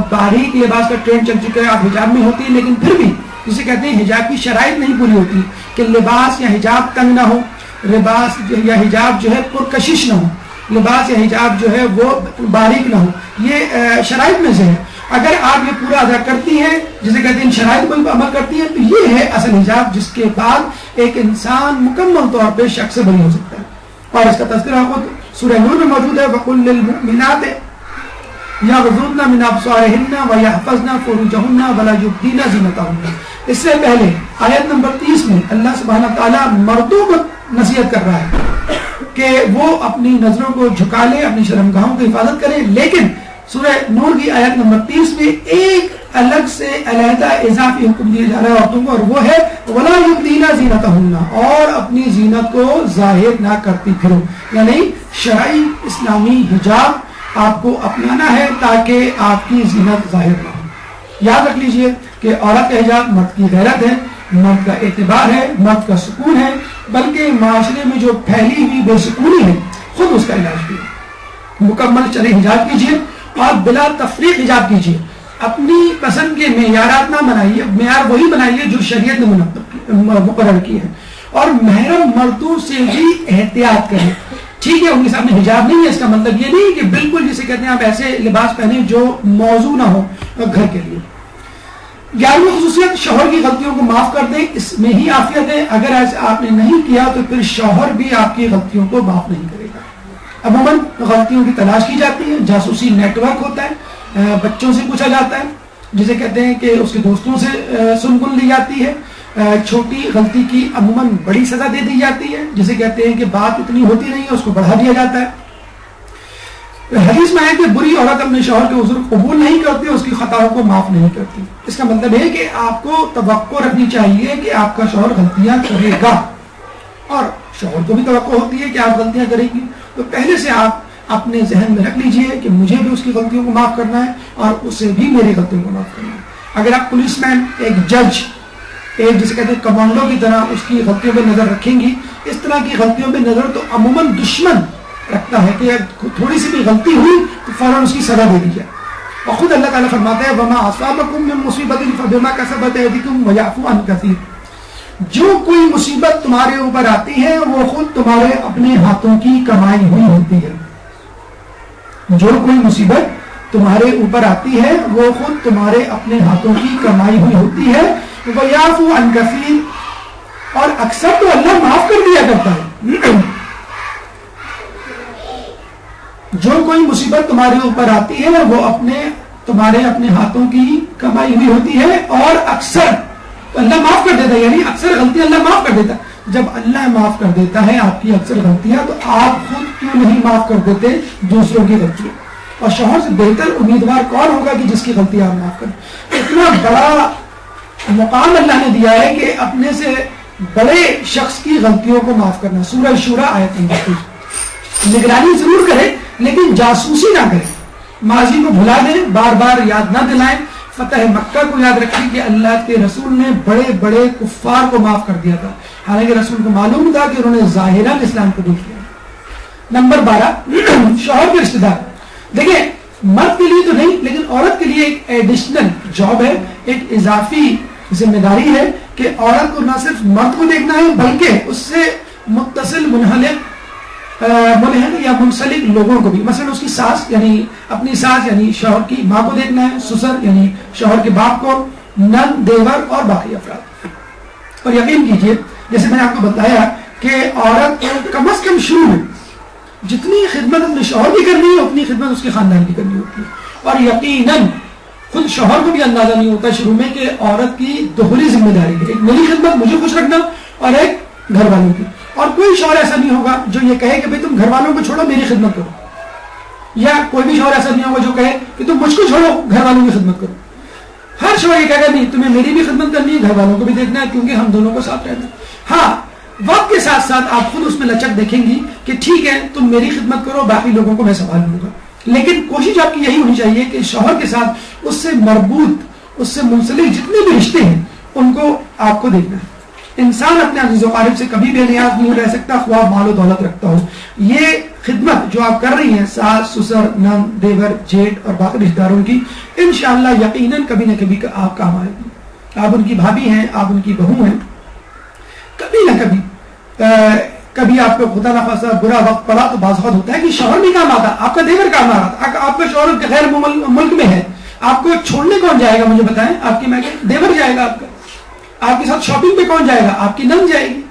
باریک لباس کا ٹرینڈ چل چکا ہے، آپ حجاب میں ہوتی ہے لیکن پھر بھی جسے کہتے ہیں حجاب کی شرائط نہیں پوری ہوتی کہ لباس یا حجاب تنگ نہ ہو، لباس یا حجاب جو ہے پرکشش نہ ہو، لباس یا حجاب جو ہے وہ باریک نہ ہو، یہ شرائط میں سے ہے۔ اگر آپ یہ پورا ادا کرتی ہیں، جسے کہتے ہیں ان شرائط پر عمل کرتی ہیں، تو یہ ہے اصل حجاب جس کے بعد ایک انسان مکمل طور پہ شک سے بری ہو سکتا ہے۔ اور اس کا تذکرہ خود سورہ نور میں موجود ہے، وَقُلْ لِلْمُؤْمِنَاتِ يَغْضُضْنَ مِنْ أَبْصَارِهِنَّ وَيَحْفَظْنَ فُرُوجَهُنَّ وَلَا يُبْدِينَ زِينَتَهُنَّ۔ اس سے پہلے آیت نمبر 30 میں اللہ سبحانہ تعالیٰ مردوں کو نصیحت کر رہا ہے کہ وہ اپنی نظروں کو جھکا لیں، اپنی شرمگاہوں کی حفاظت کریں، لیکن سورہ نور کی آیت نمبر 30 میں ایک الگ سے علیحدہ اضافی حکم دیا جا رہا ہے عورتوں کو، اور وہ ہے وَلَا يُبْدِينَ زِينَتَهُنَّ، اور اپنی زینت کو ظاہر نہ کرتی پھرو، یعنی شرعی اسلامی حجاب آپ کو اپنانا ہے تاکہ آپ کی زینت ظاہر نہ ہو۔ یاد رکھ لیجئے کہ عورت کا حجاب مرد کی غیرت ہے، مرد کا اعتبار ہے، مرد کا سکون ہے، بلکہ معاشرے میں جو پھیلی ہوئی بے سکونی ہے خود اس کا علاج بھی ہے۔ مکمل چلے حجاب کیجئے اور بلا تفریق حجاب کیجئے، اپنی پسند کے معیارات نہ بنائیے، معیار وہی بنائیے جو شریعت نے مقرر کی ہے، اور محرم مردوں سے بھی احتیاط کریں۔ ٹھیک ہے ان کے سامنے حجاب نہیں ہے، اس کا مطلب یہ نہیں کہ بالکل جسے کہتے ہیں آپ ایسے لباس پہنے جو موضوع نہ ہو گھر کے لیے۔ 11ویں خصوصیت، شوہر کی غلطیوں کو معاف کر دیں، اس میں ہی عافیت ہے۔ اگر ایسا آپ نے نہیں کیا تو پھر شوہر بھی آپ کی غلطیوں کو معاف نہیں کرے گا۔ عموماً غلطیوں کی تلاش کی جاتی ہے، جاسوسی نیٹ ورک ہوتا ہے، بچوں سے پوچھا جاتا ہے، جسے کہتے ہیں کہ اس کے دوستوں سے سن گن لی جاتی ہے، چھوٹی غلطی کی عموماً بڑی سزا دے دی جاتی ہے، جسے کہتے ہیں کہ بات اتنی ہوتی نہیں ہے، اس کو بڑھا دیا جاتا ہے۔ حدیث میں ہے کہ بری عورت اپنے شوہر کے عذر قبول نہیں کرتی، اس کی خطاؤں کو معاف نہیں کرتی۔ اس کا مطلب ہے کہ آپ کو توقع رکھنی چاہیے کہ آپ کا شوہر غلطیاں کرے گا، اور شوہر کو بھی توقع ہوتی ہے کہ آپ غلطیاں کریں گی، تو پہلے سے آپ اپنے ذہن میں رکھ لیجئے کہ مجھے بھی اس کی غلطیوں کو معاف کرنا ہے اور اسے بھی میری غلطیوں کو معاف کرنا ہے۔ اگر آپ پولیس مین، ایک جج، ایک جسے کہتے ہیں کمانڈو کی طرح اس کی غلطیوں پہ نظر رکھیں گی، اس طرح کی غلطیوں پہ نظر تو عموماً دشمن رکھتا ہے کہ تھوڑی سی بھی غلطی ہوئی تو فوراً اس کی سزا دے دی جائے، اور خود اللہ تعالیٰ فرماتا ہے وَمَا أَصَابَكُم مِّن مُّصِيبَةٍ فَبِمَا كَسَبَتْ أَيْدِيكُمْ وَيَعْفُو عَن كَثِيرٍ۔ جو کوئی مصیبت تمہارے اوپر آتی ہے وہ خود تمہارے اپنے ہاتھوں کی کمائی ہوئی ہوتی ہے۔ جو کوئی مصیبت تمہارے اوپر آتی ہے وہ خود تمہارے اپنے ہاتھوں کی کمائی ہوئی ہوتی ہے۔ وَيَعْفُو عَن كَثِيرٍ، اور اکثر تو اللہ معاف کر دیا کرتا ہے۔ جو کوئی مصیبت تمہارے اوپر آتی ہے وہ تمہارے اپنے ہاتھوں کی کمائی ہوئی ہوتی ہے، اور اکثر اللہ معاف کر دیتا ہے، یعنی اکثر غلطیاں اللہ معاف کر دیتا ہے۔ جب اللہ معاف کر دیتا ہے آپ کی اکثر غلطیاں، تو آپ خود کیوں نہیں معاف کر دیتے دوسروں کی غلطیاں؟ اور شوہر سے بہتر امیدوار کون ہوگا کہ جس کی غلطیاں آپ معاف کریں؟ اتنا بڑا مقام اللہ نے دیا ہے کہ اپنے سے بڑے شخص کی غلطیوں کو معاف کرنا۔ سورہ شورا آیت نمبر 3۔ نگرانی ضرور کرے لیکن جاسوسی نہ کرے، ماضی کو بھلا دیں، بار بار یاد نہ دلائیں۔ فتح مکہ کو یاد رکھیں کہ اللہ کے رسول نے بڑے بڑے کفار کو معاف کر دیا تھا، حالانکہ رسول کو معلوم تھا کہ انہوں نے ظاہراً اسلام قبول کیا۔ نمبر 12، شوہر کے رشتہ دار۔ دیکھیں مرد کے لیے تو نہیں لیکن عورت کے لیے ایک ایڈیشنل جاب ہے، ایک اضافی ذمہ داری ہے کہ عورت کو نہ صرف مرد کو دیکھنا ہے بلکہ اس سے متصل ملحق یا منسلک لوگوں کو بھی، مثلا اس کی ساس یعنی اپنی ساس یعنی شوہر کی ماں کو دیکھنا ہے، سسر یعنی شوہر کے باپ کو، نند، دیور اور باقی افراد۔ اور یقین کیجئے جیسے میں نے آپ کو بتایا کہ عورت کو کم از کم شروع میں جتنی خدمت اپنے شوہر کی کرنی ہے اتنی خدمت اس کے خاندان کی کرنی ہوتی ہے، اور یقیناً خود شوہر کو بھی اندازہ نہیں ہوتا شروع میں کہ عورت کی دوہری ذمہ داری ہے، ایک میری خدمت مجھے خوش رکھنا اور ایک گھر والوں کی۔ اور کوئی شوہر ایسا نہیں ہوگا جو یہ کہے کہ بھئی تم گھر والوں کو چھوڑو میری خدمت کرو، یا کوئی بھی شوہر ایسا نہیں ہوگا جو کہے کہ تم مجھ کو چھوڑو گھر والوں کی خدمت کرو۔ ہر شوہر یہ کہے گا نہیں تمہیں میری بھی خدمت کرنی ہے، گھر والوں کو بھی دیکھنا ہے، کیونکہ ہم دونوں کو ساتھ رہنا ہے۔ ہاں وقت کے ساتھ ساتھ آپ خود اس میں لچک دیکھیں گی کہ ٹھیک ہے تم میری خدمت کرو، باقی لوگوں کو میں سنبھال لوں گا، لیکن کوشش آپ کی یہی ہونی چاہیے کہ شوہر کے ساتھ اس سے مربوط، اس سے منسلک جتنے بھی رشتے ہیں ان کو آپ کو دیکھنا ہے۔ انسان اپنے عزیز و اقارب سے کبھی بے نیاز نہیں رہ سکتا، خواہ مال و دولت رکھتا ہو۔ یہ خدمت جو آپ کر رہی ہیں ساس، سسر، نند، دیور، جیٹ اور باقی رشتہ داروں کی، انشاءاللہ یقیناً کبھی نہ کبھی آپ کام آئے گی۔ آپ ان کی بھابھی ہیں، آپ ان کی بہو ہیں، کبھی نہ کبھی آپ کو خدا نخواستہ برا وقت پڑا تو بعض وقت ہوتا ہے کہ شوہر بھی کام آتا، آپ کا دیور کام آ رہا، آپ کا شوہر غیر ملک میں ہے، آپ کو چھوڑنے کون جائے گا مجھے بتائیں؟ آپ کی دیور جائے گا، آپ کے ساتھ شاپنگ پہ کون جائے گا؟ آپ کی نند جائے گی۔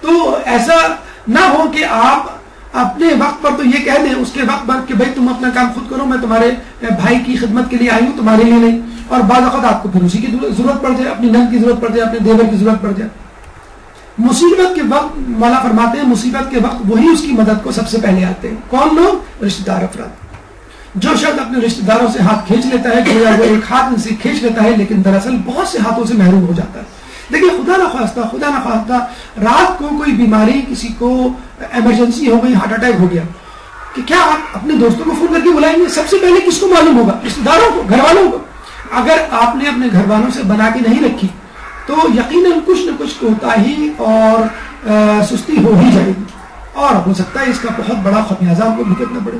تو ایسا نہ ہو کہ آپ اپنے وقت پر تو یہ کہہ دیں اس کے وقت پر کہ بھائی تم اپنا کام خود کرو، میں تمہارے بھائی کی خدمت کے لیے آئی ہوں، تمہارے لیے نہیں، اور بعض وقت آپ کو پھر اسی کی ضرورت پڑ جائے، اپنی نند کی ضرورت پڑ جائے، اپنے دیور کی ضرورت پڑ جائے۔ مصیبت کے وقت مولا فرماتے ہیں مصیبت کے وقت وہی اس کی مدد کو سب سے پہلے آتے ہیں۔ کون لوگ؟ رشتہ دار افراد۔ جو شخص اپنے رشتہ داروں سے ہاتھ کھینچ لیتا ہے، گویا وہ ایک ہاتھ ان سے کھینچ لیتا ہے لیکن دراصل بہت سے ہاتھوں سے محروم ہو جاتا ہے۔ دیکھیے خدا نخواستہ رات کو کوئی بیماری، کسی کو ایمرجنسی ہو گئی، ہارٹ اٹیک ہو گیا، کہ کیا آپ اپنے دوستوں کو فون کر کے بلائیں گے؟ سب سے پہلے کس کو معلوم ہوگا؟ رشتہ داروں کو، گھر والوں کو۔ اگر آپ نے اپنے گھر والوں سے بنا کے نہیں رکھی تو یقیناً کچھ نہ کچھ کوتاہی اور سستی ہو ہی جائے گی، اور ہو سکتا ہے اس کا بہت بڑا خمیازہ آپ کو بھگتنا پڑے۔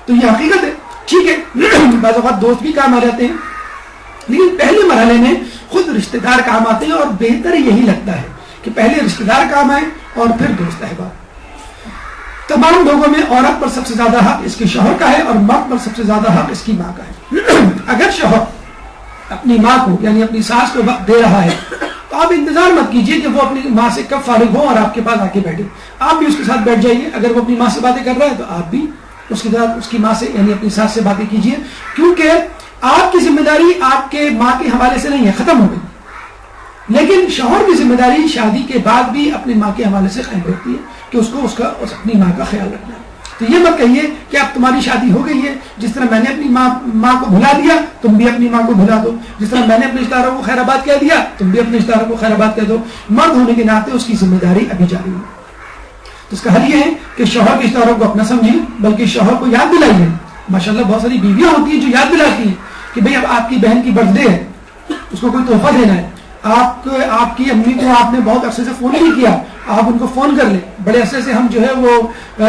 تو یہ حقیقت ہے، ٹھیک ہے بعض اوقات دوست بھی کام آ جاتے ہیں، لیکن پہلے مرحلے میں خود رشتہ دار کام آتے ہیں، اور بہتر یہی لگتا ہے کہ پہلے رشتہ دار کام آئے اور پھر دوست احباب۔ تمام لوگوں میں عورت پر سب سے زیادہ حق اس کے شوہر کا ہے، اور مرد پر سب سے زیادہ حق اس کی ماں کا ہے۔ اگر شوہر اپنی ماں کو یعنی اپنی ساس کو وقت دے رہا ہے تو آپ انتظار مت کیجئے کہ وہ اپنی ماں سے کب فارغ ہو اور آپ کے پاس آ کے بیٹھے، آپ بھی اس کے ساتھ بیٹھ جائیے۔ اگر وہ اپنی ماں سے باتیں کر رہا ہے تو آپ بھی اس کے ساتھ اس کی ماں سے یعنی اپنی ساس سے باتیں کیجئے، کیونکہ آپ کی ذمہ داری آپ کے ماں کے حوالے سے نہیں ہے، ختم ہو گئی، لیکن شوہر کی ذمہ داری شادی کے بعد بھی اپنی ماں کے حوالے سے قائم رہتی ہے کہ اس کو اپنی ماں کا خیال رکھنا ہے۔ تو یہ مت کہیے کہ اب تمہاری شادی ہو گئی ہے، جس طرح میں نے اپنی ماں کو بھلا دیا تم بھی اپنی ماں کو بھلا دو، جس طرح میں نے اپنے رشتہ داروں کو خیر آباد کہہ دیا تم بھی اپنے رشتہ داروں کو خیر آباد کہہ دو۔ مرد ہونے کے ناطے اس کی ذمہ داری ابھی جاری ہے۔ تو اس کا حل یہ ہے کہ شوہر کے رشتہ داروں کو اپنا سمجھیے، بلکہ شوہر کو یاد دلائیے۔ ماشاءاللہ بہت ساری بیویاں ہوتی ہیں جو یاد دلاتی ہیں کہ بھئی اب آپ کی بہن کی برتھ ڈے ہے، اس کو کوئی تحفہ دینا ہے، آپ کی امی کو آپ نے بہت عرصے سے فون نہیں کیا، آپ ان کو فون کر لیں، بڑے عرصے سے ہم جو ہے وہ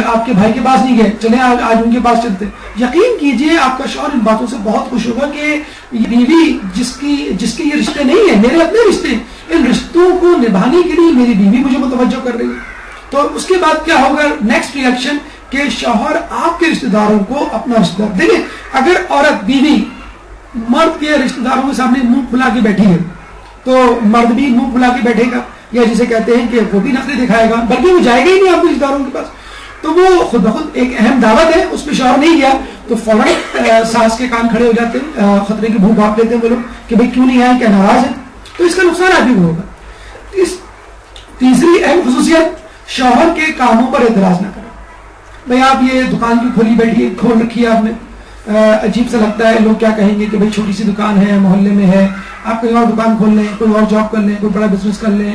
آپ کے بھائی کے پاس نہیں گئے، چلیں آج ان کے پاس چلتے۔ یقین کیجئے آپ کا شوہر ان باتوں سے بہت خوش ہوگا کہ بیوی جس کے یہ رشتے نہیں ہیں، میرے اپنے رشتے، ان رشتوں کو نبھانے کے لیے میری بیوی مجھے متوجہ کر رہی ہے۔ تو اس کے بعد کیا ہوگا نیکسٹ ریئیکشن کہ شوہر آپ کے رشتہ داروں کو اپنا رشتہ دار دیکھیں۔ اگر عورت بیوی مرد کے رشتہ داروں کے سامنے منہ کھلا کے بیٹھی ہے تو مرد بھی منہ کھلا کے بیٹھے گا، یا جسے کہتے ہیں کہ وہ بھی نخرے دکھائے گا، بلکہ وہ جائے گا ہی نہیں آپ کے رشتہ داروں کے پاس۔ تو وہ خود بخود ایک اہم دعوت ہے، اس پہ شوہر نہیں گیا تو فوراً ساس کے کان کھڑے ہو جاتے ہیں، خطرے کی بھو بھاپ لیتے ہیں وہ لوگ کہ بھائی کیوں نہیں آئے، کیا ناراض ہے، تو اس کا نقصان آپ ہی کو ہوگا۔ تیسری اہم خصوصیت، شوہر کے کاموں پر اعتراض نہ کریں۔ بھائی آپ یہ دکان کیوں کھولی بیٹھی، کھول رکھی ہے آپ نے، عجیب سا لگتا ہے، لوگ کیا کہیں گے کہ بھائی چھوٹی سی دکان ہے، محلے میں ہے، آپ کہیں اور دکان کھول لیں، کوئی اور جاب کر لیں، کوئی بڑا بزنس کر لیں،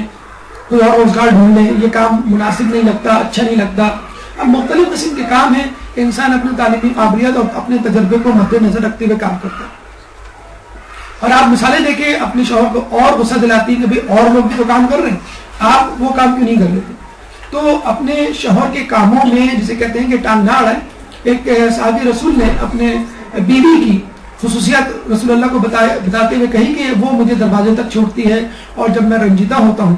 کوئی اور روزگار ڈھونڈ لیں، یہ کام مناسب نہیں لگتا، اچھا نہیں لگتا۔ اب مختلف قسم کے کام ہیں کہ انسان اپنی تعلیمی قابلیت اور اپنے تجربے کو مد نظر رکھتے ہوئے کام کرتا ہے، اور آپ مثالیں دے کے اپنے شوہر کو اور غصہ دلاتی ہیں کہ بھائی اور لوگ بھی تو کام کر رہے ہیں، آپ وہ کام کیوں نہیں کر لیتے۔ تو اپنے شوہر کے کاموں میں جسے کہتے ہیں کہ ٹانگ نہ اڑائیں۔ ایک صحابی رسول نے اپنے بیوی کی خصوصیات رسول اللہ کو بتاتے ہوئے کہی کہ وہ مجھے دروازے تک چھوڑتی ہے، اور جب میں رنجیدہ ہوتا ہوں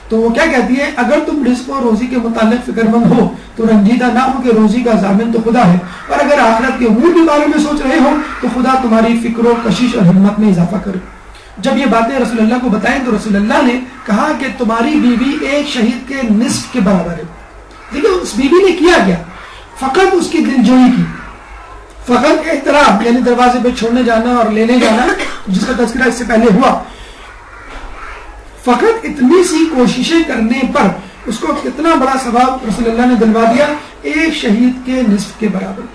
تو وہ کیا کہتی ہے، اگر تم رزق و روزی کے متعلق فکر مند ہو تو رنجیدہ نہ ہو کہ روزی کا ضامن تو خدا ہے، اور اگر آخرت کے امور کے بارے میں سوچ رہے ہو تو خدا تمہاری فکر و کشش اور ہمت میں اضافہ کرے۔ جب یہ باتیں رسول اللہ کو بتائیں تو رسول اللہ نے کہا کہ تمہاری بیوی ایک شہید کے نصف کے برابر ہے۔ دیکھیں اس بیوی نے کیا گیا، فقط اس کی دلجوئی کی، فقط احترام، یعنی دروازے پہ چھوڑنے جانا اور لینے جانا جس کا تذکرہ اس سے پہلے ہوا، فقط اتنی سی کوششیں کرنے پر اس کو کتنا بڑا ثواب رسول اللہ نے دلوا دیا، ایک شہید کے نصف کے برابر۔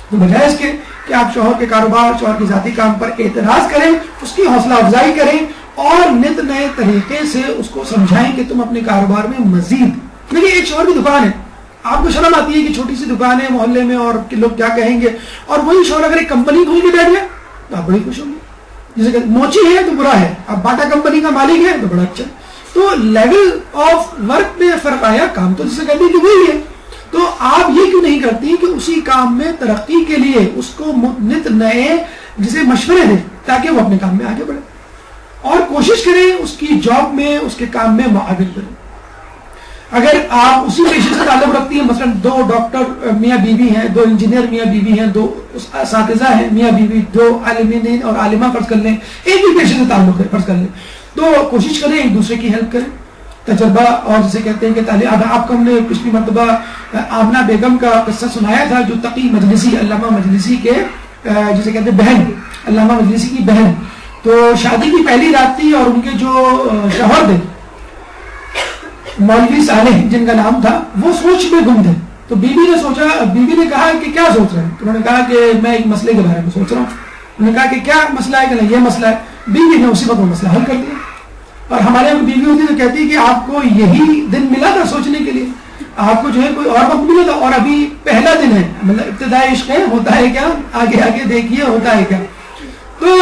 تو بجائے اس کے کہ آپ شوہر کے کاروبار، شوہر کے ذاتی کام پر اعتراض کریں، اس کی حوصلہ افزائی کریں اور نت نئے طریقے سے اس کو سمجھائیں کہ تم اپنے کاروبار میں مزید، دیکھیے ایک شوہر کی دکان ہے، آپ کو شرم آتی ہے کہ چھوٹی سی دکان ہے محلے میں اور لوگ کیا کہیں گے، اور وہی شوہر اگر ایک کمپنی کھول کے بیٹھ گیا تو آپ بڑی خوش ہوں گے، جیسے کہ موچی ہے تو برا ہے، اب باٹا کمپنی کا مالک ہے تو بڑا اچھا ہے۔ تو لیول آف ورک میں فرق آیا، کام تو جسے کہتے ہیں کہ وہی ہے، تو آپ یہ کیوں نہیں کرتی کہ اسی کام میں ترقی کے لیے اس کو نت نئے جسے مشورے دیں تاکہ وہ اپنے کام میں آگے بڑھے، اور کوشش کریں اس کی جاب میں، اس کے کام میں معاون کریں۔ اگر آپ اسی پیشے سے تعلق رکھتی ہیں، مثلا دو ڈاکٹر میاں بیوی ہیں، دو انجینئر میاں بیوی ہیں، دو اساتذہ ہیں میاں بیوی، دو عالمین اور عالمہ فرض کر لیں، ایک ہی پیشے سے تعلق ہے فرض کر لیں، تو کوشش کریں ایک دوسرے کی ہیلپ کریں، تجربہ، اور جسے کہتے ہیں کہ تعلیم۔ آپ کو ہم نے پچھلی مرتبہ آمنہ بیگم کا قصہ سنایا تھا، جو تقی مجلسی، علامہ مجلسی کے جسے کہتے ہیں بہن، علامہ مجلسی کی بہن، تو شادی کی پہلی رات تھی اور ان کے جو شوہر تھے مولوی صالح جن کا نام تھا، وہ سوچ میں گم تھے، تو بیوی نے سوچا، بیوی نے کہا کہ کیا سوچ رہے ہیں، تو انہوں نے کہا کہ میں ایک مسئلے کے بارے میں سوچ رہا ہوں۔ انہوں نے کہا کہ کیا مسئلہ ہے، کہ یہ مسئلہ ہے۔ بیوی نے اسی وقت وہ مسئلہ حل کر دیا، اور ہمارے یہاں بیوی ہوتی تو کہتی کہ آپ کو یہی دن ملا تھا سوچنے کے لیے، آپ کو جو ہے کوئی اور وقت ملا تھا، اور ابھی پہلا دن ہے، مطلب ابتدائی عشق ہے، ہوتا ہے کیا، آگے آگے دیکھیے ہوتا ہے کیا۔ تو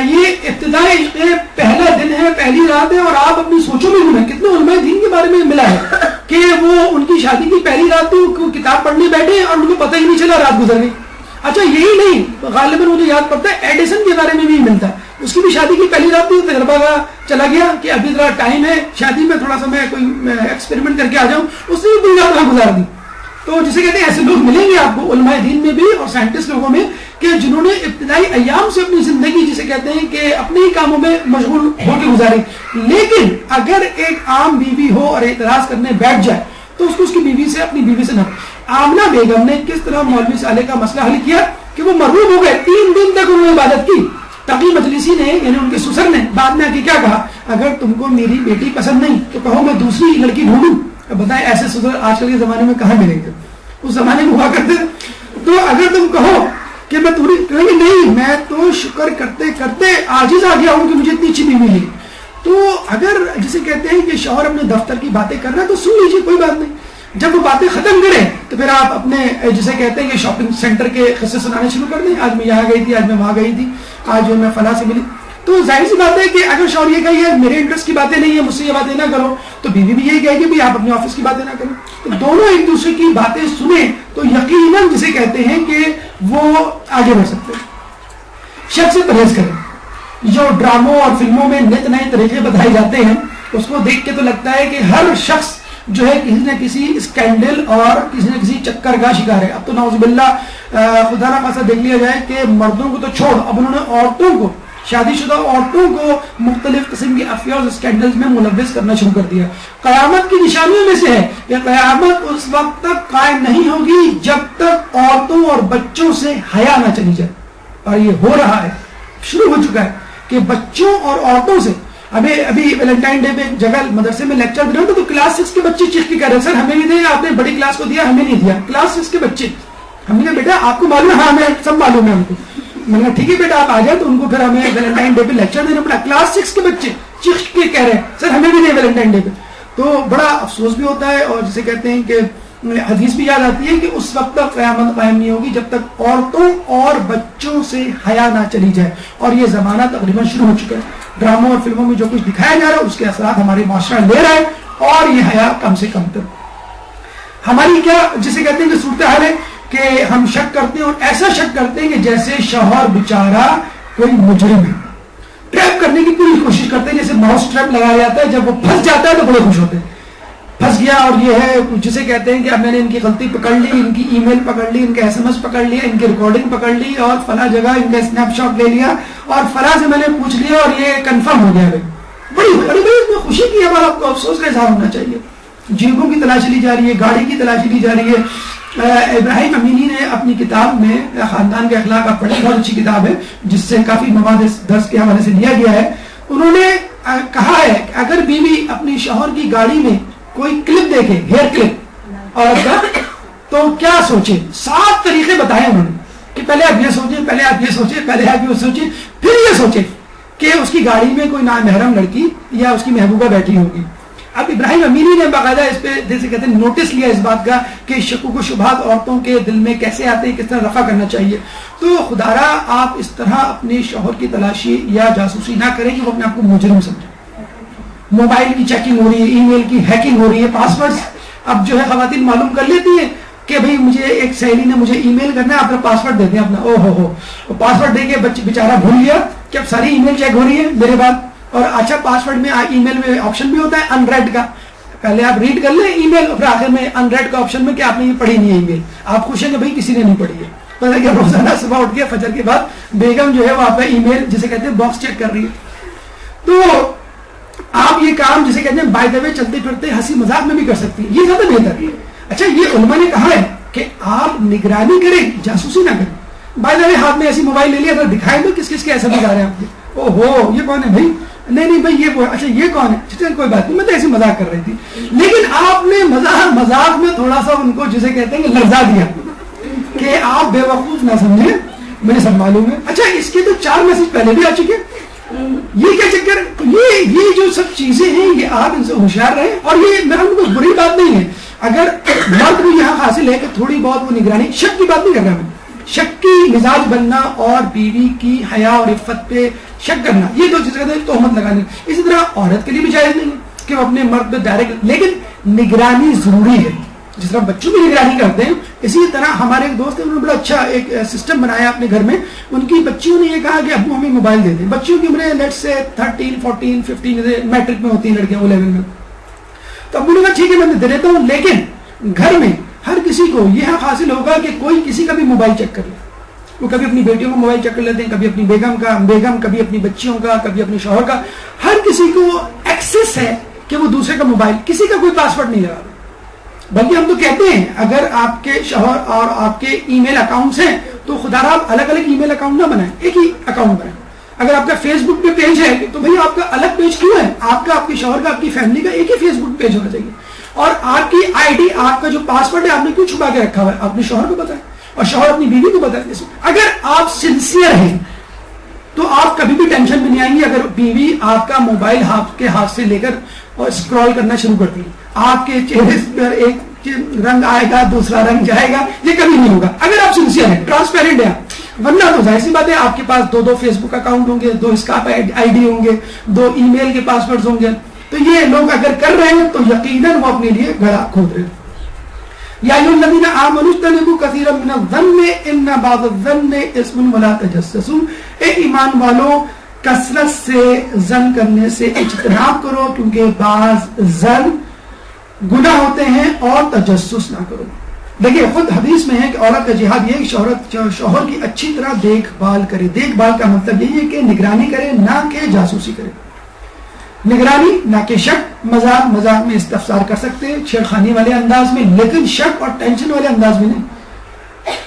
یہ ابتدائی عشق ہے، پہلا دن ہے، پہلی رات ہے، اور آپ اپنی سوچوں میں گم ہیں۔ کتنے علماء دین کے بارے میں ملا ہے کہ وہ ان کی شادی کی پہلی رات تھی، وہ کتاب پڑھنے بیٹھے اور ان کو پتہ ہی نہیں چلا رات گزر گئی۔ اچھا یہی نہیں، غالباً مجھے یاد پڑتا ہے ایڈیسن کے بارے میں بھی ملتا ہے، اس کی بھی شادی کی پہلی رات تھی، تجربہ کا چلا گیا کہ ابھی ذرا ٹائم ہے شادی میں، تھوڑا سا میں کوئی ایکسپیریمنٹ کر کے آ جاؤں، اس نے بھی پوری رات گزار دی۔ تو جسے کہتے ہیں ایسے لوگ ملیں گے آپ کو علماء دین میں بھی اور سائنٹسٹ لوگوں میں کہ جنہوں نے ابتدائی ایام سے اپنی زندگی جسے کہتے ہیں کہ اپنے ہی کاموں میں مشغول ہو کے گزاری، لیکن اگر ایک عام بیوی ہو اور اعتراض کرنے بیٹھ جائے تو اس کو اس کی بیوی سے، اپنی بیوی سے نہ۔ آمنہ بیگم نے کس طرح مولوی صالح کا مسئلہ حل کیا کہ وہ مرغوب ہو گئے، 3 دن تک انہوں نے عبادت کی۔ تقی مجلسی نے یعنی ان کے سسر نے بعد میں آ کے کیا کہا، اگر تم کو میری بیٹی پسند نہیں تو کہو میں دوسری لڑکی ڈھونڈوں۔ اب بتائیں ایسے سسر آج کل کے زمانے میں کہاں ملیں گے، اس زمانے میں ہوا کرتے۔ تو اگر تم کہو کہ میں تمہیں کہیں گے نہیں، میں تو شکر کرتے کرتے عاجز آ گیا ہوں کہ مجھے اتنی اچھی بیوی ملی۔ تو اگر جسے کہتے ہیں کہ شوہر اپنے دفتر کی باتیں کر رہا ہے تو سن لیجیے، کوئی بات نہیں، جب وہ باتیں ختم کریں تو پھر آپ اپنے جسے کہتے ہیں کہ شاپنگ سینٹر کے قصے سنانے شروع کر دیں، آج میں یہاں گئی تھی، آج میں وہاں گئی تھی، آج میں فلاں سے ملی۔ تو ظاہر سی بات ہے کہ اگر شوہر یہ کہے میرے انٹرسٹ کی باتیں نہیں ہیں، مجھ سے یہ باتیں نہ کرو، تو بیوی بھی یہی کہے گی آپ اپنے آفس کی باتیں نہ کرو۔ تو دونوں ایک دوسرے کی باتیں سنیں تو یقیناً جسے کہتے ہیں کہ وہ آگے بڑھ سکتے ہیں۔ شک سے پرہیز کریں، جو ڈراموں اور فلموں میں نت نئے طریقے بتائے جاتے ہیں اس کو دیکھ کے تو لگتا ہے کہ ہر شخص جو ہے کسی نہ کسی اسکینڈل اور کسی نہ کسی چکر کا شکار ہے۔ اب تو نعوذ باللہ خدا نہ خاصا دیکھ لیا جائے کہ مردوں کو تو چھوڑ، اب انہوں نے عورتوں کو شادی شدہ عورتوں کو مختلف قسم کی افیہ اور اسکینڈلز میں ملوث کرنا شروع کر دیا. قیامت کی نشانیوں میں سے ہے کہ قیامت اس وقت تک قائم نہیں ہوگی جب تک عورتوں اور بچوں سے حیا نہ چلی جائے. اور یہ ہو رہا ہے, شروع ہو چکا ہے کہ بچوں اور عورتوں سے. ابھی ویلنٹائن ڈے پہ ایک جگہ مدرسے میں لیکچر دے رہا ہوں تو کلاس 6 کے بچے چیخ کے کہہ رہے ہیں سر ہمیں نہیں دیا, آپ نے بڑی کلاس کو دیا, ہمیں نہیں دیا. کلاس 6 کے بچے. ہم نے کہا بیٹا آپ کو معلوم ہے؟ ہاں ہمیں سب معلوم ہے ہم کو. میں نے کہا ٹھیک ہے بیٹا آپ آ جائیں. تو ان کو پھر ہمیں ویلنٹائن ڈے پہ لیکچر دینا پڑا. کلاس 6 کے بچے چیخ کے کہہ رہے ہیں سر ہمیں بھی نہیں ویلنٹائن ڈے پہ. تو بڑا افسوس بھی ہوتا ہے, اور جسے کہتے ہیں کہ حدیث بھی یاد آتی ہے کہ اس وقت تک قیامت قائم نہیں ہوگی جب تک عورتوں اور بچوں سے حیا نہ چلی جائے. اور یہ زمانہ تقریباً شروع ہو چکا ہے. ڈراموں اور فلموں میں جو کچھ دکھایا جا رہا ہے اس کے اثرات ہمارے معاشرہ لے رہا ہے, اور یہ حیا کم سے کم تر. ہماری کیا جسے کہتے ہیں کہ صورتحال ہے کہ ہم شک کرتے ہیں, اور ایسا شک کرتے ہیں کہ جیسے شوہر بیچارہ کوئی مجرم ہے. ٹریپ کرنے کی پوری کوشش کرتے ہیں, جیسے ماؤس ٹریپ لگایا جاتا ہے, جب وہ پھنس جاتا ہے تو بڑے خوش ہوتے ہیں پھنس گیا. اور یہ ہے جسے کہتے ہیں کہ اب میں نے ان کی غلطی پکڑ لی, ان کی ای میل پکڑ لی, ان کے ایس ایم ایس پکڑ لیا, ان کی ریکارڈنگ پکڑ لی, اور فلاں جگہ ان کا اسنیپ شاٹ لے لیا, اور فلاں سے میں نے پوچھ لیا, اور یہ کنفرم ہو گیا. بڑی اس میں خوشی کی ہے, اور آپ کو افسوس کا اظہار ہونا چاہیے. جیبوں کی تلاشی لی جا رہی ہے, گاڑی کی تلاشی لی جا رہی ہے. ابراہیم امینی نے اپنی کتاب میں خاندان کے اخلاق, آپ پڑھیں, بہت اچھی کتاب ہے جس سے کافی مواد درس کے حوالے سے لیا گیا ہے. انہوں نے کہا ہے کہ اگر بیوی اپنی شوہر کی گاڑی میں کوئی کلپ دیکھے, ہیئر کلپ عورت کا, تو کیا سوچے. 7 طریقے بتائے انہوں نے کہ پہلے آپ یہ سوچیں, پہلے آپ یہ سوچیں, پہلے آپ یہ سوچیں, پھر یہ سوچیں کہ اس کی گاڑی میں کوئی نامحرم لڑکی یا اس کی محبوبہ بیٹھی ہوگی. اب ابراہیم امینی نے باقاعدہ اس پہ جیسے کہتے ہیں نوٹس لیا اس بات کا کہ شکوک و شبہات عورتوں کے دل میں کیسے آتے ہیں, کس طرح رفع کرنا چاہیے. تو خدارا آپ اس طرح اپنے شوہر کی تلاشی یا جاسوسی نہ کریں کہ وہ اپنے آپ کو مجرم سمجھیں. موبائل کی چیکنگ ہو رہی ہے, ای میل کی ہیکنگ ہو رہی ہے, پاسورڈز اب جو ہے خواتین معلوم کر لیتی ہیں کہ بھئی مجھے ایک سہیلی نے مجھے ای میل کرنا ہے, آپ پاسورڈ دے دیں اپنا. او ہو پاسورڈ دے کے بیچارہ بھول گیا کہ اب ساری ای میل چیک ہو رہی ہے میرے بعد. اور اچھا پاسورڈ میں ای میل میں آپشن بھی ہوتا ہے ان ریڈ کا, پہلے آپ ریڈ کر لیں ای میل, پھر آخر میں ان ریڈ کا آپشن میں کہ آپ نے یہ پڑھی نہیں ہے ای میل. آپ خوش ہیں کہ بھئی کسی نے نہیں پڑھی ہے. پتہ کہ روزانہ صبح اٹھ کے فجر کے بعد بیگم جو ہے وہ آپ کا ای میل جسے کہتے ہیں باکس چیک کر رہی ہے. تو آپ یہ کام جسے کہتے ہیں بائی دا وے چلتے پھرتے ہنسی مذاق میں بھی کر سکتی ہیں, یہ زیادہ بہتر ہے. اچھا یہ علماء نے کہا ہے کہ آپ نگرانی کریں, جاسوسی نہ کریں. بائی دا وے ہاتھ میں ایسی موبائل لے لیا, اگر دکھائیں تو کس کس کے ایسا دکھا رہے ہیں آپ کے, او ہو یہ کون ہے بھائی, نہیں بھائی یہ اچھا یہ کون ہے, اچھا کوئی بات نہیں, میں تو ایسی مذاق کر رہی تھی. لیکن آپ نے مذاق میں تھوڑا سا ان کو جسے کہتے ہیں کہ لرزا دیا کہ آپ بے وقوف نہ سمجھیں, مجھے سب معلوم ہے. اچھا اس کے تو 4 میسج پہلے بھی آ چکے, یہ کیا چکر, یہ جو سب چیزیں ہیں یہ آپ ان سے ہوشیار رہیں. اور یہ میرا کوئی بری بات نہیں ہے اگر مرد کو یہاں حاصل ہے کہ تھوڑی بہت وہ نگرانی, شک کی بات نہیں کر رہا میں, شک کی مزاج بننا اور بیوی کی حیا اور عفت پہ شک کرنا, یہ دو چیزیں کہتے ہیں تہمت لگانے. اسی طرح عورت کے لیے بھی جائز نہیں ہے کہ وہ اپنے مرد پہ ڈائریکٹ, لیکن نگرانی ضروری ہے. جس طرح بچوں کی نگرانی کرتے ہیں اسی طرح ہمارے ایک دوست ہیں, انہوں نے بڑا اچھا ایک سسٹم بنایا اپنے گھر میں. ان کی بچیوں نے یہ کہا کہ ابو ہمیں موبائل دے دیں. بچیوں کی عمریں لیٹ سے 13, 14, 15 میٹرک میں ہوتی ہیں لڑکیاں, وہ لیول میں. تو ابو نے کہا ٹھیک ہے میں دے دیتا ہوں, لیکن گھر میں ہر کسی کو یہ حاصل ہوگا کہ کوئی کسی کا بھی موبائل چیک کر لے. وہ کبھی اپنی بیٹیوں کا موبائل چیک کر لیتے ہیں, کبھی اپنی بیگم کبھی اپنی بچیوں کا, کبھی اپنے شوہر کا. ہر کسی کو ایکسس ہے کہ وہ دوسرے کا موبائل, کسی کا کوئی پاسورڈ نہیں لگا. بلکہ ہم تو کہتے ہیں اگر آپ کے شوہر اور آپ کے ای میل اکاؤنٹس ہیں تو خدا را آپ الگ الگ ای میل اکاؤنٹ نہ بنائیں, ایک ہی اکاؤنٹ بنائیں. اگر آپ کا فیس بک پہ پیج ہے تو بھائی آپ کا الگ پیج کیوں ہے, آپ کا, آپ کے شوہر کا, آپ کی فیملی کا ایک ہی فیس بک پیج ہونا چاہیے. اور آپ کی آئی ڈی, آپ کا جو پاسورڈ ہے آپ نے کیوں چھپا کے رکھا ہوا ہے, اپنے شوہر کو بتائیں اور شوہر اپنی بیوی کو بتائیں. اگر آپ سنسیئر ہیں تو آپ کبھی بھی ٹینشن میں نہیں آئیں گے اگر بیوی آپ کا موبائل آپ کے ہاتھ سے لے کر اور اسکرول کرنا شروع کرتی ہے. آپ کے چہرے پر ایک رنگ آئے گا, دوسرا رنگ جائے گا, یہ کبھی نہیں ہوگا اگر آپ سنسیئر ہیں, ٹرانسپیرنٹ ہیں. ورنہ تو ظاہر سی بات ہے آپ کے پاس 2 فیس بک اکاؤنٹ ہوں گے, 2 اسکاپ آئی ڈی ہوں گے, 2 ای میل کے پاسورڈ ہوں گے. تو یہ لوگ اگر کر رہے ہیں تو یقیناً وہ اپنے لیے گڑھا کھود رہے ہیں. یا ایھا الذین آمنوا اجتنبوا کثیرا من الظن ان بعض الظن اثم ولا تجسسوا. اے ایمان والو کثرت سے ظن کرنے سے اجتناب کرو کیونکہ بعض ظن گناہ ہوتے ہیں, اور تجسس نہ کرو. دیکھیے خود حدیث میں ہے کہ عورت کا جہاد یہ ہے کہ شوہر کی اچھی طرح دیکھ بھال کرے. دیکھ بھال کا مطلب یہی ہے کہ نگرانی کرے نہ کہ جاسوسی کرے. نگرانی نہ کہ شک. مذاق میں استفسار کر سکتے ہیں چھیڑخانی والے انداز میں, لیکن شک اور ٹینشن والے انداز میں نہیں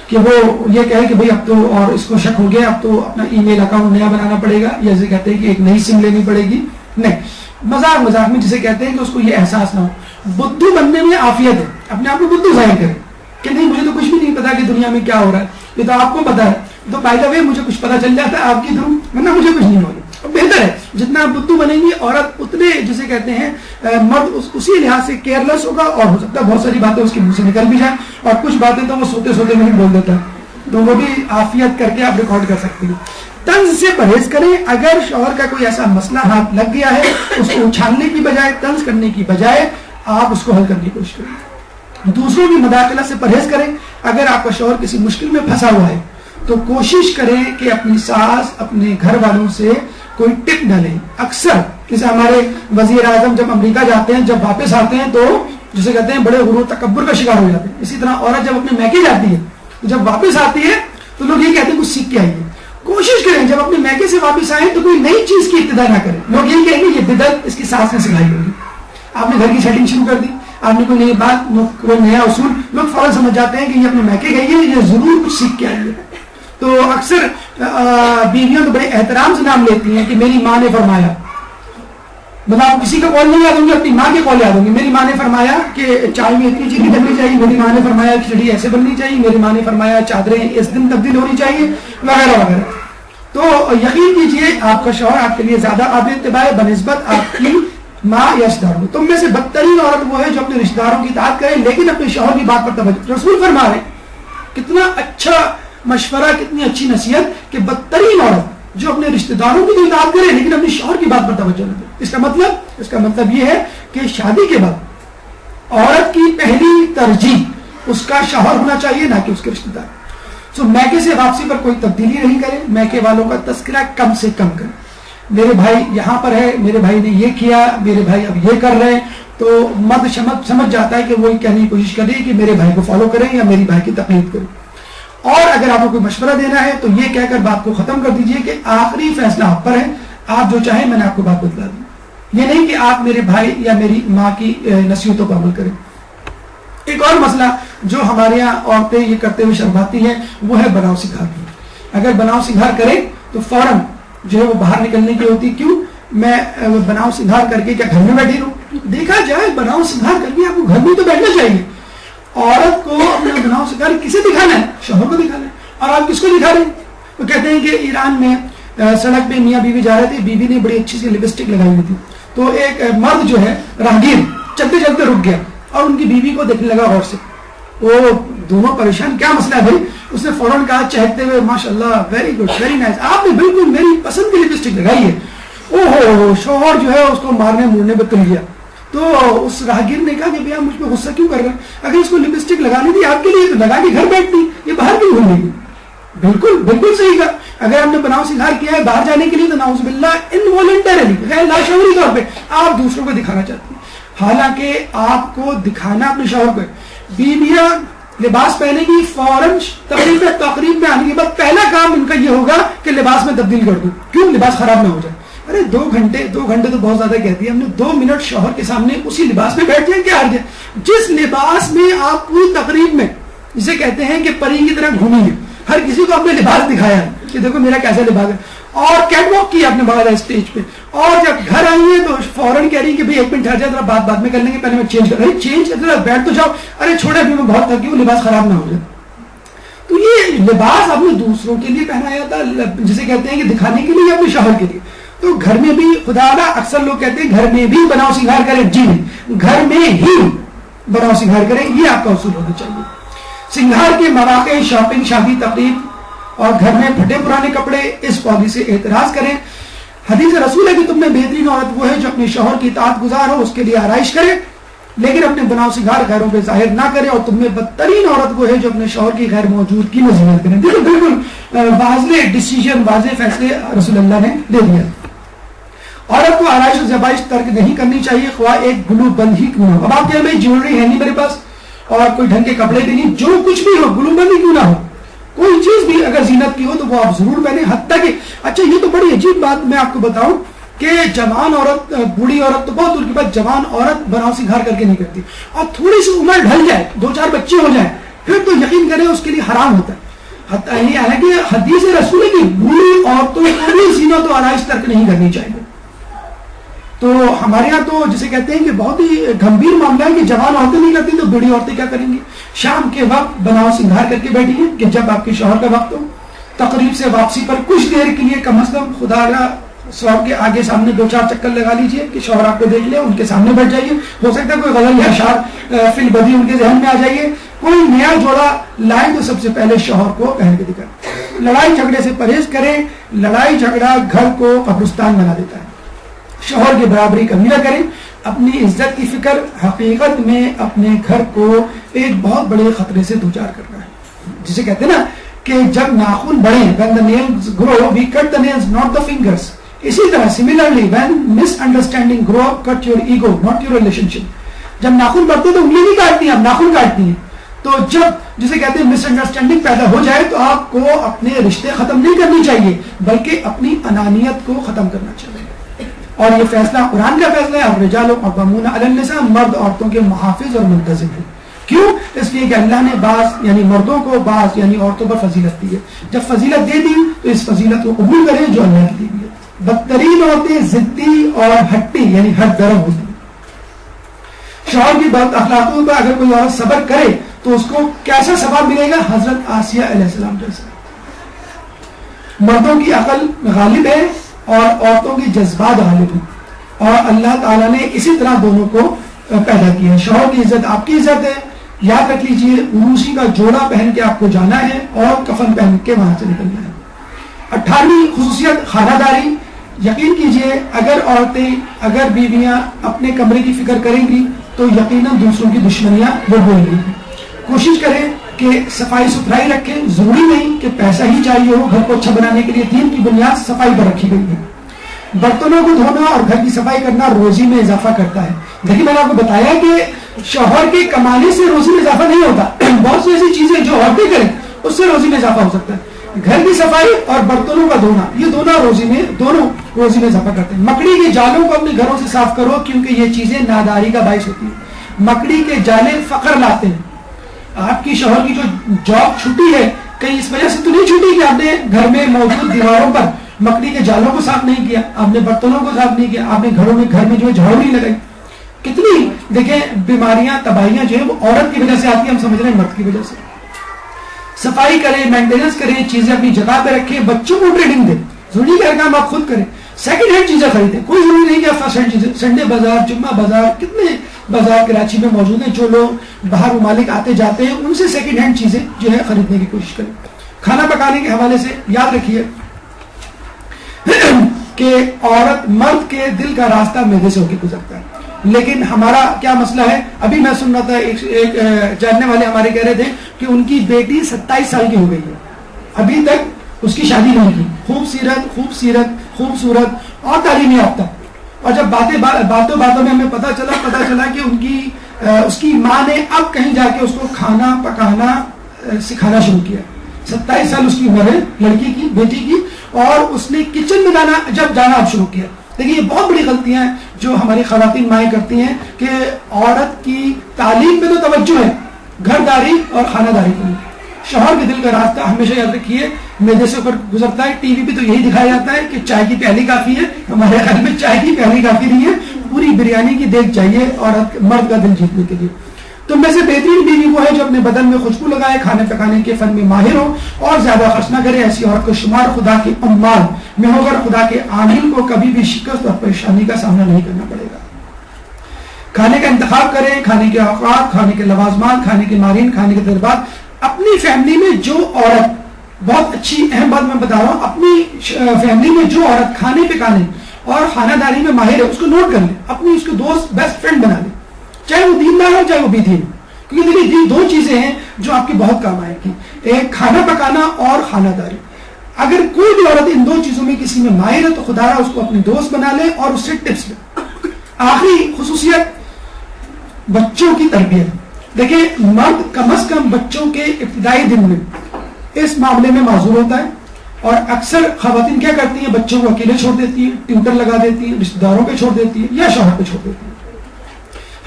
کہ وہ یہ کہے کہ بھئی اب تو اور اس کو شک ہو گیا, اب تو اپنا ای میل اکاؤنٹ نیا بنانا پڑے گا, یا جسے کہتے ہیں کہ ایک نئی سم لینی پڑے گی. نہیں, مذاق میں جسے کہتے ہیں کہ اس کو یہ احساس نہ ہو. بدھو بننے میں عافیت ہے, اپنے آپ کو بدھو ظاہر کرے کہ نہیں مجھے تو کچھ بھی نہیں پتا کہ دنیا میں کیا ہو رہا ہے, یہ تو آپ کو پتا ہے, تو بائی دا وے مجھے کچھ پتا چل جاتا ہے آپ کی تھرو, ورنہ مجھے کچھ نہیں معلوم. بہتر ہے جتنا بدھو بنے گی عورت اتنے جسے کہتے ہیں مرد اسی لحاظ سے کیئرلیس ہوگا, اور ہو سکتا ہے بہت ساری باتیں اس کے منہ سے نکل بھی جائیں, اور کچھ باتیں تو وہ سوتے سوتے میں ہی بول دیتا ہے, تو وہ بھی عافیت کر کے آپ ریکارڈ کر سکتے ہیں. طنز سے پرہیز کریں. اگر شوہر کا کوئی ایسا مسئلہ ہاتھ لگ گیا ہے, اس کو اچھالنے کی بجائے, طنز کرنے کی بجائے آپ اس کو حل کرنے کی کوشش کریں. دوسروں کی مداخلت سے پرہیز کریں. اگر آپ کا شوہر کسی مشکل میں پھنسا ہوا ہے تو کوشش کریں کہ اپنی ساس اپنے گھر والوں سے کوئی ٹپ نہ لیں. اکثر جیسے ہمارے وزیر اعظم جب امریکہ جاتے ہیں, جب واپس آتے ہیں تو جسے کہتے ہیں بڑے غرور تکبر کا شکار ہو جاتے ہیں. اسی طرح عورت جب اپنے میکے جاتی ہے, جب واپس آتی ہے تو لوگ یہ کہتے ہیں کچھ سیکھ کے آئیے. کوشش کریں جب اپنے میکے سے واپس آئیں تو کوئی نئی چیز کی ابتدا نہ کریں. لوگ یہی کہیں گے یہ بدعت اس کی ساس نے سکھائی ہوگی. آپ نے گھر کی سیٹنگ شروع کر دی, آپ نے کوئی نئی بات, کوئی نیا اصول, لوگ فوراً سمجھ جاتے ہیں کہ یہ اپنے میکے گئی ہے, یہ ضرور کچھ سیکھ کے آئی ہے. تو اکثر بیویاں تو بڑے احترام سے نام لیتی ہیں کہ میری ماں نے فرمایا. مطلب کسی کا قول نہیں یاد ہوں گی, اپنی ماں کے قول یاد ہوں گی. میری ماں نے فرمایا کہ چائے میں اتنی چینی ڈلنی چاہیے, میری ماں نے فرمایا کھچڑی ایسے بننی چاہیے, میری ماں نے فرمایا چادریں اس دن تبدیل ہونی چاہیے, وغیرہ وغیرہ. تو یقین کیجئے آپ کا شوہر آپ کے لیے زیادہ قابل اتباع ہے بنسبت آپ کی ماں یا رشتہ داروں. تم میں سے بدترین عورت وہ ہے جو اپنے رشتہ داروں کی اطاعت کرے لیکن اپنے شوہر کی بات پر توجہ. رسول فرما رہے کتنا اچھا مشورہ, کتنی اچھی نصیحت کہ بدترین عورت جو اپنے رشتہ داروں کی اطاعت کرے لیکن اپنے شوہر کی بات پر توجہ نہ دے. اس کا مطلب یہ ہے کہ شادی کے بعد عورت کی پہلی ترجیح اس کا شوہر ہونا چاہیے نہ کہ اس کے رشتہ دار. میکے سے واپسی پر کوئی تبدیلی نہیں کرے. میکے والوں کا تذکرہ کم سے کم کرے. میرے بھائی یہاں پر ہے, میرے بھائی نے یہ کیا, میرے بھائی اب یہ کر رہے ہیں, تو مرد سمجھ جاتا ہے کہ وہ کہنے کی کوشش کرے کہ میرے بھائی کو فالو کریں یا میری بھائی کی تقلید کریں. اور اگر آپ کو کوئی مشورہ دینا ہے تو یہ کہہ کر بات کو ختم کر دیجئے کہ آخری فیصلہ آپ پر ہے, آپ جو چاہیں میں نے آپ کو بات بتلا دی. یہ نہیں کہ آپ میرے بھائی یا میری ماں کی نصیحتوں پر عمل کریں. ایک اور مسئلہ جو ہمارے یہاں عورتیں یہ کرتے ہوئے شرماتی ہیں وہ ہے بناؤ سنگھار. اگر بناؤ سنگھار کریں تو فوراً جو ہے وہ باہر نکلنے کی ہوتی. کیوں میں بناؤ سنگھار کر کے کیا گھر میں بیٹھی رہوں؟ دیکھا جائے بناؤ سنگھار کر کے آپ کو گھر میں تو بیٹھنا چاہیے. عورت کو اپنا بناؤ سنگھار کسے دکھانا ہے؟ شوہر کو دکھانا ہے. اور آپ کس کو دکھا رہے ہیں؟ وہ کہتے ہیں کہ ایران میں سڑک پہ میاں بیوی جا رہے تھے, بیوی نے بڑی اچھی سی لپسٹک لگائی ہوئی تھی, تو ایک مرد جو ہے راہگیر چلتے چلتے رک گیا اور ان کی بیوی کو دیکھنے لگا غور سے. وہ دونوں پریشان, کیا مسئلہ ہے بھائی؟ اس نے فوراً کہا چہکتے ہوئے ماشاءاللہ ویری گڈ ویری نائس, آپ نے بالکل میری پسند کی لپسٹک لگائی ہے. اوہو, شوہر جو ہے اس کو مارنے مورنے پہ تل گیا. تو اس راہگیر نے کہا کہ بھیا مجھ پہ غصہ کیوں کر رہے ہیں؟ اگر اس کو لپسٹک لگانی تھی آپ کے لیے تو لگا کے گھر بیٹھتی, یہ باہر کیوں گھومنے کی؟ بالکل صحیح کہا. اگر آپ نے بناؤ سنگھار کیا ہے باہر جانے کے لیے تو نعوذ باللہ انوالنٹرلی غیر لاشعوری طور پہ آپ دوسروں کو دکھانا چاہتے ہیں, حالانکہ آپ کو دکھانا اپنے شوہر کو ہے. بیویاں لباس پہنے گی, فوراً تقریب میں آنے کے بعد پہلا کام ان کا یہ ہوگا کہ لباس میں تبدیل کر دوں, کیوں لباس خراب نہ ہو جائے. ارے 2 گھنٹے تو بہت زیادہ کہتی ہے, ہم نے 2 منٹ شوہر کے سامنے اسی لباس میں بیٹھ جائیں, کیا حرج ہے؟ جس لباس میں آپ پوری تقریب میں جسے کہتے ہیں کہ پری کی طرح گھومی ہے, ہر کسی کو اپنے لباس دکھایا ہے کہ دیکھو میرا کیسا لباس ہے, اور کیٹ واک کیا آپ نے باقاعدہ اسٹیج پہ, اور جب گھر آئی ہے تو فوراً کہہ رہی کہ بھائی 1 منٹ ٹھہر جائے, ذرا بات میں کر لیں گے, پہلے میں چینج کر رہی, چینج کر بیٹھ تو جاؤ, ارے چھوڑے ابھی میں بہت تھکی ہوں, لباس خراب نہ ہو جائے. تو یہ لباس آپ نے دوسروں کے لیے پہنایا تھا, جسے کہتے ہیں کہ دکھانے کے لیے یا اپنے شوہر کے لیے. تو گھر میں بھی خدا اکثر لوگ کہتے ہیں گھر میں بھی بناؤ سنگھار کریں, جی نہیں, گھر میں ہی بناؤ سنگھار کریں, یہ آپ کا اصول ہونا چاہیے. سنگھار کے مواقع, شاپنگ, شادی تقریب اور گھر میں پھٹے پرانے کپڑے, اس پالیسی سے اعتراض کریں. حدیث رسول ہے کہ تم میں بہترین عورت وہ ہے جو اپنے شوہر کی اطاعت گزار ہو, اس کے لیے آرائش کرے لیکن اپنے بناؤ سنگھار غیروں پہ ظاہر نہ کرے, اور تم میں بدترین عورت وہ ہے جو اپنے شوہر کی غیر موجود کی مذمت کرے. دیکھو بالکل واضح ڈیسیژن, واضح فیصلے رسول اللہ نے دے دیا. عورت کو آرائش و زیبائش ترک نہیں کرنی چاہیے, خواہ ایک گلو بند ہی کیوں ہو. اب آپ کہیں بھائی جیولری ہے نہیں میرے پاس, اور کوئی ڈھنگ کے کپڑے بھی نہیں، جو کچھ بھی ہو، گلو بندی کیوں نہ ہو، کوئی چیز بھی اگر زینت کی ہو تو وہ آپ ضرور پہنیں. حتیٰ کہ اچھا یہ تو بڑی عجیب بات میں آپ کو بتاؤں کہ جوان عورت، بوڑھی عورت تو بہت دور کی بات، جوان عورت بناؤ سنگھار کر کے نہیں کرتی، اور تھوڑی سی عمر ڈھل جائے، 2-4 بچے ہو جائیں، پھر تو یقین کریں اس کے لیے حرام ہوتا ہے. حالانکہ حدیث رسول کی بوڑھی عورتوں کو بھی زینت و آرائش ترک نہیں کرنی چاہیے. تو ہمارے یہاں تو جسے کہتے ہیں کہ بہت ہی گمبھیر معاملہ ہے کہ جوان عورتیں نہیں کرتی تو بوڑھی عورتیں کیا کریں گی. شام کے وقت بناؤ سنگھار کر کے بیٹھی ہیں کہ جب آپ کے شوہر کا وقت ہو، تقریب سے واپسی پر کچھ دیر کے لیے کم از کم خدا کا شوہر کے آگے سامنے 2-4 چکر لگا لیجئے کہ شوہر آپ کو دیکھ لے، ان کے سامنے بیٹھ جائیے. ہو سکتا ہے کوئی غزل یا اشعار فی البدی ان کے ذہن میں آ جائیے. کوئی نیا جوڑا لائیں تو سب سے پہلے شوہر کو پہن کے دکھائیں. لڑائی جھگڑے سے پرہیز کریں. لڑائی جھگڑا گھر کو قبرستان بنا دیتا ہے. شوہر کی برابری کمی نہ کریں. اپنی عزت کی فکر حقیقت میں اپنے گھر کو ایک بہت بڑے خطرے سے دوچار کرنا ہے. جسے کہتے ہیں نا کہ جب ناخن بڑھیں, when the nails grow we cut the nails not the fingers. اسی طرح similarly when misunderstanding grow up cut your ego not your relationship. جب ناخن بڑھتے تو انگلی نہیں کاٹتی ہیں, آپ ناخن کاٹتی ہیں. تو جب جسے کہتے ہیں مس انڈرسٹینڈنگ پیدا ہو جائے تو آپ کو اپنے رشتے ختم نہیں کرنی چاہیے بلکہ اپنی انانیت کو ختم کرنا چاہیے. اور یہ فیصلہ قرآن کا فیصلہ ہے. الرجال قوامون علی النساء, مرد عورتوں کے محافظ اور منتظم ہیں. کیوں؟ اس لیے کہ اللہ نے بعض یعنی مردوں کو بعض یعنی عورتوں پر فضیلت دی ہے. جب فضیلت دے دی تو اس فضیلت کو قبول کریں جو اللہ کی دی ہے. بدترین عورتیں ضدی اور ہٹی یعنی ہٹ درم ہوتی ہیں. شوہر کی بد اخلاقیوں پر اگر کوئی عورت صبر کرے تو اس کو کیسا ثواب ملے گا؟ حضرت آسیہ علیہ السلام جیسا. مردوں کی عقل غالب ہے اور عورتوں کی جذبات غالب ہیں, اور اللہ تعالیٰ نے اسی طرح دونوں کو پیدا کیا ہے. شوہر کی عزت آپ کی عزت ہے. یاد رکھ لیجئے عروسی کا جوڑا پہن کے آپ کو جانا ہے اور کفن پہن کے وہاں سے نکلنا ہے. 18ویں خصوصیت خانہ داری. یقین کیجئے اگر بیویاں اپنے کمرے کی فکر کریں گی تو یقیناً دوسروں کی دشمنیاں وہ بولیں گی. کوشش کریں کہ صفائی ستھرائی رکھیں. ضروری نہیں کہ پیسہ ہی چاہیے ہو. گھر کو اچھا بنانے کے لیے دین کی بنیاد صفائی پر رکھی گئی ہے. برتنوں کو دھونا اور گھر کی صفائی کرنا روزی میں اضافہ کرتا ہے. دیکھیے میں نے آپ کو بتایا کہ شوہر کے کمانے سے روزی میں اضافہ نہیں ہوتا. بہت سی ایسی چیزیں جو عورتیں کریں اس سے روزی میں اضافہ ہو سکتا ہے. گھر کی صفائی اور برتنوں کا دھونا, یہ دونوں روزی میں اضافہ کرتے ہیں. مکڑی کے جالوں کو اپنے گھروں سے صاف کرو کیونکہ یہ چیزیں ناداری کا باعث ہوتی ہیں. مکڑی کے جالے فقر لاتے ہیں. آپ کی شوہر کی جو جاب چھٹی ہے کہیں اس وجہ سے تو نہیں چھٹی کہ آپ نے گھر میں موجود دیواروں پر مکڑی کے جالوں کو صاف نہیں کیا, آپ نے برتنوں کو صاف نہیں کیا, آپ نے گھر میں جو ہے جھاڑو نہیں لگائی. کتنی دیکھیں بیماریاں تباہیاں جو ہے وہ عورت کی وجہ سے آتی ہیں, ہم سمجھ رہے ہیں مرد کی وجہ سے. صفائی کریں, مینٹیننس کریں, چیزیں اپنی جگہ پہ رکھیں, بچوں کو ٹریننگ دیں. ضروری کیا کام آپ خود کریں. سیکنڈ ہینڈ چیزیں خریدیں. کوئی ضروری نہیں کہ فرسٹ ہینڈ چیزیں. سنڈے بازار, جمعہ بازار, کتنے بازار کراچی میں موجود ہیں. جو لوگ باہر ممالک آتے جاتے ہیں ان سے سیکنڈ ہینڈ چیزیں جو ہے خریدنے کی کوشش کریں. کھانا پکانے کے حوالے سے یاد رکھیے کہ عورت مرد کے دل کا راستہ معدے سے ہو کے گزرتا ہے. لیکن ہمارا کیا مسئلہ ہے؟ ابھی میں سن رہا تھا ایک جاننے والے ہمارے کہہ رہے تھے کہ ان کی بیٹی 27 سال کی ہو گئی ہے, ابھی تک اس کی شادی نہیں کی. خوبصورت اور تعلیم یافتہ. اور جب باتوں میں ہمیں پتا چلا کہ اس کی ماں نے اب کہیں جا کے اس کو کھانا پکانا سکھانا شروع کیا. 27 سال اس کی عمر ہے لڑکی کی, بیٹی کی, اور اس نے کچن میں جانا اب شروع کیا. دیکھیے یہ بہت بڑی غلطیاں ہیں جو ہماری خواتین مائیں کرتی ہیں کہ عورت کی تعلیم پہ تو توجہ ہے, گھرداری اور خانہ داری پہ. شوہر کے دل کا راستہ ہمیشہ یاد رکھیے میدے سے اوپر گزرتا ہے. ٹی وی پہ تو یہی دکھایا جاتا ہے کہ چائے کی پیالی کافی ہے. ہمارے گھر میں چائے کی پیالی کافی نہیں ہے, پوری بریانی کی دیکھ چاہیے عورت مرد کا دل جیتنے کے لیے. تو میں سے بہترین بیوی وہ ہے جو اپنے بدن میں خوشبو لگائے, کھانے پکانے کے فن میں ماہر ہو اور زیادہ خرچ نہ کرے. ایسی عورت کو شمار خدا کے عمال میں ہوگا. خدا کے عامل کو کبھی بھی شکست اور پریشانی کا سامنا نہیں کرنا پڑے گا. کھانے کا انتخاب کریں, کھانے کے اوقات, کھانے کے لوازمات, کھانے کے مارین, کھانے کے تجربات. اپنی فیملی میں جو عورت, بہت اچھی اہم بات میں بتا رہا ہوں, اپنی فیملی میں جو عورت کھانے پکانے اور خانہ داری میں ماہر ہے اس کو نوٹ کر لیں, اپنی اس کو دوست بیسٹ فرینڈ بنا لیں, چاہے وہ دیندار ہو چاہے وہ بے دین. کیونکہ دیکھیے دو چیزیں ہیں جو آپ کی بہت کام آئے گی, ایک کھانا پکانا اور خانہ داری. اگر کوئی بھی عورت ان دو چیزوں میں کسی میں ماہر ہے تو خدا را اس کو اپنی دوست بنا لے اور اس سے ٹپس لے. آخری خصوصیت بچوں کی تربیت. دیکھیں مرد کم از کم بچوں کے ابتدائی دن میں اس معاملے میں معذور ہوتا ہے، اور اکثر خواتین کیا کرتی ہیں، بچوں کو اکیلے چھوڑ دیتی ہیں، ٹیوٹر لگا دیتی ہیں، رشتہ داروں پہ چھوڑ دیتی ہیں یا شوہر پہ چھوڑ دیتی ہیں۔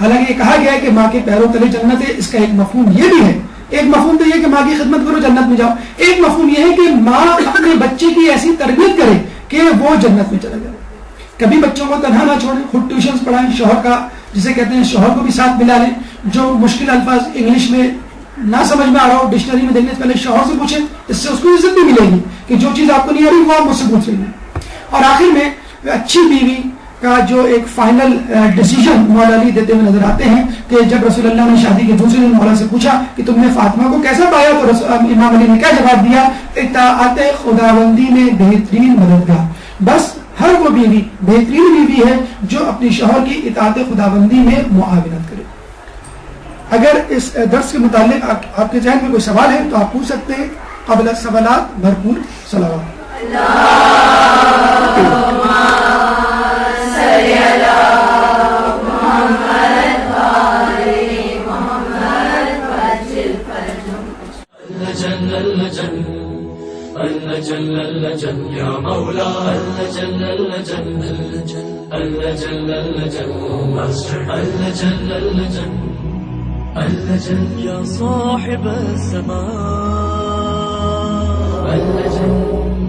حالانکہ یہ کہا گیا ہے کہ ماں کے پیروں تلے جنت ہے، اس کا ایک مفہوم یہ بھی ہے، ایک مفہوم تو یہ کہ ماں کی خدمت کرو جنت میں جاؤ، ایک مفہوم یہ ہے کہ ماں اپنے بچے کی ایسی تربیت کرے کہ وہ جنت میں چلا جائے۔ کبھی بچوں کو تنہا نہ چھوڑیں، خود ٹیوشنز پڑھائیں، شوہر کا جسے کہتے ہیں شوہر کو بھی ساتھ ملا لیں، جو مشکل الفاظ انگلش میں نہ سمجھ میں آ رہا ہو ڈکشنری میں دیکھنے سے پہلے شوہر سے پوچھیں، اس سے اس کو عزت بھی ملے گی کہ جو چیز آپ کو نہیں آ رہی وہ آپ مجھ سے پوچھ رہی ہیں۔ اور آخر میں اچھی بیوی کا جو ایک فائنل ڈیسیجن مولا علی دیتے ہوئے نظر آتے ہیں کہ جب رسول اللہ نے شادی کے دوسرے دن مولا سے پوچھا کہ تم نے فاطمہ کو کیسا پایا، تو امام علی نے کیا جواب دیا، اطاعت خداوندی میں بہترین مددگار۔ بس ہر وہ بیوی بہترین بیوی ہے جو اپنی شوہر کی اطاعت خداوندی میں معاونت کرے۔ اگر اس درس کے متعلق آپ کے ذہن میں کوئی سوال ہے تو آپ پوچھ سکتے ہیں، قبل سوالات بھرپور صلوات۔ اللجن اللجن يا مولا اللجن اللجن اللجن اللجن اللجن اللجن اللجن يا صاحب السماء اللجن